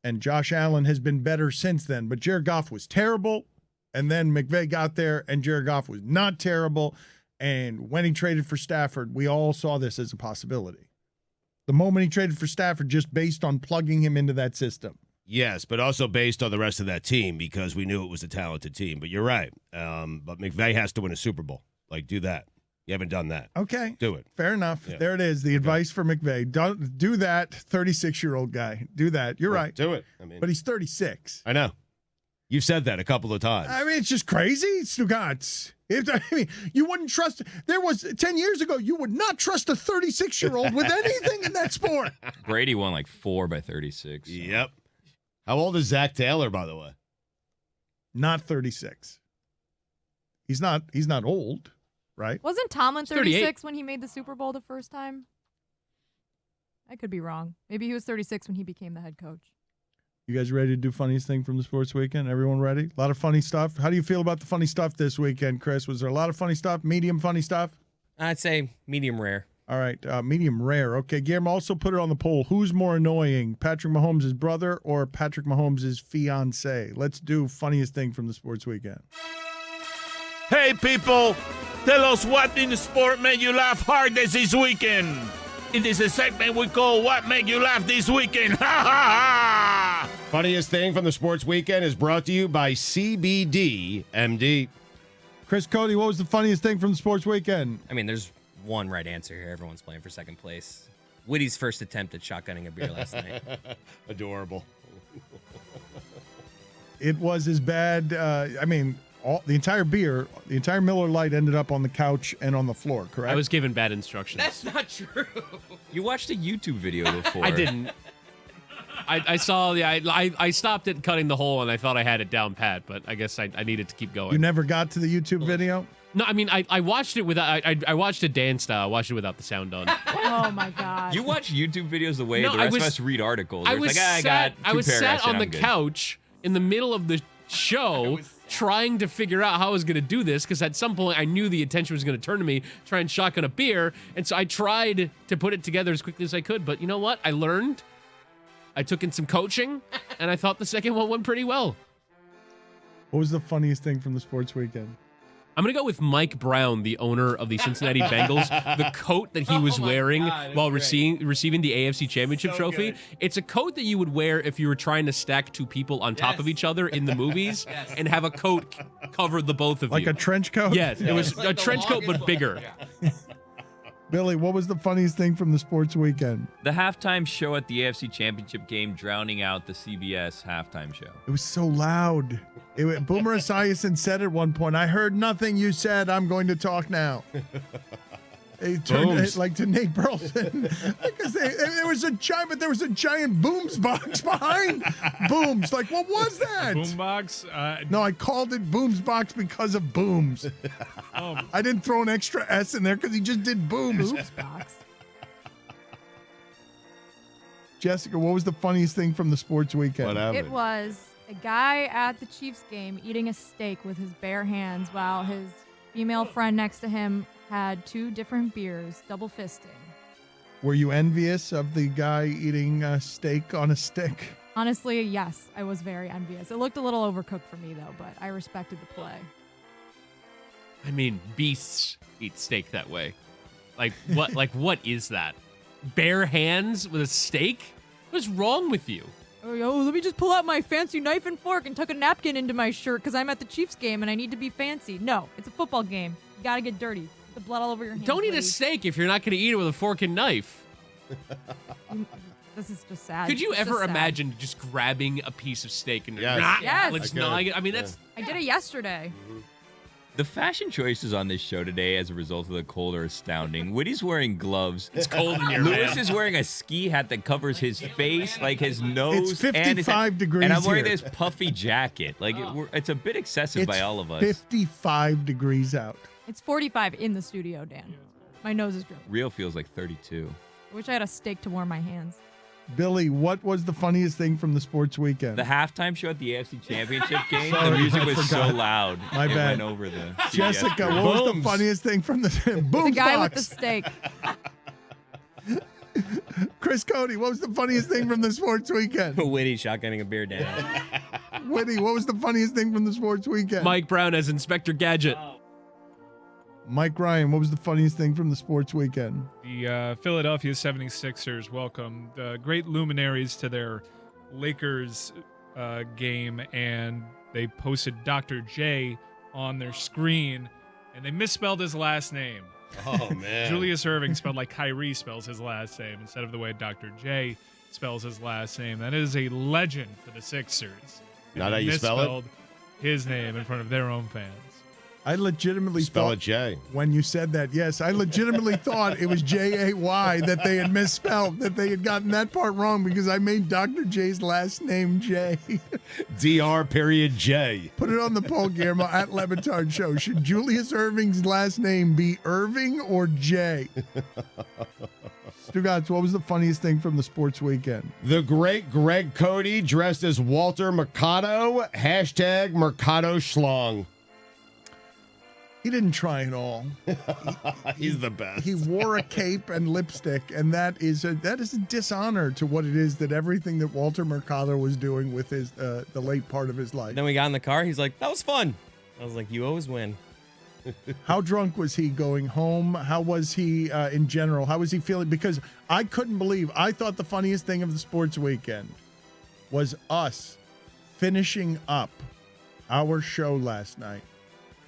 And Josh Allen has been better since then. But Jared Goff was terrible. And then McVay got there, and Jared Goff was not terrible. And when he traded for Stafford, we all saw this as a possibility. The moment he traded for Stafford, just based on plugging him into that system. Yes, but also based on the rest of that team, because we knew it was a talented team. But you're right. But McVay has to win a Super Bowl. Like, do that. You haven't done that. Okay. Do it. Fair enough. Yeah. There it is. The advice for McVay. Don't do that, 36-year-old guy. Do that. You're right. Do it. I mean, But he's 36. I know. You've said that a couple of times. I mean, it's just crazy. Stugotz. You wouldn't trust. There was 10 years ago. You would not trust a 36-year-old with anything in that sport. Brady won like 4 by 36. Yep. How old is Zach Taylor, by the way? Not 36. He's not old, right? Wasn't Tomlin 38. 36 when he made the Super Bowl the first time? I could be wrong. Maybe he was 36 when he became the head coach. You guys ready to do funniest thing from the sports weekend? Everyone ready? A lot of funny stuff. How do you feel about the funny stuff this weekend, Chris? Was there a lot of funny stuff? Medium funny stuff? I'd say medium rare. All right, medium rare. Okay, Guillermo, also put it on the poll. Who's more annoying, Patrick Mahomes' brother or Patrick Mahomes' fiance? Let's do funniest thing from the sports weekend. Hey, people, tell us what in the sport made you laugh hardest this weekend. It is a segment we call What Made You Laugh This Weekend. Ha ha ha! Funniest thing from the sports weekend is brought to you by CBD MD. Chris Cody, what was the funniest thing from the sports weekend? I mean, there's one right answer here. Everyone's playing for second place. Witty's first attempt at shotgunning a beer last night. Adorable. It was as bad. The entire Miller Lite ended up on the couch and on the floor, correct? I was given bad instructions. That's not true. You watched a YouTube video before. I didn't. I saw I stopped at cutting the hole and I thought I had it down pat, but I guess I needed to keep going. You never got to the YouTube video? No, I mean I watched it without I watched it Dan style. I watched it without the sound on. Oh my God. You watch YouTube videos the way No, the I rest was- of us read articles. I It's was like, I sat, got I two was paragraphs sat on and the I'm good. couch in the middle of the show trying to figure out how I was going to do this because at some point I knew the attention was going to turn to me, try and shotgun a beer. And so I tried to put it together as quickly as I could. But you know what? I learned. I took in some coaching, and I thought the second one went pretty well. What was the funniest thing from the sports weekend? I'm going to go with Mike Brown, the owner of the Cincinnati Bengals. The coat that he was wearing while receiving the AFC Championship trophy. It's a coat that you would wear if you were trying to stack two people on top of each other in the movies and have a coat cover the both of you. Like a trench coat? Yes, it was a trench coat, but bigger. Billy, what was the funniest thing from the sports weekend? The halftime show at the AFC Championship game drowning out the CBS halftime show. It was so loud. Boomer Esiason said at one point, I heard nothing you said. I'm going to talk now. He turned it like to Nate Burleson. Because there was a giant Booms box behind Booms. Like, what was that? Boombox? No, I called it Booms box because of Booms. I didn't throw an extra S in there because he just did Booms. Oops, box. Jessica, what was the funniest thing from the sports weekend? Whatever. It was a guy at the Chiefs game eating a steak with his bare hands while his female friend next to him had two different beers, double fisting. Were you envious of the guy eating steak on a stick? Honestly, yes, I was very envious. It looked a little overcooked for me, though, but I respected the play. I mean, beasts eat steak that way. Like what? Like what is that? Bare hands with a steak? What's wrong with you? Oh, let me just pull out my fancy knife and fork and tuck a napkin into my shirt because I'm at the Chiefs game and I need to be fancy. No, it's a football game. You gotta get dirty. Get the blood all over your hands. Don't eat a ladies. steak if you're not going to eat it with a fork and knife. This is just sad. Could you It's ever just sad. imagine just grabbing a piece of steak and Yes. Yes. like gnawing it? I mean, that's I did it yesterday. The fashion choices on this show today as a result of the cold are astounding. Witty's wearing gloves. it's cold in here, Lewis man. is wearing a ski hat that covers his face, like his nose. It's and his 55 degrees And I'm wearing here. this puffy jacket. Like, it's a bit excessive by all of us. 55 degrees out. It's 45 in the studio, Dan. My nose is dripping. Real feels like 32. I wish I had a steak to warm my hands. Billy, what was the funniest thing from the sports weekend? The halftime show at the AFC Championship game, Sorry, the music I was so forgot. loud. My it bad. went over the CBS Jessica, version. what was the Booms. funniest thing from the The Booms guy with box? the steak. Chris Cody, what was the funniest thing from the sports weekend? Witty shotgunning a beer down. Whitty, what was the funniest thing from the sports weekend? Mike Brown as Inspector Gadget. Mike Ryan, what was the funniest thing from the sports weekend? The Philadelphia 76ers welcomed great luminaries to their Lakers game, and they posted Dr. J on their screen, and they misspelled his last name. Oh, man. Julius Erving spelled like Kyrie spells his last name instead of the way Dr. J spells his last name. That is a legend for the Sixers. Not They how you spell it? misspelled his name in front of their own fans. I legitimately Spell thought it J. when you said that. Yes, I legitimately thought it was J-A-Y that they had misspelled, that they had gotten that part wrong because I made Dr. J's last name J. Dr.J. Put it on the poll, Guillermo, at LeBatard Show. Should Julius Irving's last name be Irving or J? Stugotz, what was the funniest thing from the sports weekend? The great Greg Cody dressed as Walter Mercado. # Mercado Schlong. He didn't try at all. He's the best. He wore a cape and lipstick, and that is a dishonor to what it is that everything that Walter Mercado was doing with his the late part of his life. Then we got in the car. He's like, that was fun. I was like, you always win. How drunk was he going home? How was he in general? How was he feeling? Because I couldn't believe. I thought the funniest thing of the sports weekend was us finishing up our show last night.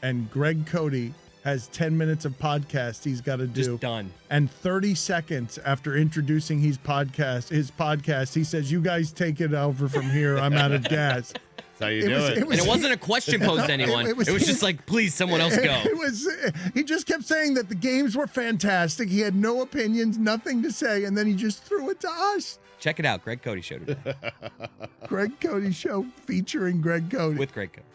And Greg Cody has 10 minutes of podcast he's got to do. Just done. And 30 seconds after introducing his podcast, he says, "You guys take it over from here. I'm out of gas." That's how you do it. And it wasn't a question posed to anyone. It was just like, please, someone else go. He just kept saying that the games were fantastic. He had no opinions, nothing to say, and then he just threw it to us. Check it out. Greg Cody Show today. Greg Cody Show featuring Greg Cody. With Greg Cody.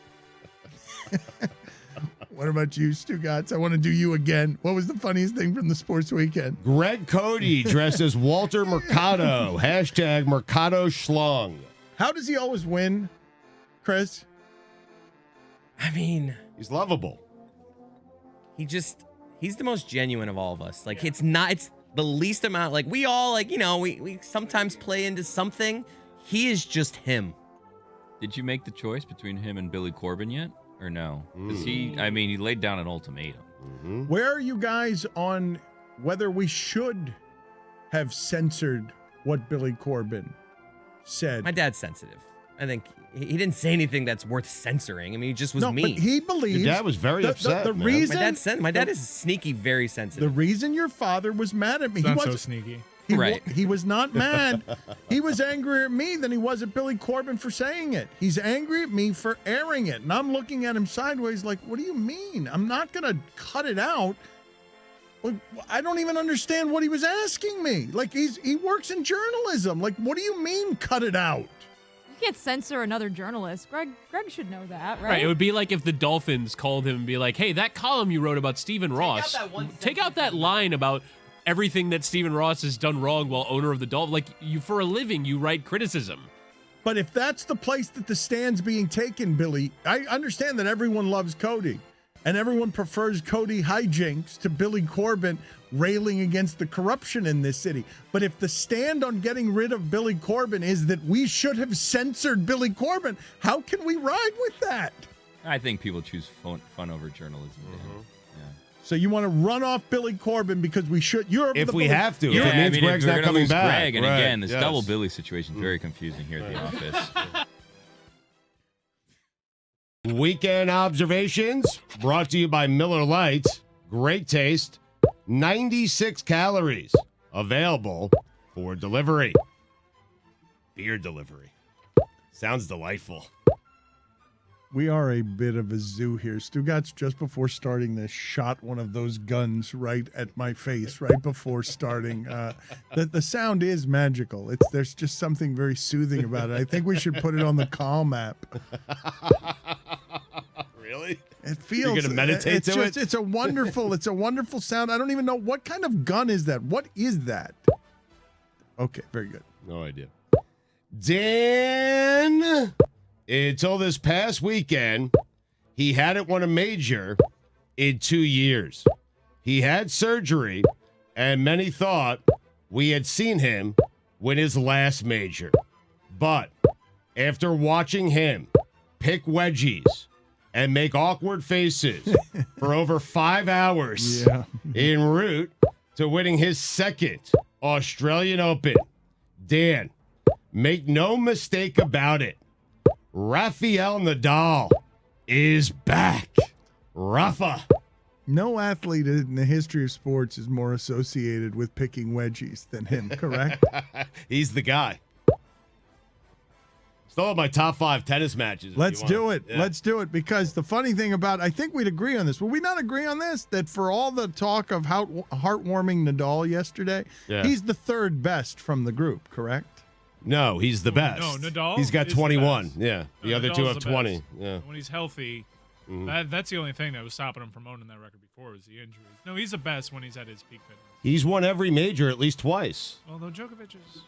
What about you, Stugotz? I want to do you again. What was the funniest thing from the sports weekend? Greg Cody dressed as Walter Mercado. # Mercado Schlong. How does he always win, Chris? I mean, he's lovable. He's the most genuine of all of us. Like, it's the least amount. Like, we all, like, we sometimes play into something. He is just him. Did you make the choice between him and Billy Corbin yet? Or no? Because he laid down an ultimatum. Mm-hmm. Where are you guys on whether we should have censored what Billy Corbin said? My dad's sensitive. I think he didn't say anything that's worth censoring. I mean, he just was mean. But he believes your dad was very upset. The reason my dad is sneaky, very sensitive. The reason your father was mad at me, Not so sneaky. He was not mad. He was angry at me than he was at Billy Corbin for saying it. He's angry at me for airing it. And I'm looking at him sideways like, what do you mean? I'm not going to cut it out. I don't even understand what he was asking me. Like, he works in journalism. Like, what do you mean cut it out? You can't censor another journalist. Greg should know that, right? Right. It would be like if the Dolphins called him and be like, hey, that column you wrote about Stephen Ross, take out that line about everything that Stephen Ross has done wrong while owner of the Dolphins. Like, you, for a living, you write criticism. But if that's the place that the stand's being taken, Billy, I understand that everyone loves Cody and everyone prefers Cody hijinks to Billy Corbin railing against the corruption in this city. But if the stand on getting rid of Billy Corbin is that we should have censored Billy Corbin, how can we ride with that? I think people choose fun over journalism. Mm-hmm. So you want to run off Billy Corbin because we should? If we have to. Yeah, if it means Greg's not coming back. Greg, and right. again, this double Billy situation is very confusing here at the office. Weekend observations brought to you by Miller Lite. Great taste. 96 calories. Available for delivery. Beer delivery. Sounds delightful. We are a bit of a zoo here. Stugotz, just before starting this, shot one of those guns right at my face, right before starting. The sound is magical. There's just something very soothing about it. I think we should put it on the Calm app. Really? It feels. You're gonna meditate to it? It's a wonderful sound. I don't even know what kind of gun is that. What is that? Okay, very good. No idea. Dan, until this past weekend, he hadn't won a major in 2 years. He had surgery, and many thought we had seen him win his last major. But after watching him pick wedgies and make awkward faces for over 5 hours en route to winning his second Australian Open, Dan, make no mistake about it. Rafael Nadal is back. Rafa. No athlete in the history of sports is more associated with picking wedgies than him, correct? He's the guy. Still my top 5 tennis matches. Let's do it. Yeah. Let's do it. Because the funny thing about, I think we'd agree on this. Will we not agree on this? That for all the talk of how heartwarming Nadal yesterday, he's the 3rd best from the group, correct? No, he's the best. No, Nadal. He's got is 21. The Yeah. The other Nadal's two have the 20. best. Yeah. When he's healthy, that's the only thing that was stopping him from owning that record before was the injuries. No, he's the best when he's at his peak fitness. He's won every major at least twice. Although Djokovic is,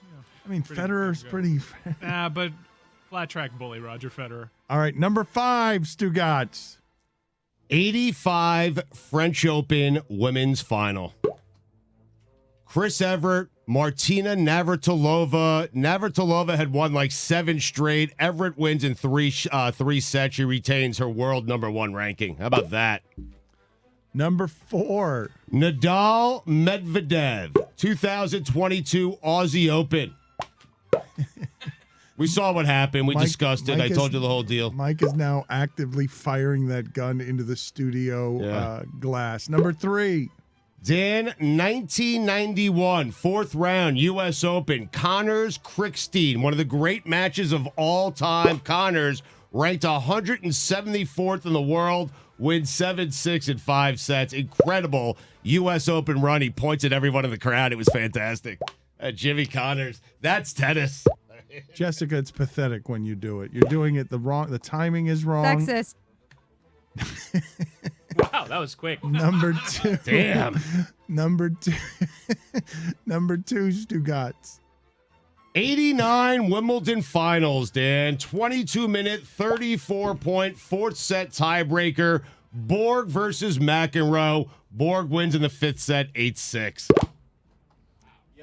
I mean, Federer's pretty. Nah, but flat track bully Roger Federer. All right, number 5, Stugotz. 85 French Open women's final. Chris Evert, Martina Navratilova. Navratilova had won like 7 straight. Everett wins in 3 sets. She retains her world #1 ranking. How about that? Number 4. Nadal Medvedev, 2022 Aussie Open. We saw what happened. We discussed it. I told you the whole deal. Mike is now actively firing that gun into the studio glass. Number 3. Dan, 1991, 4th round, U.S. Open. Connors Krickstein, one of the great matches of all time. Connors, ranked 174th in the world, wins 7-6 in 5 sets. Incredible U.S. Open run. He points at everyone in the crowd. It was fantastic. Jimmy Connors. That's tennis. Jessica, it's pathetic when you do it. You're doing it the wrong. The timing is wrong. Sexist. Wow, that was quick. Number 2. Damn. Number 2. Number 2, Stugotz. 89 Wimbledon finals, Dan. 22-minute, 34-point, 4th set tiebreaker. Borg versus McEnroe. Borg wins in the 5th set, 8-6.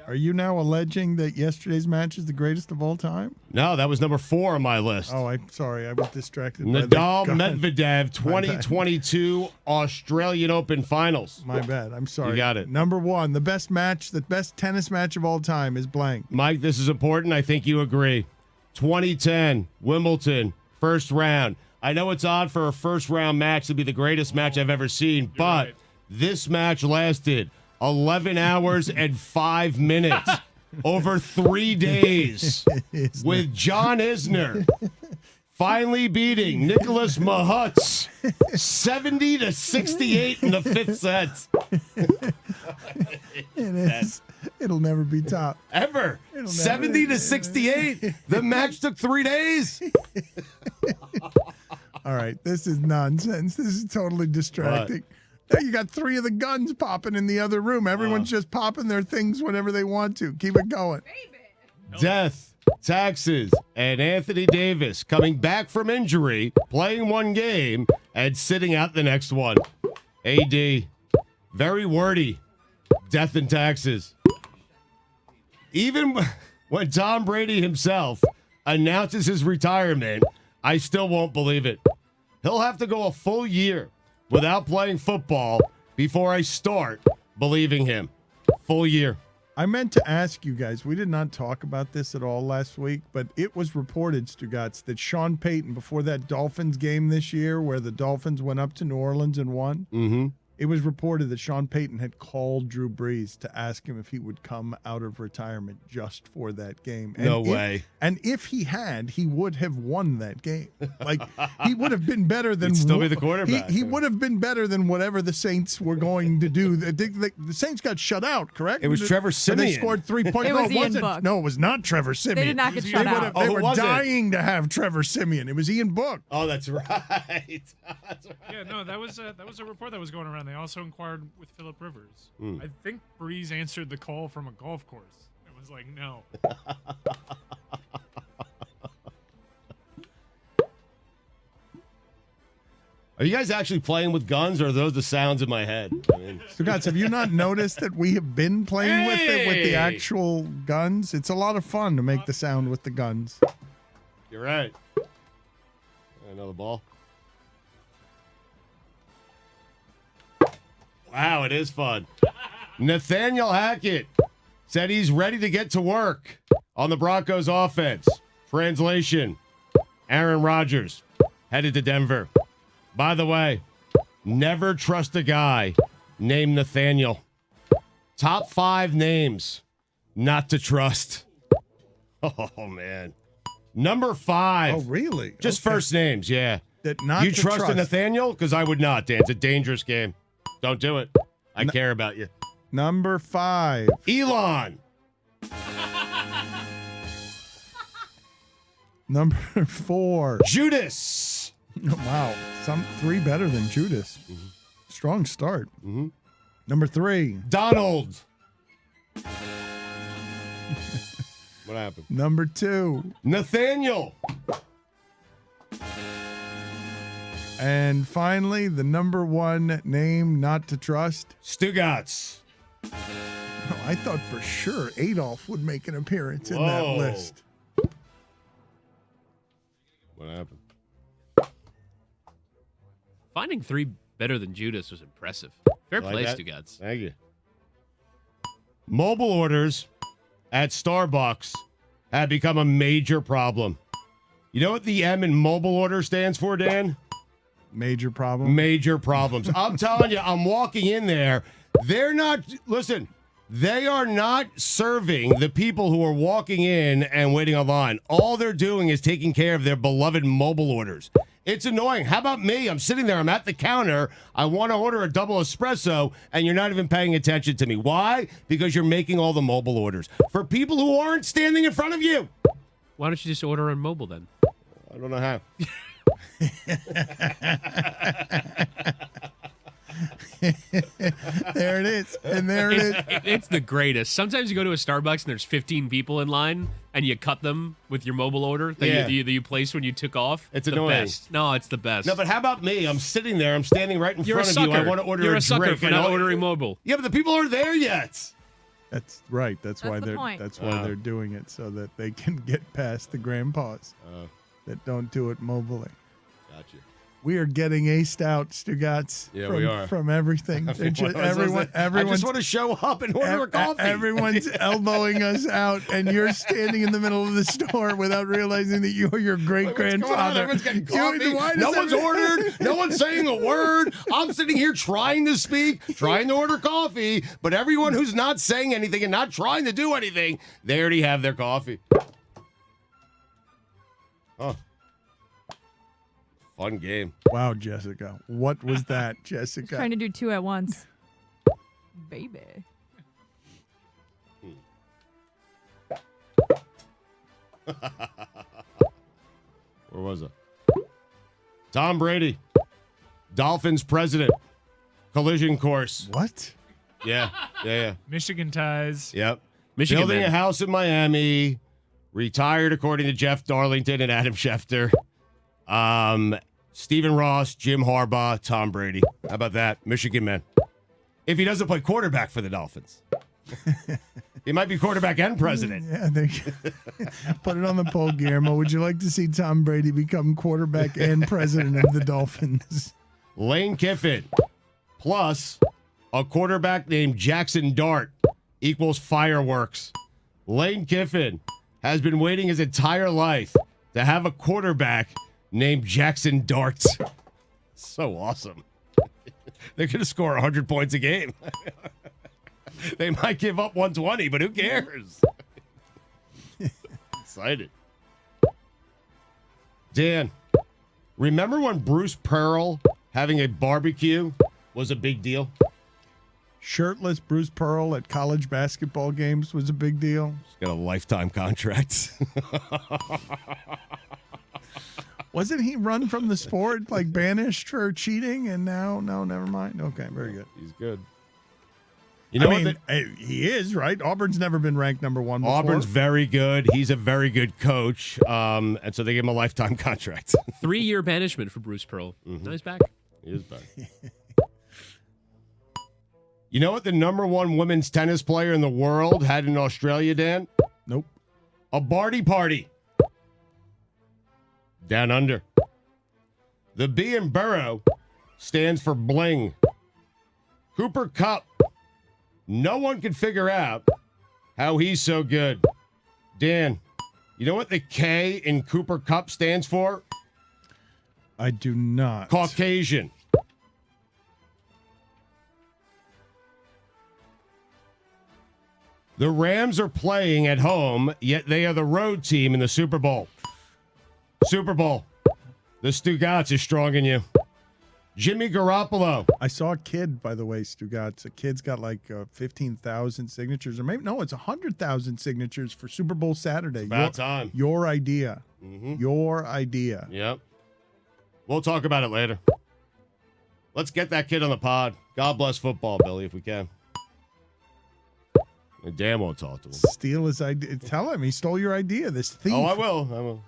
Are you now alleging that yesterday's match is the greatest of all time? No, that was number 4 on my list. Oh, I'm sorry. I was distracted. Nadal by the gun. Medvedev 2022 Australian Open Finals. My bad. I'm sorry. You got it. Number 1, the best tennis match of all time is blank. Mike, this is important. I think you agree. 2010 Wimbledon, 1st round. I know it's odd for a 1st round match to be the greatest match I've ever seen, but right. This match lasted 11 hours and 5 minutes over 3 days with John Isner finally beating Nicholas Mahutz 70-68 in the 5th set. It is. It'll never be topped. Ever. 70-68. The match took 3 days. All right. This is nonsense. This is totally distracting. Now you got 3 of the guns popping in the other room. Everyone's just popping their things whenever they want to. Keep it going. Death, taxes, and Anthony Davis coming back from injury, playing 1 game, and sitting out the next one. AD, very wordy. Death and taxes. Even when Tom Brady himself announces his retirement, I still won't believe it. He'll have to go a full year without playing football before I start believing him. Full year. I meant to ask you guys, we did not talk about this at all last week, but it was reported, Stugotz, that Sean Payton, before that Dolphins game this year where the Dolphins went up to New Orleans and won, it was reported that Sean Payton had called Drew Brees to ask him if he would come out of retirement just for that game. And No way. And if he had, he would have won that game. Like, he would have been better than... He'd still be the quarterback. He would have been better than whatever the Saints were going to do. The Saints got shut out, correct? It was Trevor So they Siemian. scored 3 points. It No, was it Ian wasn't. Book. No, it was not Trevor Siemian. They did not get shut out. They Oh, were was it? dying to have Trevor Siemian. It was Ian Book. Oh, that's right. That's right. Yeah, no, that was a report that was going around. They also inquired with Phillip Rivers. I think Breeze answered the call from a golf course. It was like, no. Are you guys actually playing with guns, or are those the sounds in my head? I mean, Stugotz, have you not noticed that we have been playing with it with the Hey! actual guns? It's a lot of fun to make the sound with the guns. you're right. Another ball. Wow, it is fun. Nathaniel Hackett said he's ready to get to work on the Broncos offense. Translation, Aaron Rodgers headed to Denver. By the way, never trust a guy named Nathaniel. Top 5 names not to trust. Oh, man. Number 5. Oh, really? Just Okay. first names, yeah. That not You to trust in Nathaniel? Because I would not, Dan. It's a dangerous game. Don't do it. I care about you. Number 5. Elon. Number 4. Judas. Wow. 3 better than Judas. Strong start. Number 3. Donald. What happened? Number 2. Nathaniel. And finally, the number 1 name not to trust. Stugotz. Oh, I thought for sure Adolf would make an appearance in that Whoa. list. What happened? Finding 3 better than Judas was impressive. Fair Like play, that? Stugotz. Thank you. Mobile orders at Starbucks have become a major problem. You know what the M in mobile order stands for, Dan? Major problem. Major problems. I'm telling you, I'm walking in there. They're not, listen, they are not serving the people who are walking in and waiting online. All they're doing is taking care of their beloved mobile orders. It's annoying. How about me? I'm sitting there. I'm at the counter. I want to order a double espresso, and you're not even paying attention to me. Why? Because you're making all the mobile orders for people who aren't standing in front of you. Why don't you just order on mobile then? I don't know how. There it is. And there it is. It's the greatest. Sometimes you go to a Starbucks and there's 15 people in line, and you cut them with your mobile order that, Yeah. that you placed when you took off. It's the annoying. Best. No, it's the best. No, but how about me? I'm sitting there. I'm standing right in You're a front sucker. of you. I want to order You're a a sucker drink. for and not all- ordering mobile. Yeah, but the people aren't there yet. That's right. That's why the they're point. that's why they're doing it, so that they can get past the grandpas that don't do it mobily. Gotcha. We are getting aced out, Stugotz. Yeah, from, we are. from everything. They're just, I everyone, just want to show up and order a coffee. Everyone's elbowing us out, and you're standing in the middle of the store without realizing that you're your great grandfather. Everyone's getting coffee. No one's ordered. No one's saying a word. I'm sitting here trying to speak, trying to order coffee, but everyone who's not saying anything and not trying to do anything, they already have their coffee. Oh. Fun game. Wow, Jessica. What was that, Jessica? Trying to do 2 at once. Baby. Where was it? Tom Brady, Dolphins president, collision course. What? Yeah. Michigan ties. Yep. Michigan Building man. a house in Miami. Retired, according to Jeff Darlington and Adam Schefter. Stephen Ross, Jim Harbaugh, Tom Brady. How about that? Michigan man. If he doesn't play quarterback for the Dolphins. He might be quarterback and president. Yeah, put it on the poll, Guillermo. Would you like to see Tom Brady become quarterback and president of the Dolphins? Lane Kiffin plus a quarterback named Jackson Dart equals fireworks. Lane Kiffin has been waiting his entire life to have a quarterback named Jackson Dart. So awesome. They're going to score 100 points a game. They might give up 120, but who cares? Excited. Dan, remember when Bruce Pearl having a barbecue was a big deal? Shirtless Bruce Pearl at college basketball games was a big deal. He's got a lifetime contract. Wasn't he run from the sport, like banished for cheating? And now, no, never mind. Okay, very good. He's good. You know he is, right? Auburn's never been ranked number 1 before. Auburn's very good. He's a very good coach. And so they gave him a lifetime contract. 3-year banishment for Bruce Pearl. Now he's back. He is back. You know what the number 1 women's tennis player in the world had in Australia, Dan? Nope. A Barty party. Down under. The B in Burrow stands for bling. Cooper Kupp. No one can figure out how he's so good. Dan, you know what the K in Cooper Kupp stands for? I do not. Caucasian. The Rams are playing at home, yet they are the road team in the Super Bowl. Super Bowl. The Stugotz is strong in you. Jimmy Garoppolo. I saw a kid, by the way, Stugotz. A kid's got like 15,000 signatures, or maybe no, it's 100,000 signatures for Super Bowl Saturday. About time. Your idea. Mm-hmm. Your idea. Yep. We'll talk about it later. Let's get that kid on the pod. God bless football, Billy, if we can. And Dan won't talk to him. Steal his idea. Tell him he stole your idea. This thief. Oh, I will.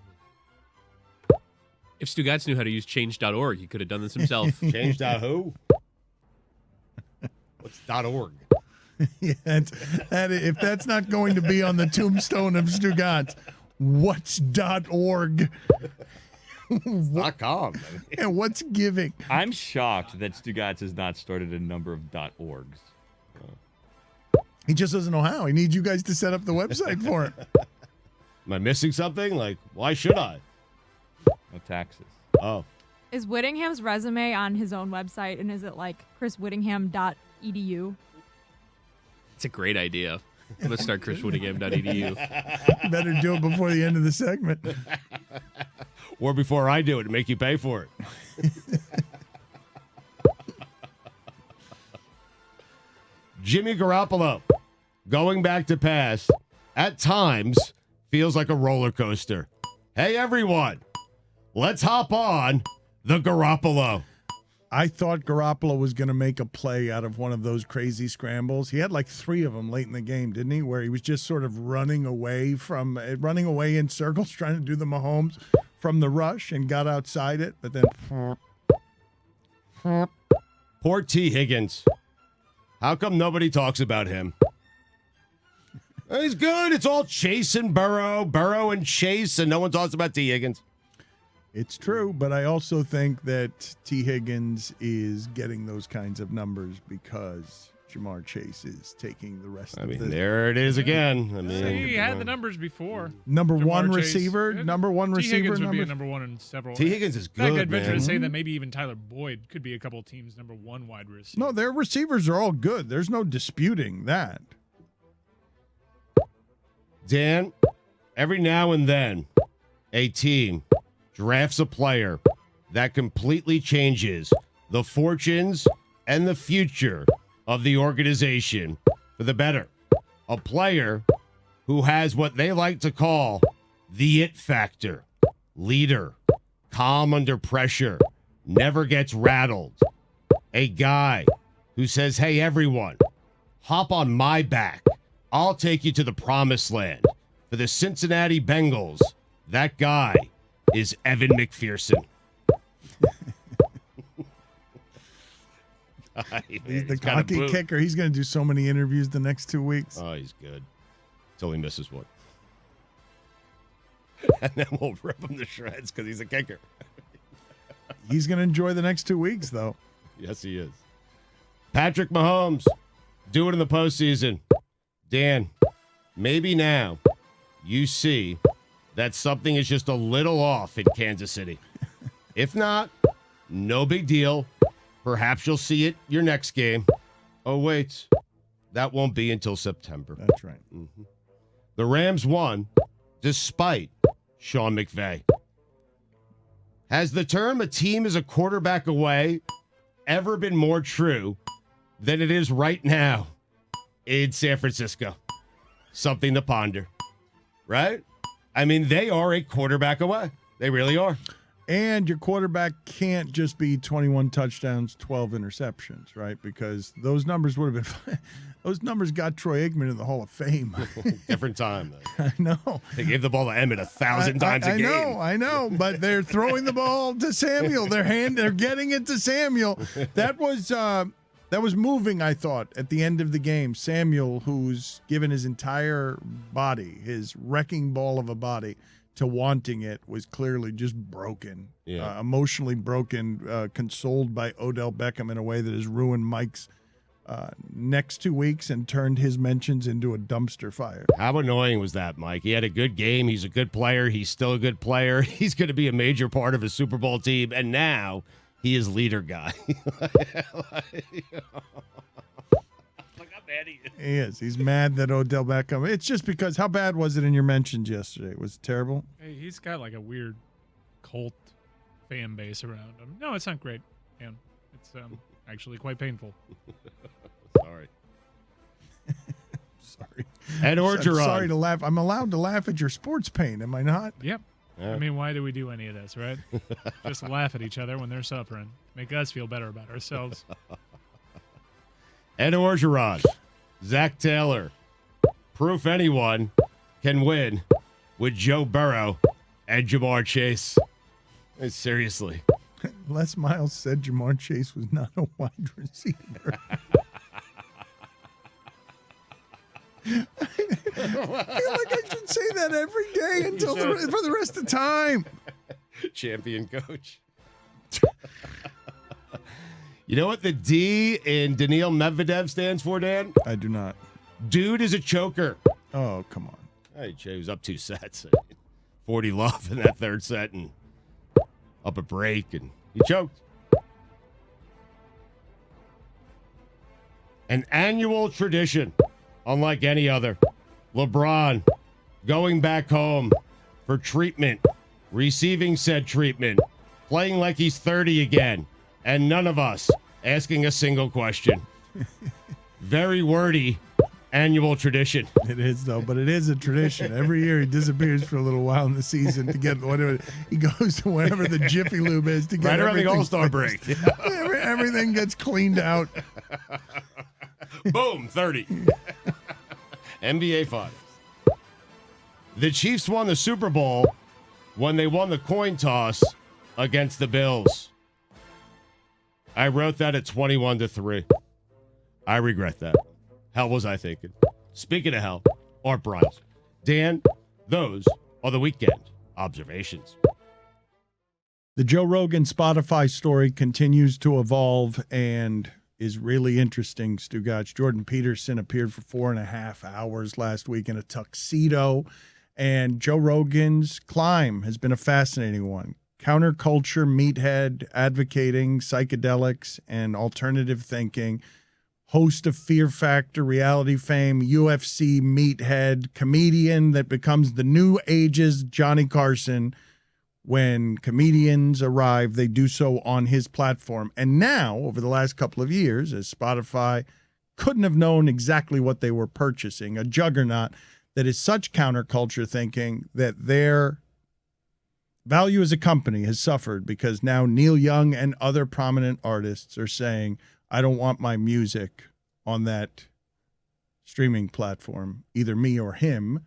If Stugotz knew how to use change.org, he could have done this himself. Change.who? What's .org? Yeah, if that's not going to be on the tombstone of Stugotz, what's .org? .com. And what's giving? I'm shocked that Stugotz has not started a number of .orgs. He just doesn't know how. He needs you guys to set up the website for him. Am I missing something? Like, why should I? No taxes. Oh. Is Whittingham's resume on his own website, and is it like chriswhittingham.edu? It's a great idea. Let's start chriswhittingham.edu. Better do it before the end of the segment. Or before I do it and make you pay for it. Jimmy Garoppolo, going back to pass, at times feels like a roller coaster. Hey, everyone, let's hop on the Garoppolo. I thought Garoppolo was going to make a play out of one of those crazy scrambles. He had like 3 of them late in the game, didn't he? Where he was just sort of running away in circles, trying to do the Mahomes from the rush and got outside it, but then. Poor T. Higgins. How come nobody talks about him? He's good. It's all Chase and Burrow and Chase, and no one talks about T. Higgins. It's true, but I also think that T. Higgins is getting those kinds of numbers because Jamar Chase is taking the rest of the... there it is again. I mean, he had the numbers before. Number Jamar one Chase. receiver? Yeah. Number one T. receiver? Higgins would be a number one in several. T. Higgins is In fact, good, I'd venture man. to say that maybe even Tyler Boyd could be a couple teams' number one wide receiver. No, their receivers are all good. There's no disputing that. Dan, every now and then, a team drafts a player that completely changes the fortunes and the future of the organization for the better. A player who has what they like to call the it factor. Leader, calm under pressure, never gets rattled. A guy who says, hey, everyone, hop on my back. I'll take you to the promised land. For the Cincinnati Bengals, that guy is Evan McPherson. He's the cocky kicker. He's going to do so many interviews the next 2 weeks. Oh, he's good. Until he misses one. And then we'll rip him to shreds because he's a kicker. He's going to enjoy the next 2 weeks, though. Yes, he is. Patrick Mahomes, do it in the postseason. Dan, maybe now you see that something is just a little off in Kansas City. If not, no big deal. Perhaps you'll see it your next game. Oh, wait. That won't be until September. That's right. Mm-hmm. The Rams won despite Sean McVay. Has the term a team is a quarterback away ever been more true than it is right now in San Francisco? Something to ponder, right? I mean, they are a quarterback away. They really are. And your quarterback can't just be 21 touchdowns, 12 interceptions, right? Because those numbers would have been fine. Those numbers got Troy Aikman in the Hall of Fame. Different time, though. I know. They gave the ball to Emmett 1,000 times a game. I know. But they're throwing the ball to Samuel. They're getting it to Samuel. That was moving, I thought, at the end of the game. Samuel, who's given his entire body, his wrecking ball of a body, to wanting it, was clearly just broken, emotionally broken, consoled by Odell Beckham in a way that has ruined Mike's next 2 weeks and turned his mentions into a dumpster fire. How annoying was that, Mike? He had a good game. He's a good player. He's still a good player. He's going to be a major part of a Super Bowl team, and now he is leader guy. He is. He's mad that Odell Beckham. It's just because, how bad was it in your mentions yesterday? Was it terrible? Hey, he's got like a weird cult fan base around him. No, it's not great, man. It's actually quite painful. Sorry. Sorry. And Orgeron. Sorry to laugh. I'm allowed to laugh at your sports pain, am I not? Yep. Yeah. I mean, why do we do any of this, right? Just laugh at each other when they're suffering. Make us feel better about ourselves. Ed Orgeron, Zach Taylor, proof anyone can win with Joe Burrow and Jamar Chase. Seriously. Les Miles said Jamar Chase was not a wide receiver. I feel like I should say that every day until for the rest of the time. Champion coach. You know what the D in Daniil Medvedev stands for, Dan? I do not. Dude is a choker. Oh, come on. Hey, Jay was up 2 sets. 40 love in that third set and up a break, and he choked. An annual tradition, unlike any other. LeBron going back home for treatment, receiving said treatment, playing like he's 30 again, and none of us asking a single question. Very wordy annual tradition. It is, though, but it is a tradition. Every year he disappears for a little while in the season to get whatever. He goes to wherever the Jiffy Lube is to get right around the All-Star fixed. break. Everything gets cleaned out. Boom, 30. NBA Finals. The Chiefs won the Super Bowl when they won the coin toss against the Bills. I wrote that at 21-3. I regret that. Hell was I thinking? Speaking of hell, Art Briles. Dan, those are the weekend observations. The Joe Rogan Spotify story continues to evolve and is really interesting, Stugotz. Jordan Peterson appeared for 4.5 hours last week in a tuxedo, and Joe Rogan's climb has been a fascinating one. Counterculture, meathead, advocating psychedelics and alternative thinking, host of Fear Factor, reality fame, UFC meathead, comedian that becomes the new age's Johnny Carson. When comedians arrive, they do so on his platform. And now, over the last couple of years, as Spotify couldn't have known exactly what they were purchasing, a juggernaut that is such counterculture thinking that their value as a company has suffered because now Neil Young and other prominent artists are saying, I don't want my music on that streaming platform, either me or him.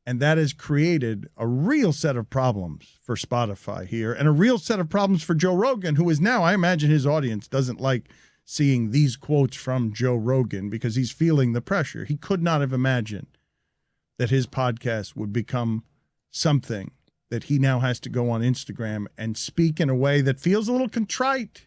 And that has created a real set of problems for Spotify here and a real set of problems for Joe Rogan, who is now, I imagine his audience doesn't like seeing these quotes from Joe Rogan because he's feeling the pressure. He could not have imagined that his podcast would become something that he now has to go on Instagram and speak in a way that feels a little contrite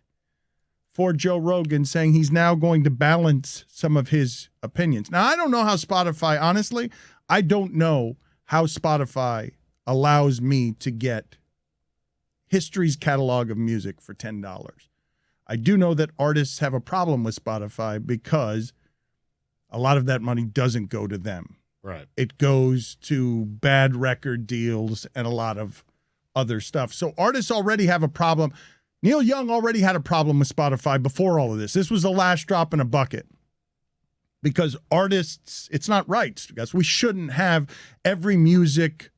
for Joe Rogan, saying he's now going to balance some of his opinions. Now, I don't know how Spotify, honestly, I don't know how Spotify allows me to get history's catalog of music for $10. I do know that artists have a problem with Spotify because a lot of that money doesn't go to them. Right. It goes to bad record deals and a lot of other stuff. So artists already have a problem. Neil Young already had a problem with Spotify before all of this. This was the last drop in a bucket. Because artists, it's not right, guys. We shouldn't have every music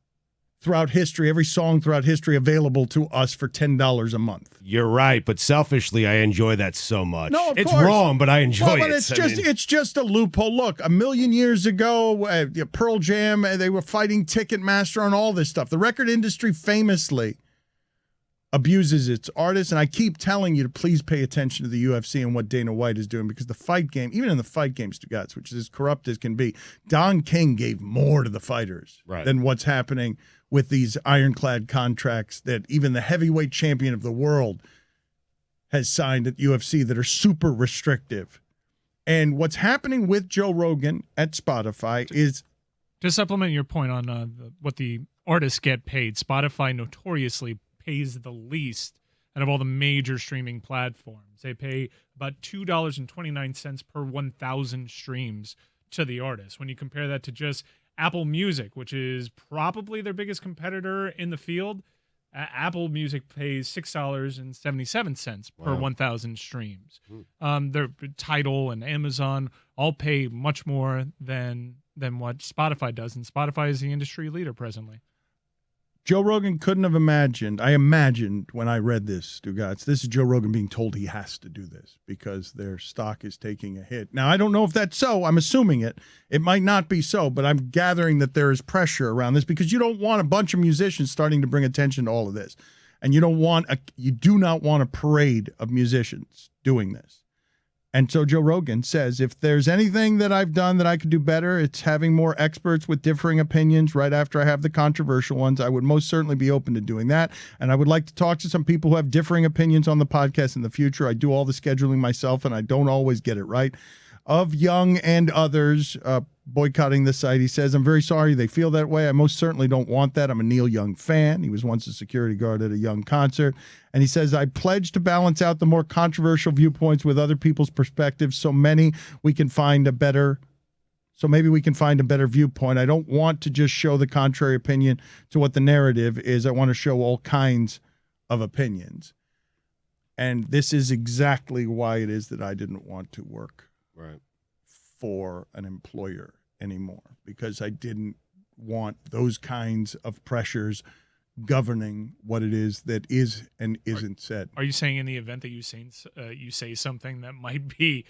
throughout history, every song throughout history available to us for $10 a month. You're right, but selfishly, I enjoy that so much. No, of it's course. wrong, but I enjoy well, but it. It's just a loophole. Look, a million years ago, Pearl Jam, they were fighting Ticketmaster on all this stuff. The record industry famously abuses its artists, and I keep telling you to please pay attention to the UFC and what Dana White is doing, because the fight game, even in the fight game, Stugotz, which is as corrupt as can be, Don King gave more to the fighters than what's happening with these ironclad contracts that even the heavyweight champion of the world has signed at UFC that are super restrictive. And what's happening with Joe Rogan at Spotify is... To supplement your point on what the artists get paid, Spotify notoriously pays the least out of all the major streaming platforms. They pay about $2.29 per 1,000 streams to the artist. When you compare that to just Apple Music, which is probably their biggest competitor in the field, Apple Music pays $6.77 per 1,000 streams. Their Tidal and Amazon all pay much more than what Spotify does, and Spotify is the industry leader presently. Joe Rogan couldn't have imagined. I imagined when I read this, Stugotz, this is Joe Rogan being told he has to do this because their stock is taking a hit. Now, I don't know if that's so. I'm assuming it. It might not be so, but I'm gathering that there is pressure around this because you don't want a bunch of musicians starting to bring attention to all of this. And you do not want a parade of musicians doing this. And so Joe Rogan says, if there's anything that I've done that I could do better, it's having more experts with differing opinions right after I have the controversial ones. I would most certainly be open to doing that. And I would like to talk to some people who have differing opinions on the podcast in the future. I do all the scheduling myself, and I don't always get it right. Of Young and others boycotting the site, he says, I'm very sorry they feel that way. I most certainly don't want that. I'm a Neil Young fan. He was once a security guard at a Young concert. And he says, I pledge to balance out the more controversial viewpoints with other people's perspectives so maybe we can find a better viewpoint. I don't want to just show the contrary opinion to what the narrative is. I want to show all kinds of opinions. And this is exactly why it is that I didn't want to work for an employer anymore, because I didn't want those kinds of pressures governing what it is that is and isn't said. Are you saying in the event that you say something that might be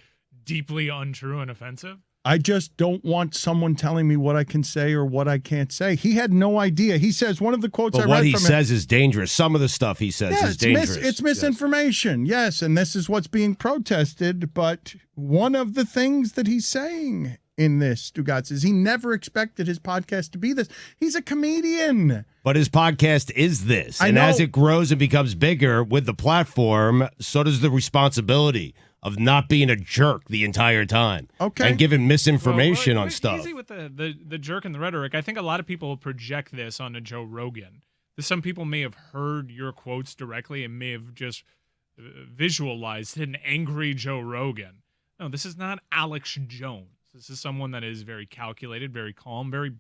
deeply untrue and offensive? I just don't want someone telling me what I can say or what I can't say. He had no idea. He says one of the quotes I read from him. What he says is dangerous. Some of the stuff he says is dangerous. It's misinformation. Yes, and this is what's being protested. But one of the things that he's saying in this, Stugotz, is he never expected his podcast to be this. He's a comedian. But his podcast is this. And as it grows and becomes bigger with the platform, so does the responsibility of not being a jerk the entire time. Okay. And giving misinformation on stuff. Easy with the jerk and the rhetoric. I think a lot of people project this onto Joe Rogan. Some people may have heard your quotes directly and may have just visualized an angry Joe Rogan. No, this is not Alex Jones. This is someone that is very calculated, very calm, very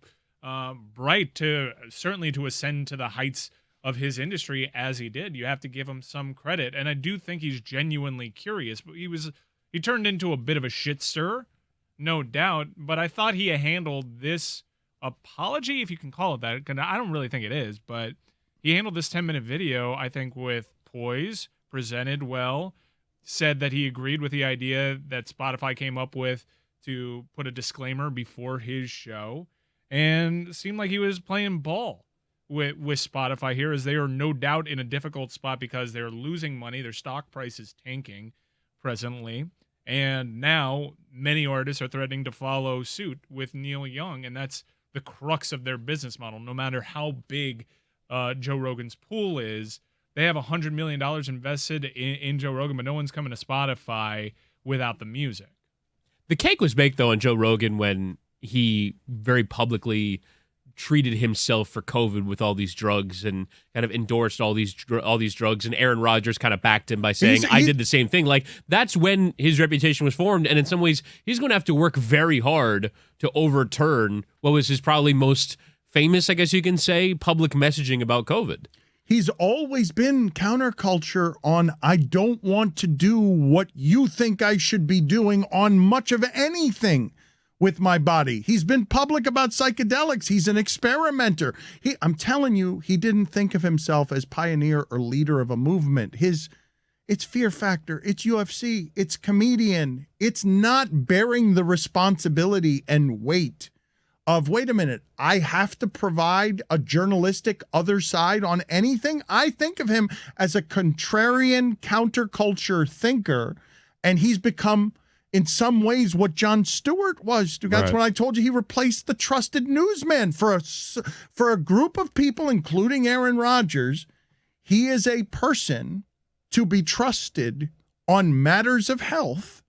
bright, certainly to ascend to the heights of his industry as he did. You have to give him some credit, and I do think he's genuinely curious. But he turned into a bit of a shit stir, no doubt. But I thought he handled this apology, if you can call it that, because I don't really think it is. But he handled this 10-minute video, I think, with poise, presented well, said that he agreed with the idea that Spotify came up with to put a disclaimer before his show, and seemed like he was playing ball with Spotify here, as they are no doubt in a difficult spot because they're losing money. Their stock price is tanking presently. And now many artists are threatening to follow suit with Neil Young, and that's the crux of their business model. No matter how big Joe Rogan's pool is, they have $100 million invested in Joe Rogan, but no one's coming to Spotify without the music. The cake was baked, though, on Joe Rogan when he very publicly treated himself for COVID with all these drugs and kind of endorsed all these drugs, and Aaron Rodgers kind of backed him by saying, I did the same thing. Like, that's when his reputation was formed, and in some ways, he's going to have to work very hard to overturn what was his probably most famous, I guess you can say, public messaging about COVID. He's always been counterculture on, I don't want to do what you think I should be doing on much of anything with my body. He's been public about psychedelics. He's an experimenter. I'm telling you, he didn't think of himself as pioneer or leader of a movement. It's Fear Factor. It's UFC. It's comedian. It's not bearing the responsibility and weight of, wait a minute, I have to provide a journalistic other side on anything. I think of him as a contrarian counterculture thinker, and he's become, in some ways, what Jon Stewart was. That's when I told you he replaced the trusted newsman for a group of people, including Aaron Rodgers. He is a person to be trusted on matters of health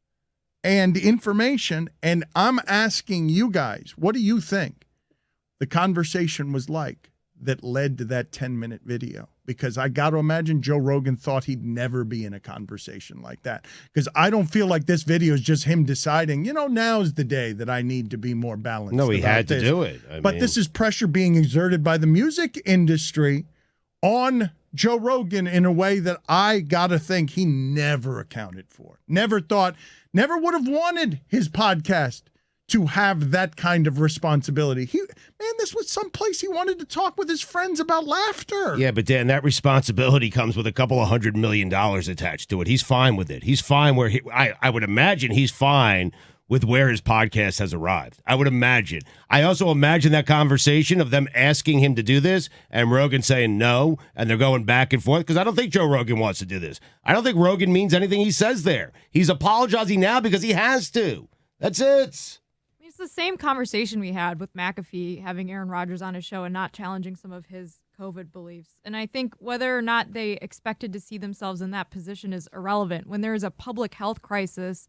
and information. And I'm asking you guys, what do you think the conversation was like that led to that 10-minute video? Because I got to imagine Joe Rogan thought he'd never be in a conversation like that. Because I don't feel like this video is just him deciding, now's the day that I need to be more balanced. No, he had to do it. But this is pressure being exerted by the music industry on Joe Rogan in a way that I got to think he never accounted for. Never would have wanted his podcast to have that kind of responsibility. This was someplace he wanted to talk with his friends about laughter. Yeah, but Dan, that responsibility comes with a couple of $100 million attached to it. He's fine with it. He's fine where I would imagine he's fine with where his podcast has arrived. I would imagine. I also imagine that conversation of them asking him to do this and Rogan saying no, and they're going back and forth, because I don't think Joe Rogan wants to do this. I don't think Rogan means anything he says there. He's apologizing now because he has to. That's it. It's the same conversation we had with McAfee having Aaron Rodgers on his show and not challenging some of his COVID beliefs. And I think whether or not they expected to see themselves in that position is irrelevant. When there is a public health crisis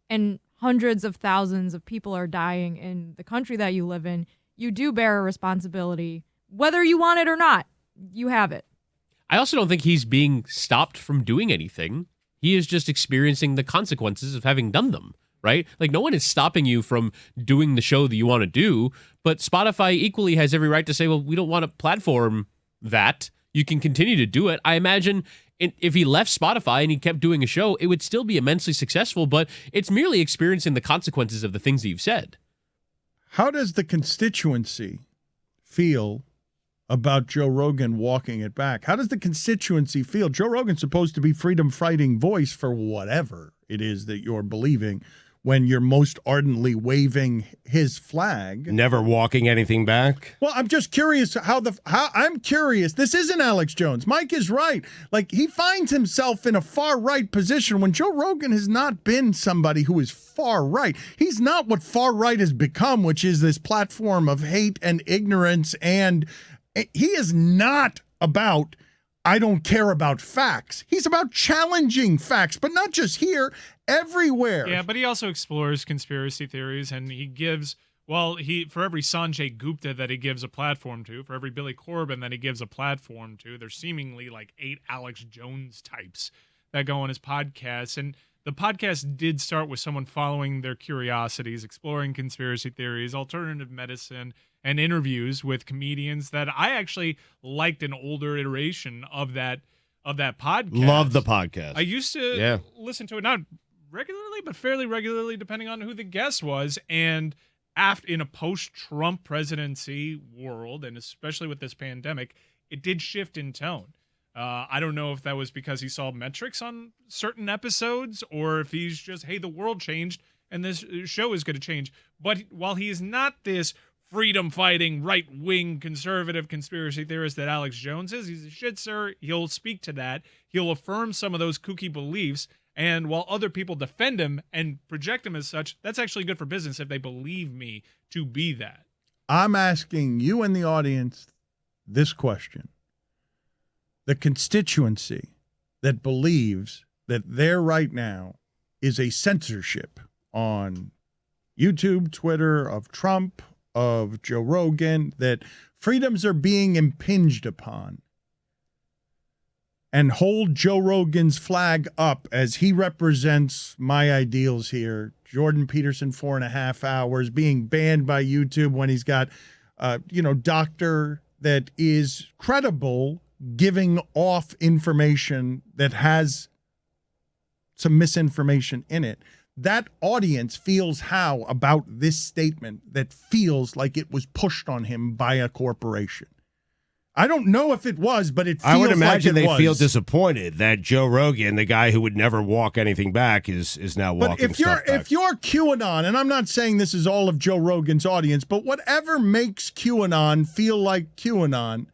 and hundreds of thousands of people are dying in the country that you live in, you do bear a responsibility. Whether you want it or not, you have it. I also don't think he's being stopped from doing anything. He is just experiencing the consequences of having done them. Right? Like, no one is stopping you from doing the show that you want to do, but Spotify equally has every right to say, well, we don't want to platform that. You can continue to do it. I imagine if he left Spotify and he kept doing a show, it would still be immensely successful, but it's merely experiencing the consequences of the things that you've said. How does the constituency feel about Joe Rogan walking it back? How does the constituency feel? Joe Rogan's supposed to be freedom-fighting voice for whatever it is that you're believing when you're most ardently waving his flag. Never walking anything back. Well, I'm just curious I'm curious. This isn't Alex Jones. Mike is right. Like, he finds himself in a far-right position when Joe Rogan has not been somebody who is far-right. He's not what far-right has become, which is this platform of hate and ignorance, and he is not about, I don't care about facts. He's about challenging facts, but not just here, everywhere. Yeah, but he also explores conspiracy theories, and he gives, for every Sanjay Gupta that he gives a platform to, for every Billy Corben that he gives a platform to, there's seemingly like 8 Alex Jones types that go on his podcast. And the podcast did start with someone following their curiosities, exploring conspiracy theories, alternative medicine, and interviews with comedians that I actually liked an older iteration of that podcast. Love the podcast. I used to listen to it, not regularly, but fairly regularly, depending on who the guest was. And in a post-Trump presidency world, and especially with this pandemic, it did shift in tone. I don't know if that was because he saw metrics on certain episodes, or if he's just, hey, the world changed and this show is going to change. But while he is not this freedom-fighting, right-wing, conservative conspiracy theorist that Alex Jones is, he's a shit, sir. He'll speak to that. He'll affirm some of those kooky beliefs. And while other people defend him and project him as such, that's actually good for business if they believe me to be that. I'm asking you and the audience this question. The constituency that believes that there right now is a censorship on YouTube, Twitter, of Trump, of Joe Rogan, that freedoms are being impinged upon, and hold Joe Rogan's flag up as he represents my ideals here. Jordan Peterson, 4.5 hours, being banned by YouTube when he's got, doctor that is credible, giving off information that has some misinformation in it. That audience feels how about this statement that feels like it was pushed on him by a corporation? I don't know if it was, but it feels like it was. I would imagine they feel disappointed that Joe Rogan, the guy who would never walk anything back, is now walking stuff back. If you're QAnon, and I'm not saying this is all of Joe Rogan's audience, but whatever makes QAnon feel like QAnon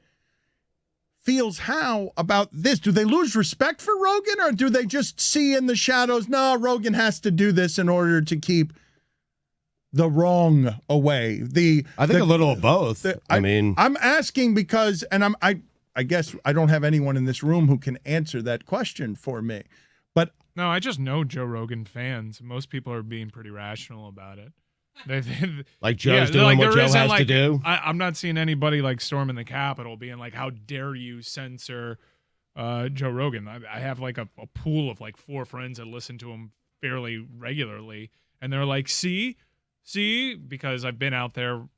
feels how about this? Do they lose respect for Rogan, or do they just see in the shadows, no, Rogan has to do this in order to keep the wrong away? I think a little of both. I'm asking because, and I guess I don't have anyone in this room who can answer that question for me. But no, I just know Joe Rogan fans. Most people are being pretty rational about it. Like Joe's doing what Joe has to do? I'm not seeing anybody like storming the Capitol being like, how dare you censor Joe Rogan? I have like a pool of like 4 friends that listen to him fairly regularly, and they're like, see, because I've been out there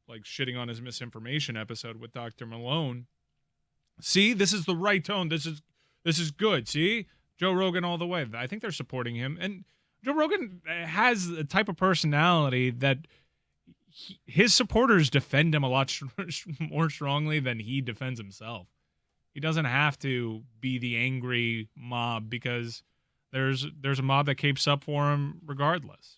like shitting on his misinformation episode with Dr. Malone. See, this is the right tone. This is good. See, Joe Rogan all the way. I think they're supporting him, and Joe Rogan has a type of personality that his supporters defend him a lot more strongly than he defends himself. He doesn't have to be the angry mob because there's a mob that keeps up for him regardless.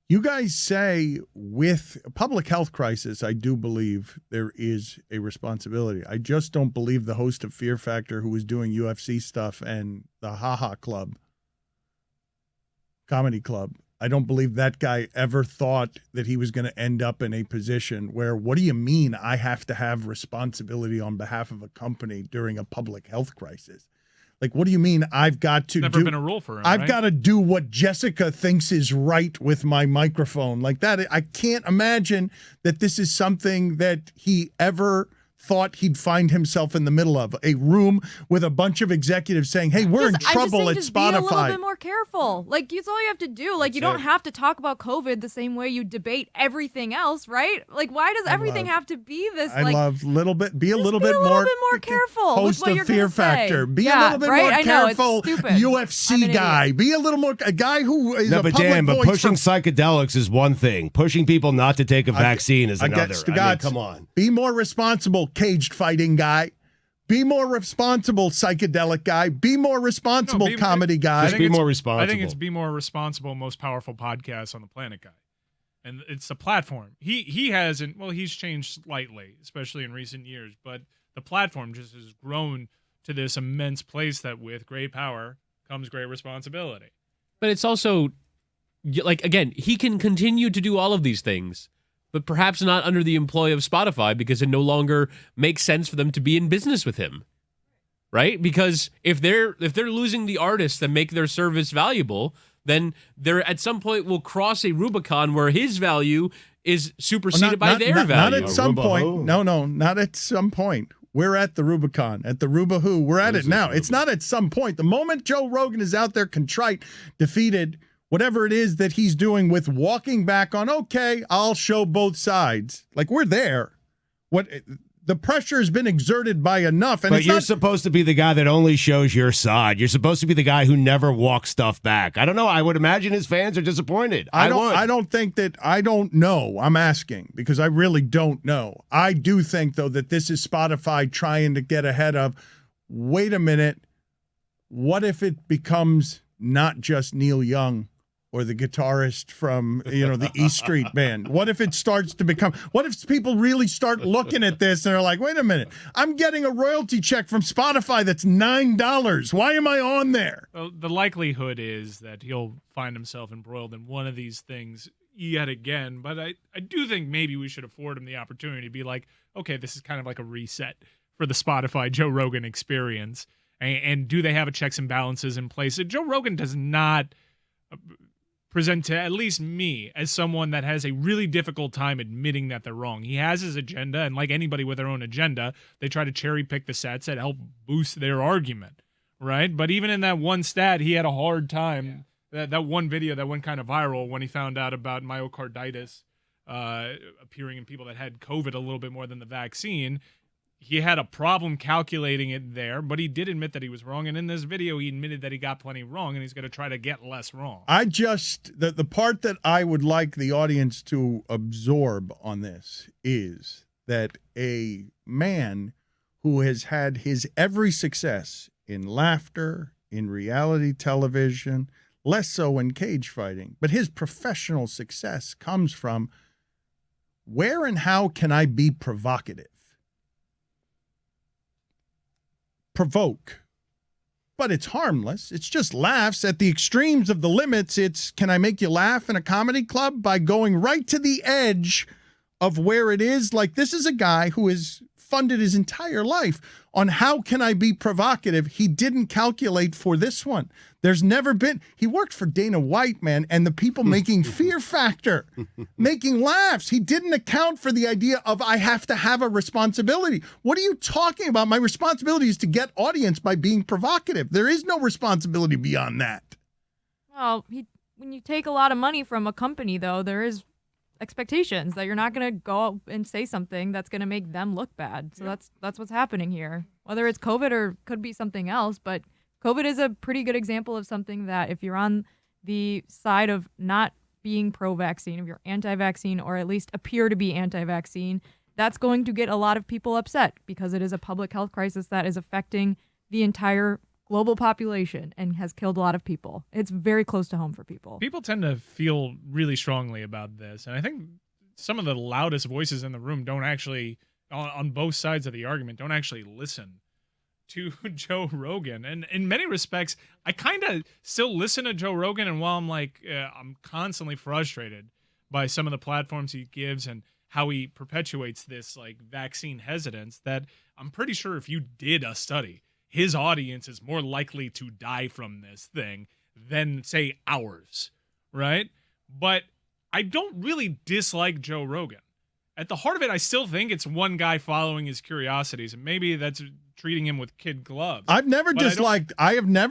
You guys say with a public health crisis, I do believe there is a responsibility. I just don't believe the host of Fear Factor who was doing UFC stuff and the Ha Club, comedy club, I don't believe that guy ever thought that he was going to end up in a position where, what do you mean I have to have responsibility on behalf of a company during a public health crisis? Like, what do you mean I've got to Never been a rule for him, I've right? got to do what Jessica thinks is right with my microphone. Like that, I can't imagine that this is something that he ever thought he'd find himself in the middle of. A room with a bunch of executives saying, hey, we're in trouble at just Spotify. Be a little bit more careful. Like, that's all you have to do. Like, you don't have to talk about COVID the same way you debate everything else, right? Like, why does everything have to be this? I like, love little bit. Be a little be bit a little more. bit more careful Host with what of you're Fear gonna say. Factor. Be Yeah, a little bit right? more I know, it's careful. stupid. UFC I'm an guy. idiot. Be a little more. A guy who is No, a but public Dan, but voice pushing for- psychedelics is one thing. Pushing people not to take a vaccine is I get another. I mean, Stugotz. come on. Be more responsible, caged fighting guy. Be more responsible, psychedelic guy. Be more responsible, comedy guy. Just be more I responsible. think it's be more responsible, most powerful podcast on the planet guy. And it's a platform. He hasn't, well, he's changed slightly, especially in recent years, but the platform just has grown to this immense place that with great power comes great responsibility. But it's also, like, again, he can continue to do all of these things, but perhaps not under the employ of Spotify because it no longer makes sense for them to be in business with him. Right? Because if they're losing the artists that make their service valuable, then there at some point will cross a Rubicon where his value is superseded by their value. Not at some point. No, not at some point. We're at the Rubicon, at the Rubahoo. We're at it now. It's not at some point. The moment Joe Rogan is out there contrite, defeated, whatever it is that he's doing with walking back on, okay, I'll show both sides. Like, we're there. The pressure has been exerted by enough. And but you're supposed to be the guy that only shows your side. You're supposed to be the guy who never walks stuff back. I don't know. I would imagine his fans are disappointed. I don't know. I'm asking because I really don't know. I do think, though, that this is Spotify trying to get ahead of, wait a minute, what if it becomes not just Neil Young or the guitarist from, the East Street Band? What if it starts to become, what if people really start looking at this and they're like, wait a minute, I'm getting a royalty check from Spotify that's $9. Why am I on there? Well, the likelihood is that he'll find himself embroiled in one of these things yet again. But I do think maybe we should afford him the opportunity to be like, okay, this is kind of like a reset for the Spotify Joe Rogan experience. And do they have a checks and balances in place? Joe Rogan does not present to at least me as someone that has a really difficult time admitting that they're wrong. He has his agenda, and like anybody with their own agenda, they try to cherry pick the stats that help boost their argument, right? But even in that one stat, he had a hard time. Yeah. That one video that went kind of viral when he found out about myocarditis appearing in people that had COVID a little bit more than the vaccine. He had a problem calculating it there, but he did admit that he was wrong. And in this video, he admitted that he got plenty wrong, and he's going to try to get less wrong. The part that I would like the audience to absorb on this is that a man who has had his every success in laughter, in reality television, less so in cage fighting, but his professional success comes from where and how can I be provocative? Provoke, but it's harmless. It's just laughs at the extremes of the limits. It's, can I make you laugh in a comedy club by going right to the edge of where it is? Like, this is a guy who has funded his entire life on how can I be provocative. He didn't calculate for this one. There's never been, he worked for Dana White, man, and the people making Fear Factor, making laughs. He didn't account for the idea of I have to have a responsibility. What are you talking about? My responsibility is to get audience by being provocative. There is no responsibility beyond that. Well, when you take a lot of money from a company, though, there is expectations, that you're not going to go out and say something that's going to make them look bad. So that's what's happening here. Whether it's COVID or could be something else, but COVID is a pretty good example of something that if you're on the side of not being pro-vaccine, if you're anti-vaccine or at least appear to be anti-vaccine, that's going to get a lot of people upset because it is a public health crisis that is affecting the entire global population and has killed a lot of people. It's very close to home for people. People tend to feel really strongly about this, and I think some of the loudest voices in the room don't actually, on both sides of the argument, don't actually listen to Joe Rogan. And in many respects, I kind of still listen to Joe Rogan, and while I'm constantly frustrated by some of the platforms he gives and how he perpetuates this like vaccine hesitance, that I'm pretty sure if you did a study, his audience is more likely to die from this thing than, say, ours, right? But I don't really dislike Joe Rogan. At the heart of it, I still think it's one guy following his curiosities, and maybe that's treating him with kid gloves. I have never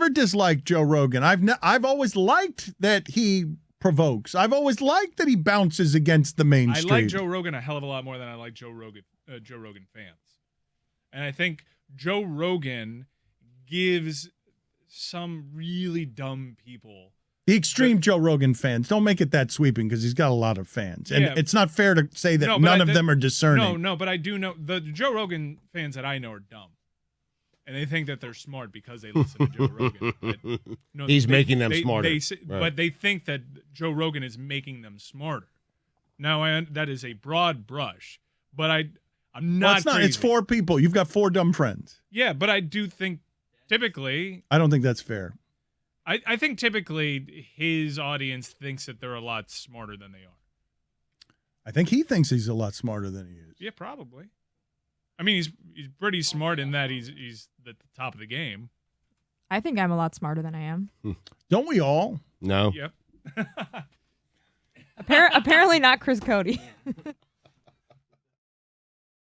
disliked Joe Rogan. I've always liked that he provokes. I've always liked that he bounces against the mainstream. I like Joe Rogan a hell of a lot more than I like Joe Rogan fans. And I think Joe Rogan gives some really dumb people. The extreme Joe Rogan fans. Don't make it that sweeping because he's got a lot of fans. And it's not fair to say that none of them are discerning. No, but I do know the Joe Rogan fans that I know are dumb. And they think that they're smart because they listen to Joe Rogan. But, he's making them smarter. But they think that Joe Rogan is making them smarter. Now, that is a broad brush, but I'm not. Well, it's not. Crazy. It's 4 people. You've got 4 dumb friends. Yeah, but I do think typically. I don't think that's fair. I think typically his audience thinks that they're a lot smarter than they are. I think he thinks he's a lot smarter than he is. Yeah, probably. I mean, he's pretty smart in that he's at the top of the game. I think I'm a lot smarter than I am. Don't we all? No. Yep. Apparently not Chris Cody.